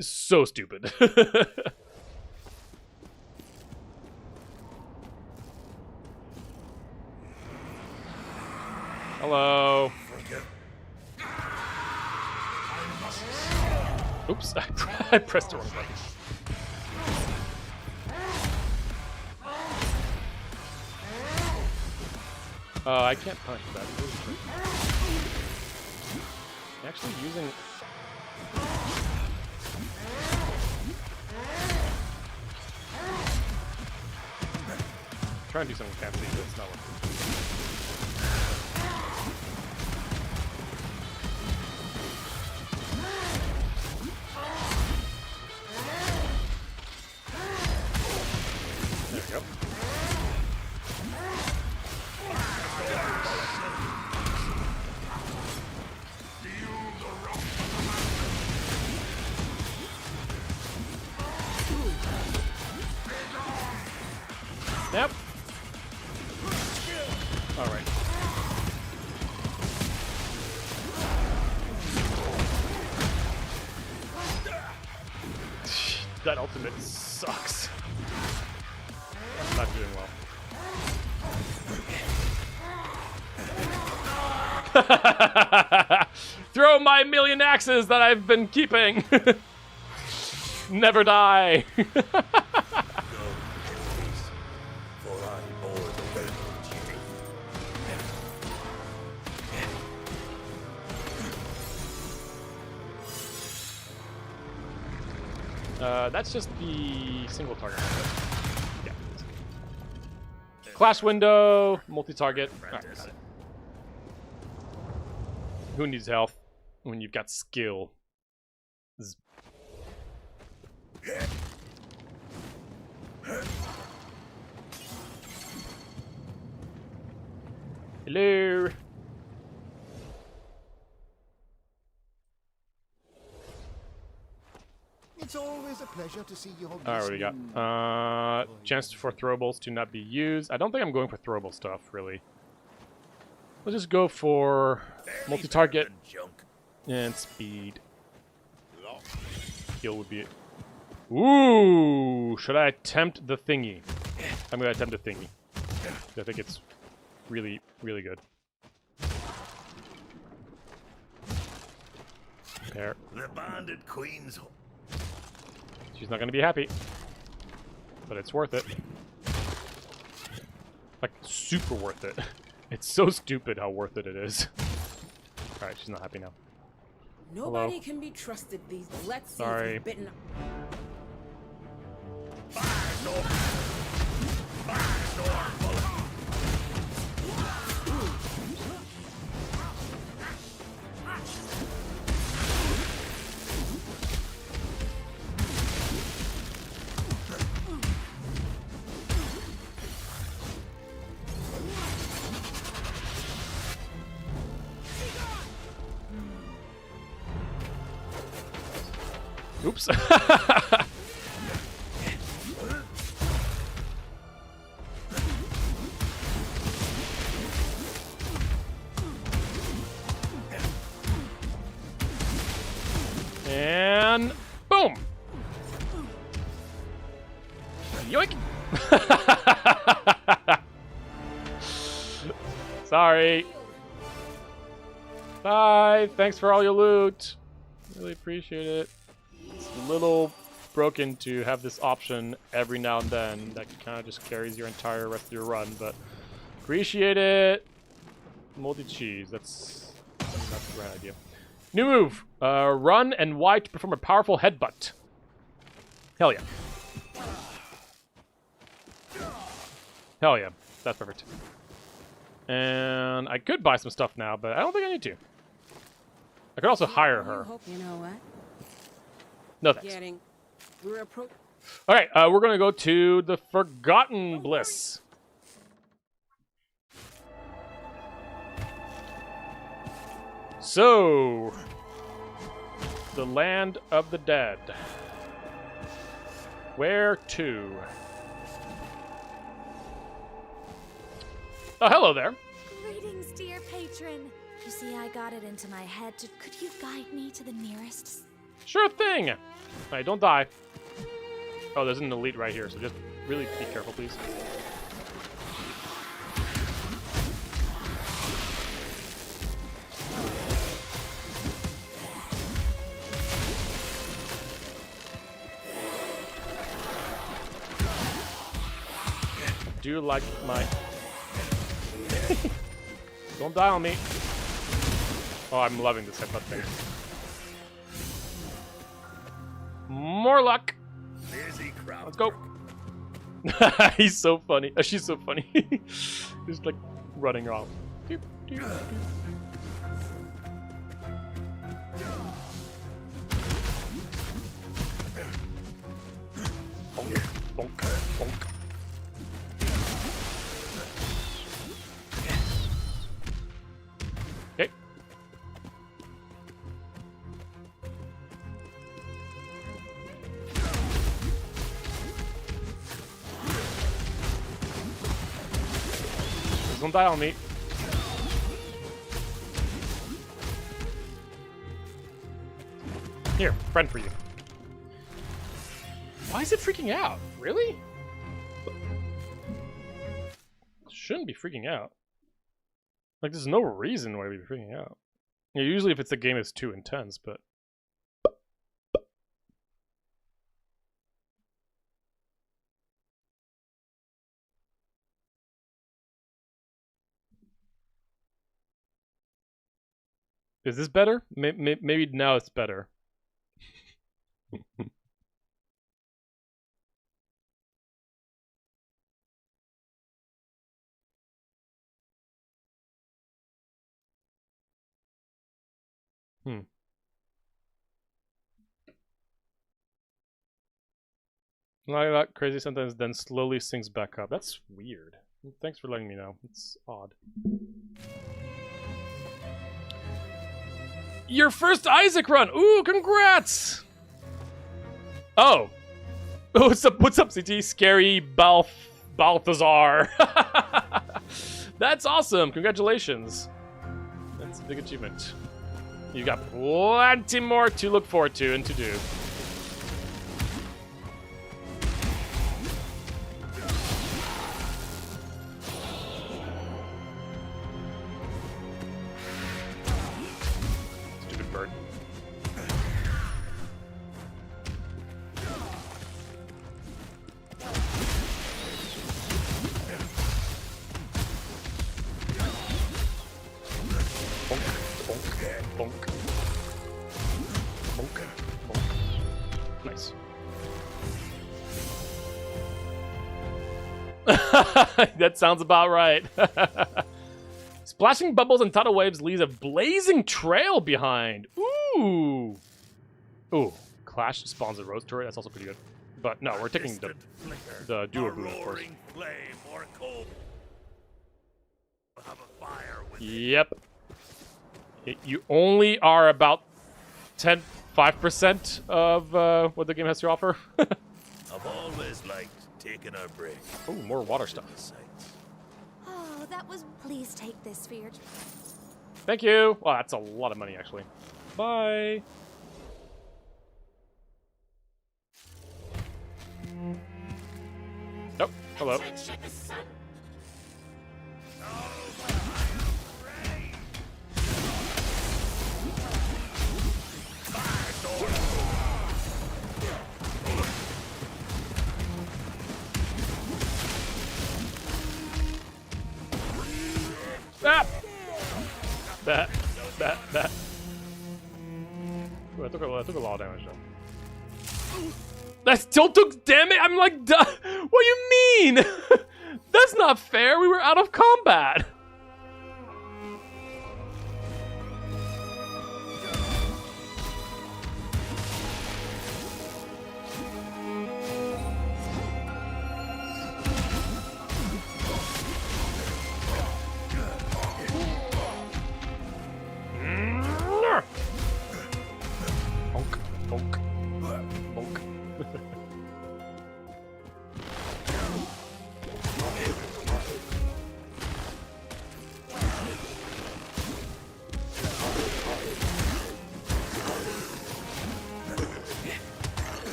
so stupid. Hello. Oops, I pressed the wrong button. I can't punish that. Actually using... Trying to do something fancy, but it's not working. There we go. Yep. All right. That ultimate sucks. I'm not doing well. Throw my 1,000,000 axes that I've been keeping. Never die. That's just the single target. Yeah. Clash window, multi-target. Right, got it. Who needs health when you've got skill? Hello. It's always a pleasure to see your. Alright, what do we got? Chance for throwables to not be used. I don't think I'm going for throwable stuff, really. Let's just go for Barely multi-target better than junk. and speed. Skill would be it. Ooh, should I attempt the thingy? I'm gonna attempt the thingy. I think it's really, really good. There. The bonded queen's. She's not gonna be happy, but it's worth it. Like, super worth it. It's so stupid how worth it is. Alright, she's not happy now. Nobody Hello. can be trusted these. Let's see Sorry. if you've bitten. Oops. And boom. Yoink. Sorry. Bye. Thanks for all your loot. Really appreciate it. It's a little broken to have this option every now and then that kind of just carries your entire rest of your run, but appreciate it. Multi-cheese. That's not the right idea. New move. Run and Y to perform a powerful headbutt. Hell yeah. Hell yeah. That's perfect. And I could buy some stuff now, but I don't think I need to. I could also hire her. You know what? No thanks. Getting. We're approaching. Alright, we're gonna go to the Forgotten Bliss. So, the land of the dead. Where to? Oh, hello there. Greetings, dear patron. You see, I got it into my head. Could you guide me to the nearest? Sure thing. Alright, don't die. Oh, there's an elite right here, so just really be careful, please. Do you like my... Don't die on me. Oh, I'm loving this headbutt thing. More luck. Busy crowd. Let's go. He's so funny. She's so funny. He's like running off. Doop, doop, doop. Bonk, bonk, bonk. Okay. Don't die on me. Here, friend for you. Why is it freaking out? Really? Shouldn't be freaking out. Like, there's no reason why we'd be freaking out. Yeah, usually if it's a game that's too intense, but... Is this better? Maybe now it's better. Like that crazy sentence, then slowly sinks back up. That's weird. Thanks for letting me know. It's odd. Your first Isaac run! Ooh, congrats! Oh. What's up, CT? Scary Balthazar. That's awesome. Congratulations. That's a big achievement. You got plenty more to look forward to and to do. Stupid bird. Bonk. Bonk. Bonk. Nice. That sounds about right. Splashing bubbles and tidal waves leaves a blazing trail behind. Ooh. Ooh. Clash spawns a rose turret. That's also pretty good. But no, we're taking the duo boon, of course. Flame or cold. Have a fire with Yep. You only are about 5% of what the game has to offer. I've always liked taking a break. Oh, more water stuff. Oh, that was. Please take this for your. Thank you. Wow, that's a lot of money, actually. Bye. Oh, hello. Ah! That. Ooh, I took a lot of damage though. That still took damage? I'm like, duh. What do you mean? That's not fair. We were out of combat.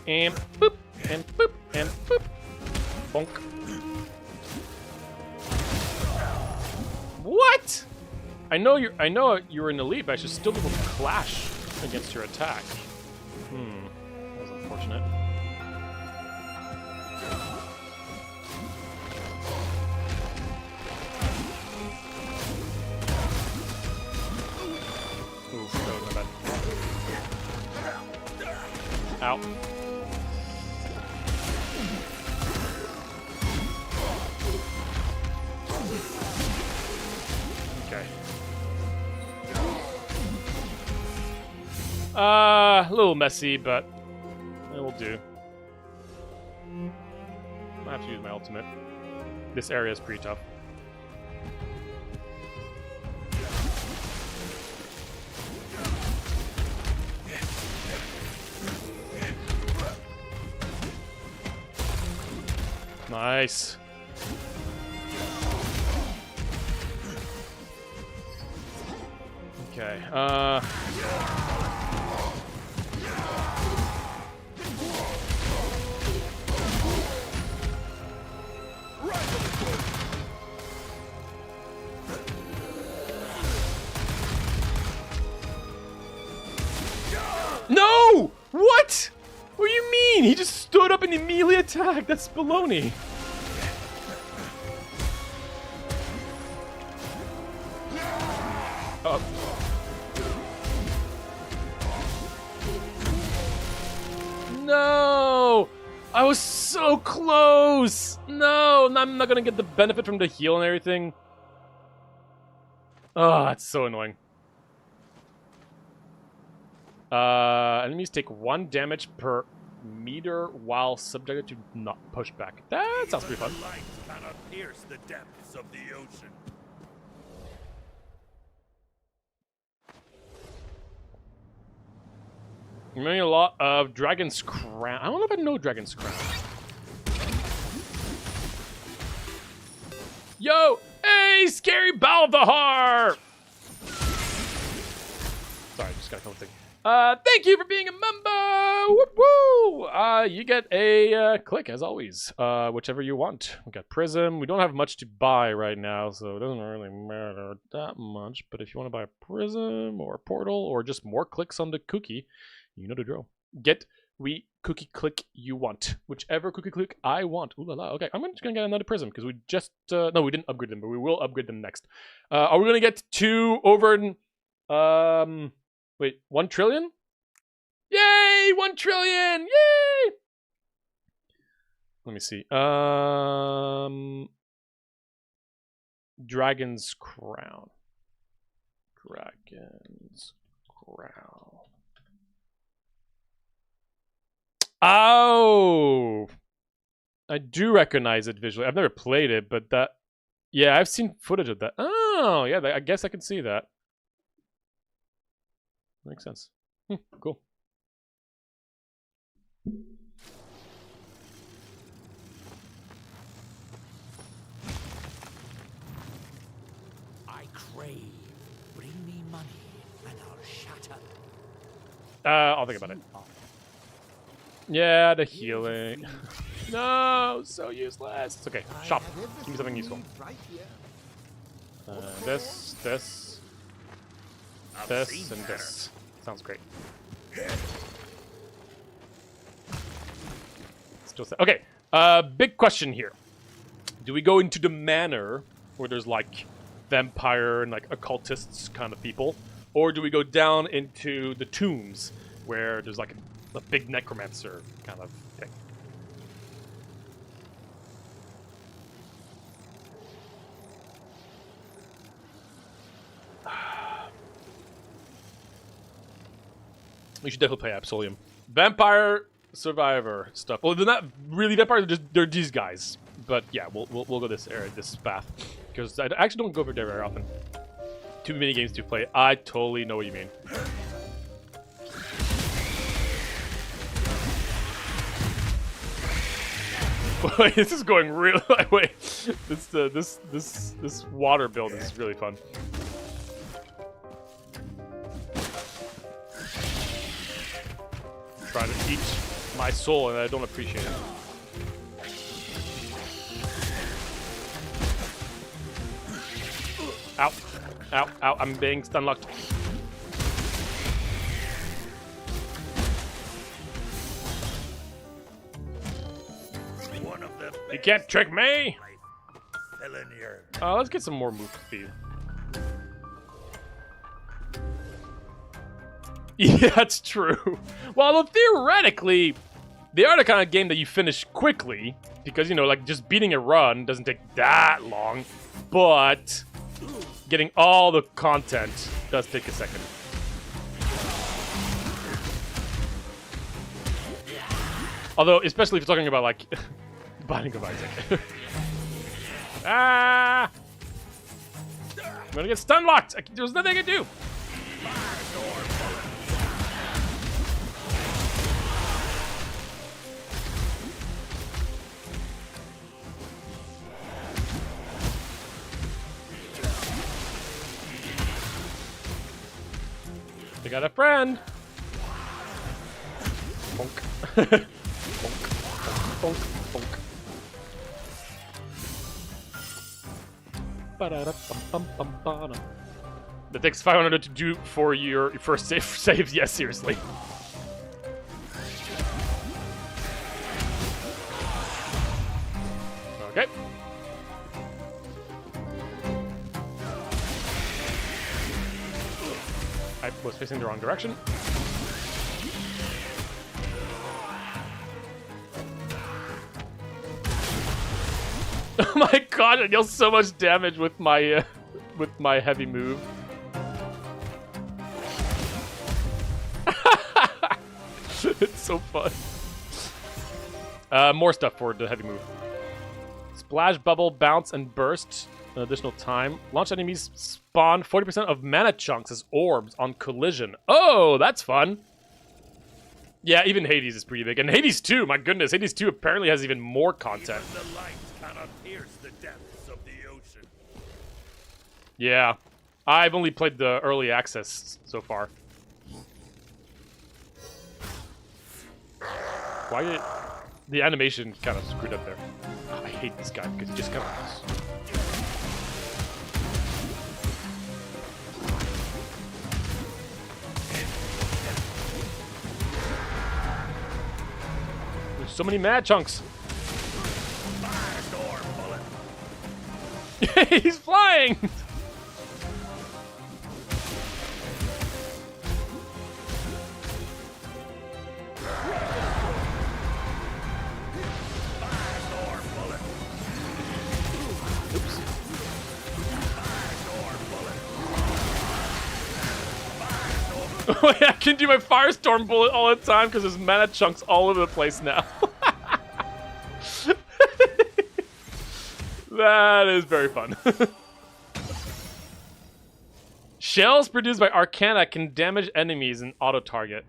And boop, and boop, and boop. Bonk. What? I know you're in the lead, but I should still be able to clash against your attack. That was unfortunate. Ooh, that was my bad. Ow. A little messy, but it will do. I have to use my ultimate. This area is pretty tough. Nice. Okay, No! What? What do you mean? He just stood up and immediately attacked. That's baloney. Oh. No! I was so close! No! I'm not gonna get the benefit from the heal and everything. Oh, that's so annoying. Enemies take 1 damage per meter while subjected to not pushback. That sounds pretty fun. Light cannot pierce the depths of the ocean. I'm getting a lot of Dragon's Crown. I don't know if I know Dragon's Crown. Yo! Hey! Yay! Scary Balthahar! Sorry, just gotta come with it. Thank you for being a member! Whoop woo! You get a click, as always. Whichever you want. We got Prism. We don't have much to buy right now, so it doesn't really matter that much. But if you want to buy a Prism, or a Portal, or just more clicks on the cookie, you know the drill. Get we cookie click you want. Whichever cookie click I want. Ooh la la. Okay, I'm just gonna get another Prism, because we just... no, we didn't upgrade them, but we will upgrade them next. Are we gonna get 2 over... Wait, 1 trillion? Yay! 1 trillion! Yay! Let me see. Dragon's Crown. Dragon's Crown. Oh! I do recognize it visually. I've never played it, but that... Yeah, I've seen footage of that. Oh, yeah, I guess I can see that. Makes sense. Cool. I crave. Bring me money, and I'll shatter. I'll think about it. Yeah, the healing. No, so useless. It's okay. Shop. Give me something useful. Right here. This, and this. Sounds great. Still okay. Big question here. Do we go into the manor where there's like vampire and like occultists kind of people, or do we go down into the tombs where there's like a big necromancer kind of thing? We should definitely play Absolum. Vampire Survivor stuff. Well, they're not really vampires. They're these guys. But yeah, we'll go this area, this path, because I actually don't go over there very often. Too many games to play. I totally know what you mean. Wait, this is going real. Wait, this water build is really fun. Trying to eat my soul, and I don't appreciate it. Ow. Ow. Ow. I'm being stun locked. One of the You can't trick me! fell in here. Let's get some more move speed. Yeah, that's true. Well, theoretically, they are the kind of game that you finish quickly, because, you know, like, just beating a run doesn't take that long, but getting all the content does take a second. Although, especially if you're talking about, like, Binding of Isaac. Ah! I'm gonna get stun locked! There's nothing I can do! We got a friend! Bonk. Bonk. Bonk. Bonk. Bonk. That takes 500 to do for your first saves. Yes, seriously. Okay. I was facing the wrong direction. Oh my god, I deal so much damage with my heavy move. It's so fun. More stuff for the heavy move. Splash, bubble, bounce, and burst. Additional time. Launch enemies spawn 40% of mana chunks as orbs on collision. Oh, that's fun. Yeah, even Hades is pretty big. And Hades 2, my goodness. Hades 2 apparently has even more content. Even the light cannot pierce the depths of the ocean. Yeah. I've only played the early access so far. Why did... The animation kind of screwed up there. Oh, I hate this guy because he just kind of... There's so many mad chunks. He's flying! Oh yeah, I can do my firestorm bullet all the time because there's mana chunks all over the place now. That is very fun. Shells produced by Arcana can damage enemies and auto-target.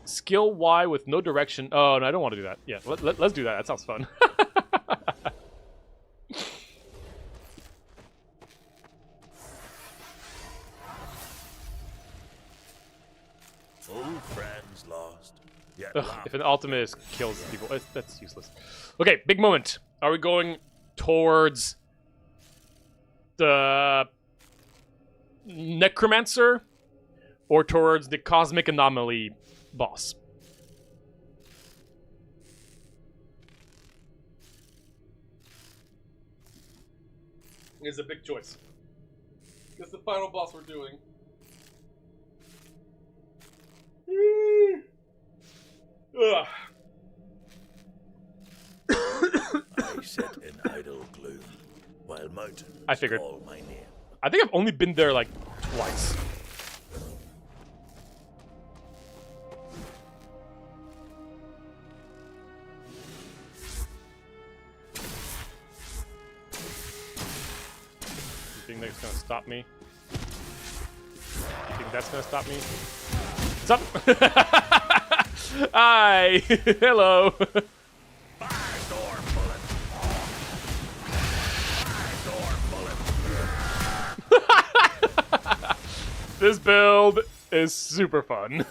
Skill Y with no direction. Oh, no, I don't want to do that. Yeah, let's do that. That sounds fun. Old friends lost. Yet Ugh, if an ultimate kills people, that's useless. Okay, big moment. Are we going towards the Necromancer or towards the Cosmic Anomaly boss? It's a big choice. It's the final boss we're doing. Ugh. I sit in idle gloom while mountains I figured. call my name. I think I've only been there like twice. You think that's gonna stop me? You think that's gonna stop me? What's up? Hi! Hello! Firestorm bullet. Firestorm bullet. This build is super fun.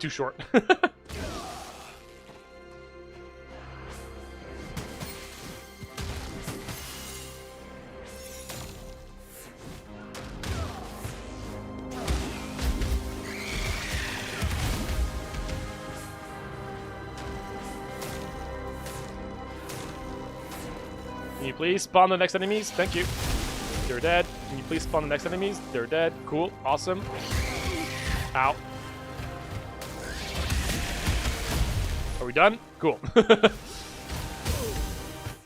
Too short. Can you please spawn the next enemies? Thank you. They're dead. Can you please spawn the next enemies? They're dead. Cool. Awesome. Ow. Are we done? Cool.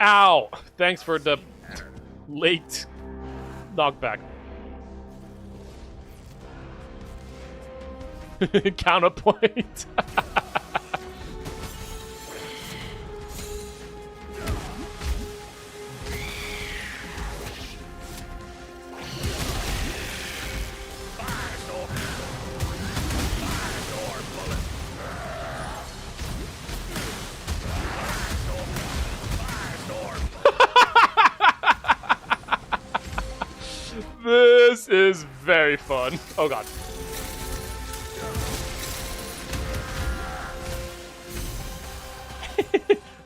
Ow! Thanks for the late knockback. Counterpoint. This is very fun. Oh god.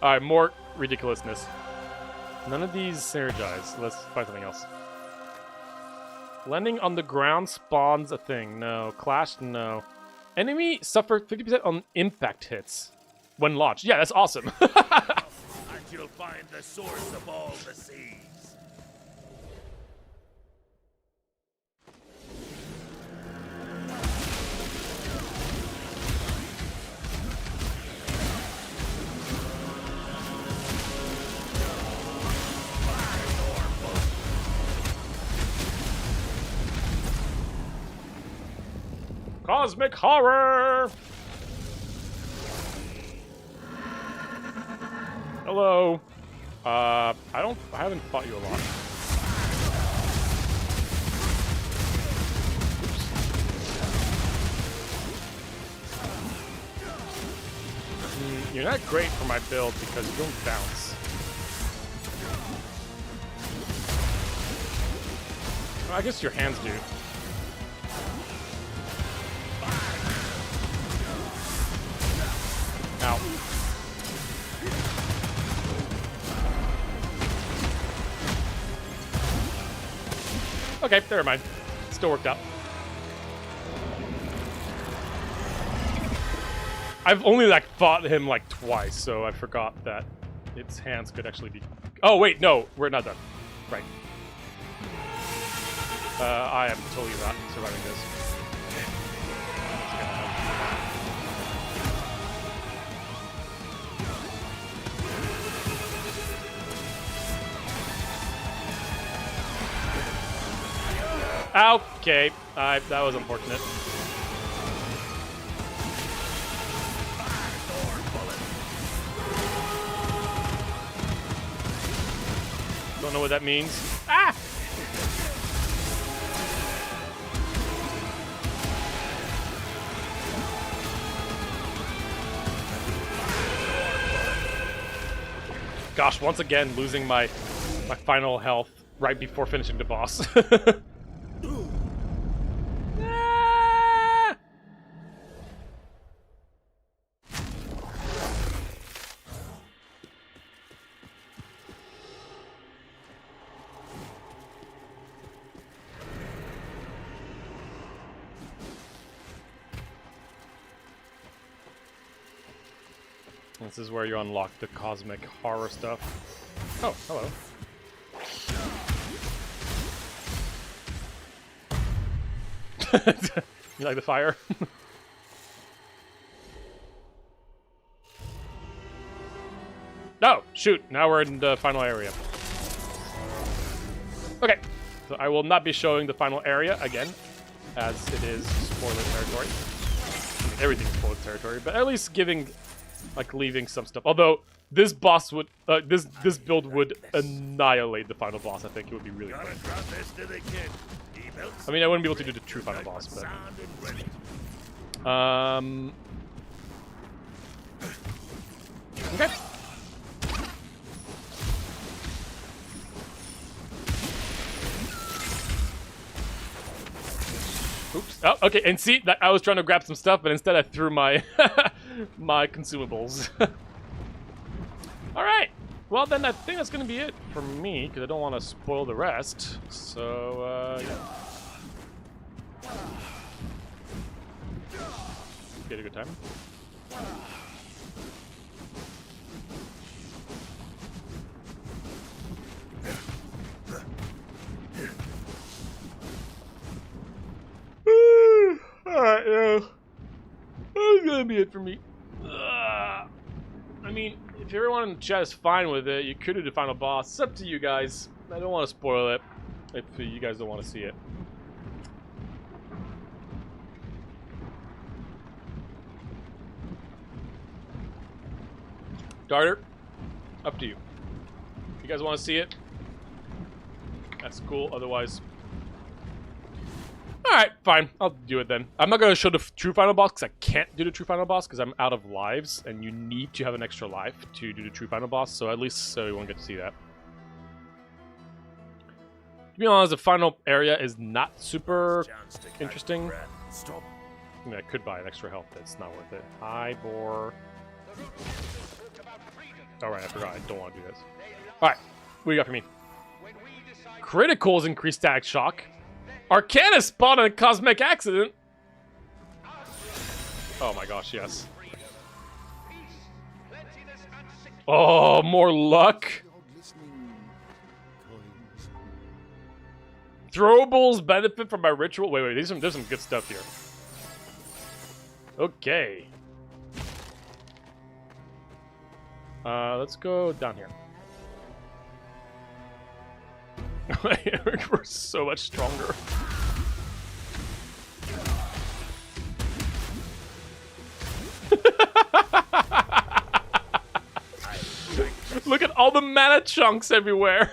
Alright, more ridiculousness. None of these synergize. Let's find something else. Landing on the ground spawns a thing. No. Clash? No. Enemy suffer 50% on impact hits when launched. Yeah, that's awesome. And you'll find the source of all the seas. Cosmic horror! Hello. I haven't fought you a lot. You're not great for my build because you don't bounce. I guess your hands do. Ow. Okay, never mind. Still worked out. I've only like fought him like twice, so I forgot that its hands could actually be. Oh wait, no, we're not done. Right. I am totally not surviving this. Okay, that was unfortunate. Don't know what that means. Ah! Gosh, once again losing my final health right before finishing the boss. Ah! This is where you unlock the cosmic horror stuff. Oh, hello. You like the fire? No! Shoot! Now we're in the final area. Okay. So I will not be showing the final area again, as it is spoiler territory. I mean, everything's spoiler territory, but at least giving... like leaving some stuff. Although this boss would, this build would annihilate the final boss. I think it would be really good. I mean, I wouldn't be able to do the true final boss, but okay. Oops. Oh, okay. And see, that I was trying to grab some stuff, but instead I threw my my consumables. All right. Well, then I think that's gonna be it for me because I don't want to spoil the rest. So yeah. Get a good time. Alright, yeah. That's gonna be it for me. I mean, if everyone in the chat is fine with it, you could do the final boss. It's up to you guys. I don't want to spoil it if you guys don't want to see it. Darter, up to you. If you guys want to see it, that's cool. Otherwise, alright, fine. I'll do it then. I'm not going to show the true final boss because I can't do the true final boss because I'm out of lives and you need to have an extra life to do the true final boss, so at least so you won't get to see that. To be honest, the final area is not super interesting. I mean, I could buy an extra health, but it's not worth it. Hi, Boar. Alright, I forgot. I don't want to do this. Alright, what do you got for me? Criticals increase static shock. Arcana spawned in a cosmic accident. Oh my gosh, yes. Oh, more luck. Throwables benefit from my ritual. Wait, there's some good stuff here. Okay. Let's go down here. We're so much stronger. Look at all the mana chunks everywhere.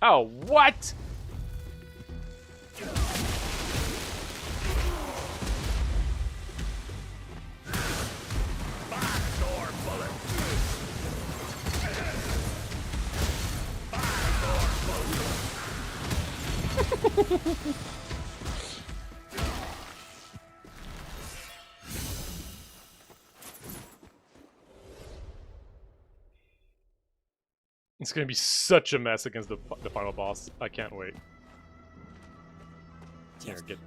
Oh, what? It's gonna be such a mess against the final boss. I can't wait. Here, get.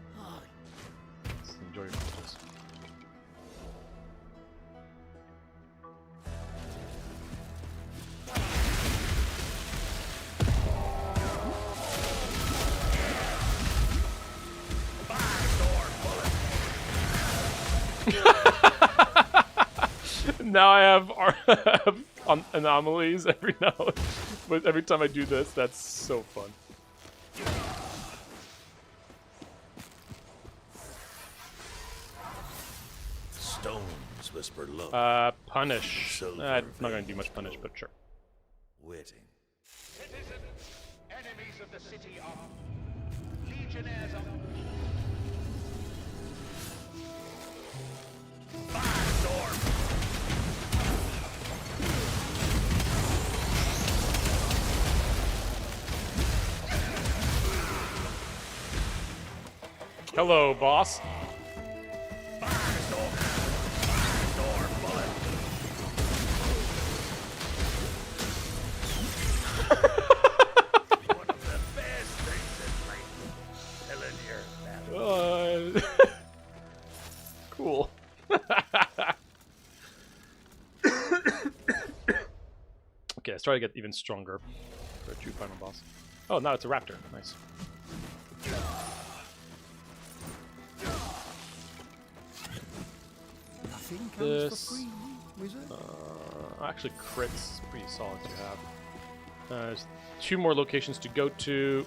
Just enjoy your punches. Now I have anomalies every now and but every time I do this. That's so fun. Stones whisper low. Punish. Silver I'm not gonna do much punish, but sure. Waiting. Citizens, enemies of the city are legionnaires of Hello, boss. One of the best things in life. Killing your battle. Cool. Okay, let's try to get even stronger for a true final boss. Oh, now it's a raptor. Nice. Nothing comes This, for free, wizard. Actually, crits is pretty solid to have. There's 2 more locations to go to.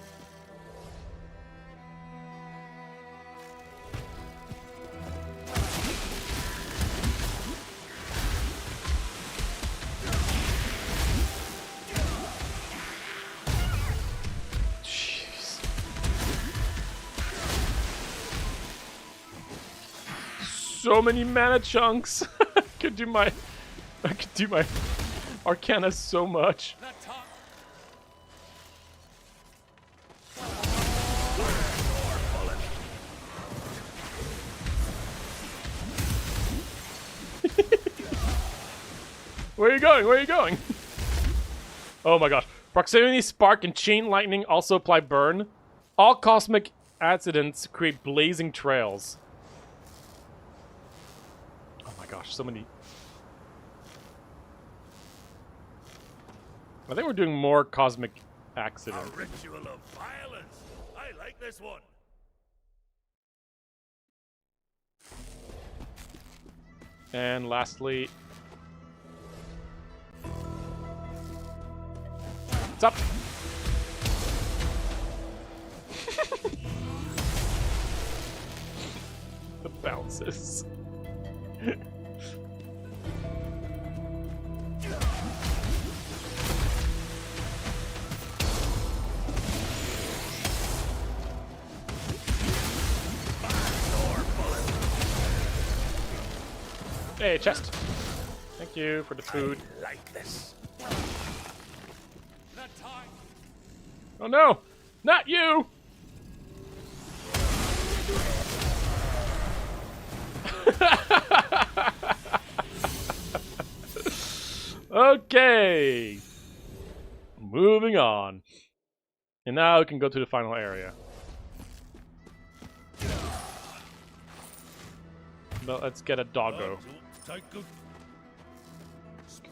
Jeez. So many mana chunks. I could do my Arcana so much. Where are you going? Where are you going? Oh my gosh. Proximity, Spark, and Chain Lightning also apply burn. All cosmic accidents create blazing trails. Oh my gosh, so many. I think we're doing more cosmic accident. A ritual of violence. I like this one. And lastly, what's up? The bounces. Hey, chest. Thank you for the food. I like this. Oh no! Not you! Okay! Moving on. And now we can go to the final area. But let's get a doggo.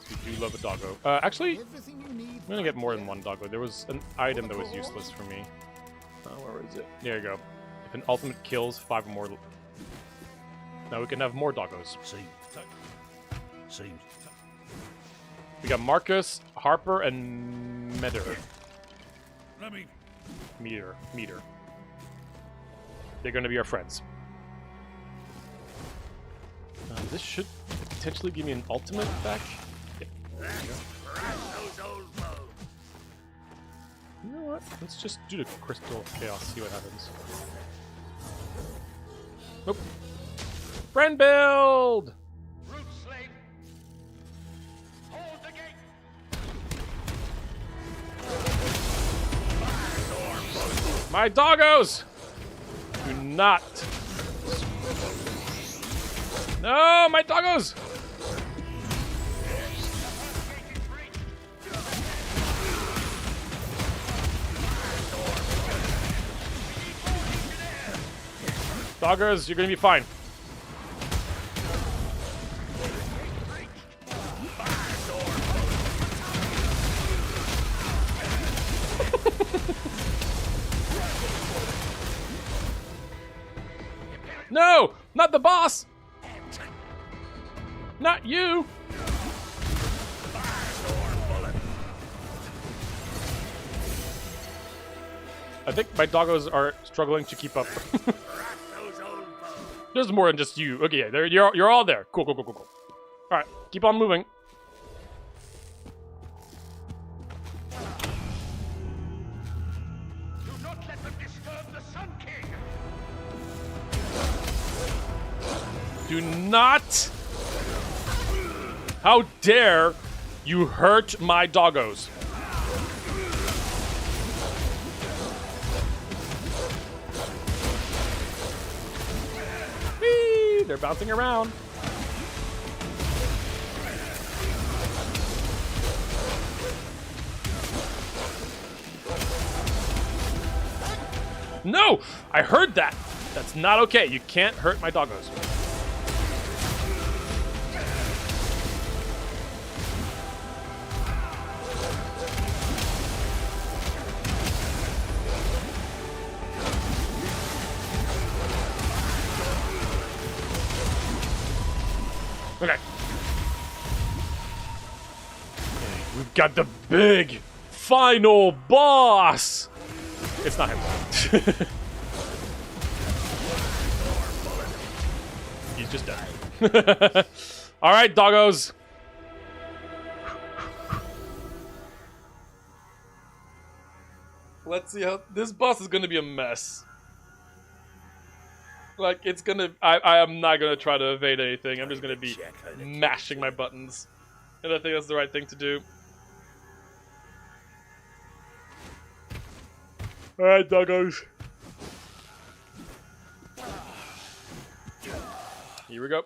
We do love a doggo. Actually, Everything you need. I'm gonna get more than one doggo. There was an item that was useless for me. Where is it? There you go. If an ultimate kills 5 or more... Now we can have more doggos. Seems. We got Marcus, Harper, and Meter. Let me. Meter. They're gonna be our friends. This should potentially give me an ultimate back. Yeah. Let's crash those old bones. You know what? Let's just do the Crystal Chaos, see what happens. Nope. Friend build! root slave. Hold the gate. My doggos! Do not. No, my doggos! Doggers, you're gonna be fine. No! Not the boss! Not you! I think my doggos are struggling to keep up. There's more than just you. Okay, yeah, you're all there. Cool. Alright, keep on moving. Do not let them disturb the Sun King. Do not! How dare you hurt my doggos? Whee! They're bouncing around. No! I heard that! That's not okay. You can't hurt my doggos. Okay. We've got the big final boss! It's not him. He's just dead. Alright, doggos. Let's see how... This boss is gonna be a mess. Like, it's gonna... I am not gonna try to evade anything. I'm just gonna be mashing my buttons. And I think that's the right thing to do. Alright, doggos. Here we go.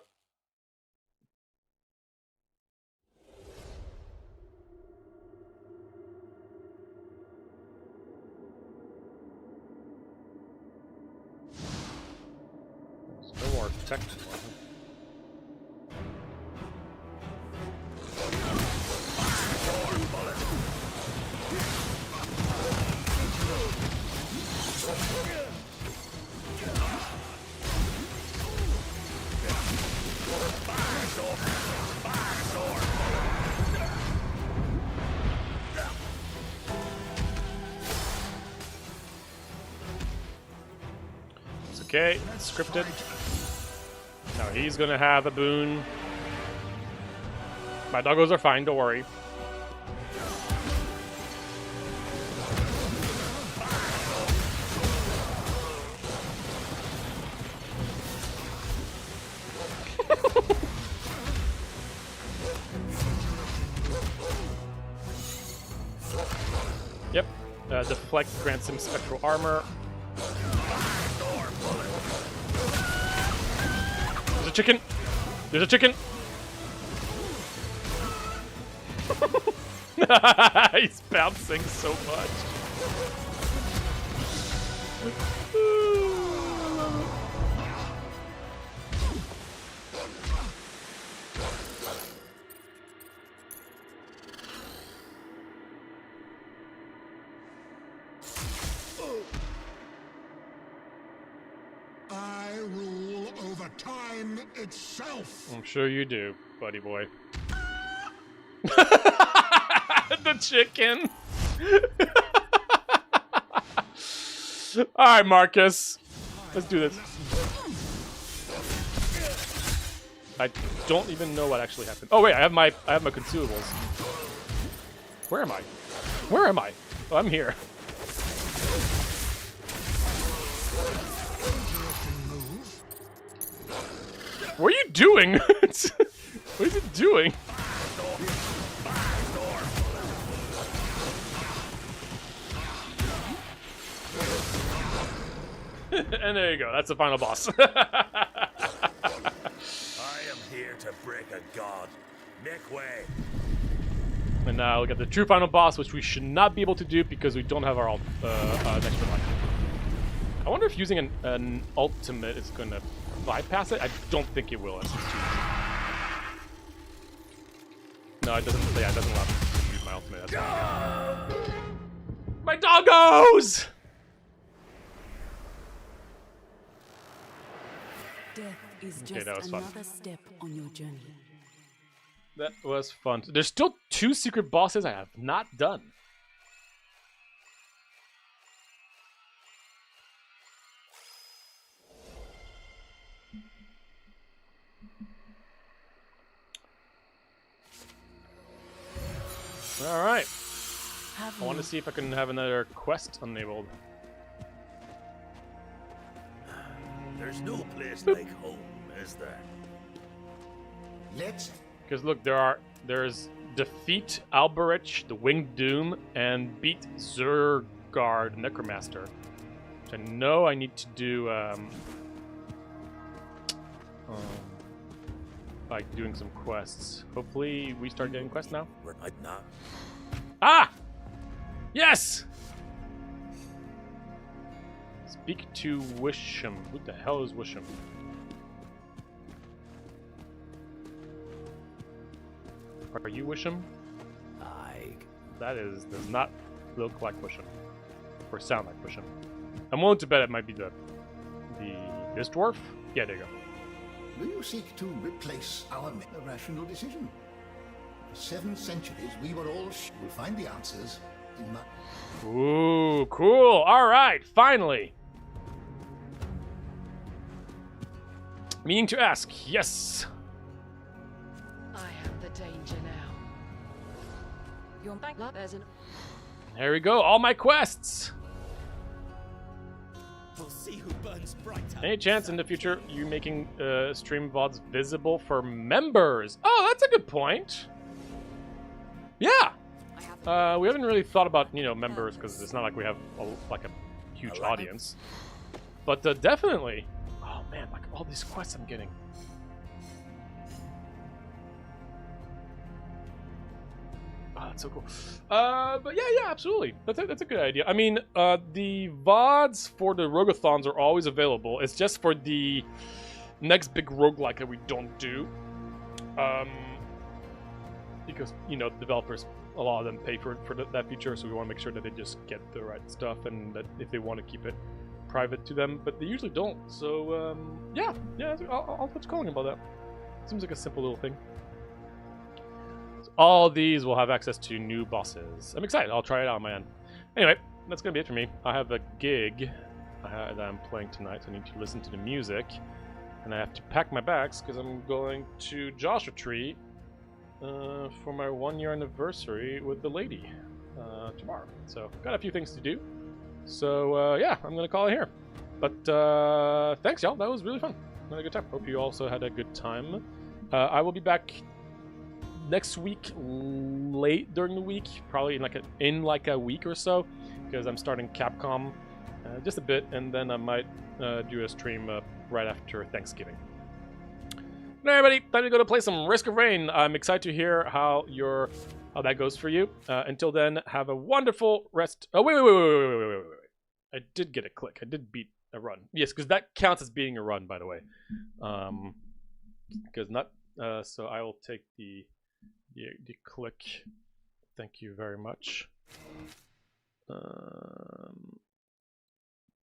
There's no more text. Okay, scripted. Now he's gonna have a boon. My doggos are fine, don't worry. Yep. Deflect grants him spectral armor. There's a chicken! There's a chicken! He's bouncing so much. I rule over time itself. I'm sure you do, buddy boy. The chicken. All right, Marcus. Let's do this. I don't even know what actually happened. Oh wait, I have my consumables. Where am I? Where am I? Oh, I'm here. What are you doing? What is it doing? And there you go. That's the final boss. I am here to break a god. Make way. And now we got the true final boss, which we should not be able to do because we don't have our next life. I wonder if using an ultimate is going to bypass it. I don't think it will. It's just too easy. No, it doesn't. Yeah, it doesn't allow me to use my ultimate. That's fine. My doggos! Death is Okay, just that was fun. another step on your journey. That was fun. There's still 2 secret bosses I have not done. All right. I want to see if I can have another quest enabled. There's no place like home, is there? Let's Because look, there's defeat Alberich, the Winged Doom, and beat Zurgard, Necromaster. Which I know I need to do like doing some quests. Hopefully we start getting quests now. We're not. Ah! Yes! Speak to Wisham. Who the hell is Wisham? Are you Wisham? That does not look like Wisham. Or sound like Wisham. I'm willing to bet it might be this dwarf? Yeah, there you go. do you seek to replace our rational decision? For 7 centuries, we were all we'll find the answers in my... Ooh, cool. All right, finally. Meaning to ask, yes. I have the danger now. Your back there's an There we go, all my quests. We'll see who burns brighter. Any chance in the future you making stream VODs visible for members? Oh, that's a good point. Yeah. We haven't really thought about, members because it's not like we have a huge audience. But definitely. Oh man, like all these quests I'm getting. Oh, that's so cool. But yeah, absolutely. That's a good idea. I mean, the VODs for the Rogue-a-thons are always available. It's just for the next big roguelike that we don't do. Because, developers, a lot of them pay for that feature, so we want to make sure that they just get the right stuff and that if they want to keep it private to them, but they usually don't. So, yeah, I'll touch calling about that. Seems like a simple little thing. All these will have access to new bosses. I'm excited. I'll try it out on my end. Anyway, that's going to be it for me. I have a gig that I'm playing tonight, so I need to listen to the music. And I have to pack my bags because I'm going to Joshua Tree for my 1-year anniversary with the lady tomorrow. So, got a few things to do. So, yeah, I'm going to call it here. But thanks, y'all. That was really fun. Had a good time. Hope you also had a good time. I will be back next week, late during the week, probably in like a week or so, because I'm starting Capcom just a bit, and then I might do a stream right after Thanksgiving. Now, everybody, time to go to play some Risk of Rain. I'm excited to hear how that goes for you. Until then, have a wonderful rest. Oh wait! I did get a click. I did beat a run. Yes, because that counts as beating a run, by the way. Because not. So I will take the click. Thank you very much.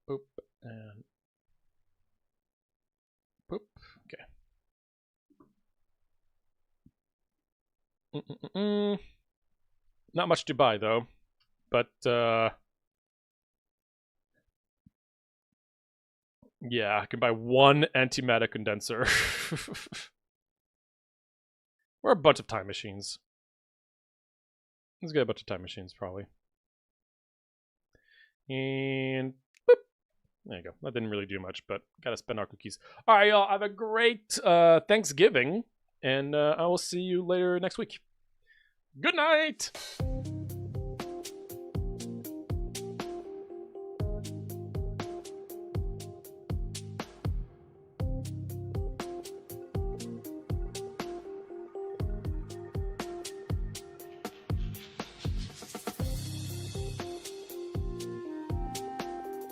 Boop and boop. Okay. Not much to buy though, but yeah, I can buy 1 antimatter condenser. Or a bunch of time machines. Let's get a bunch of time machines, probably. And boop. There you go. That didn't really do much, but gotta spend our cookies. All right, y'all. Have a great Thanksgiving, and I will see you later next week. Good night!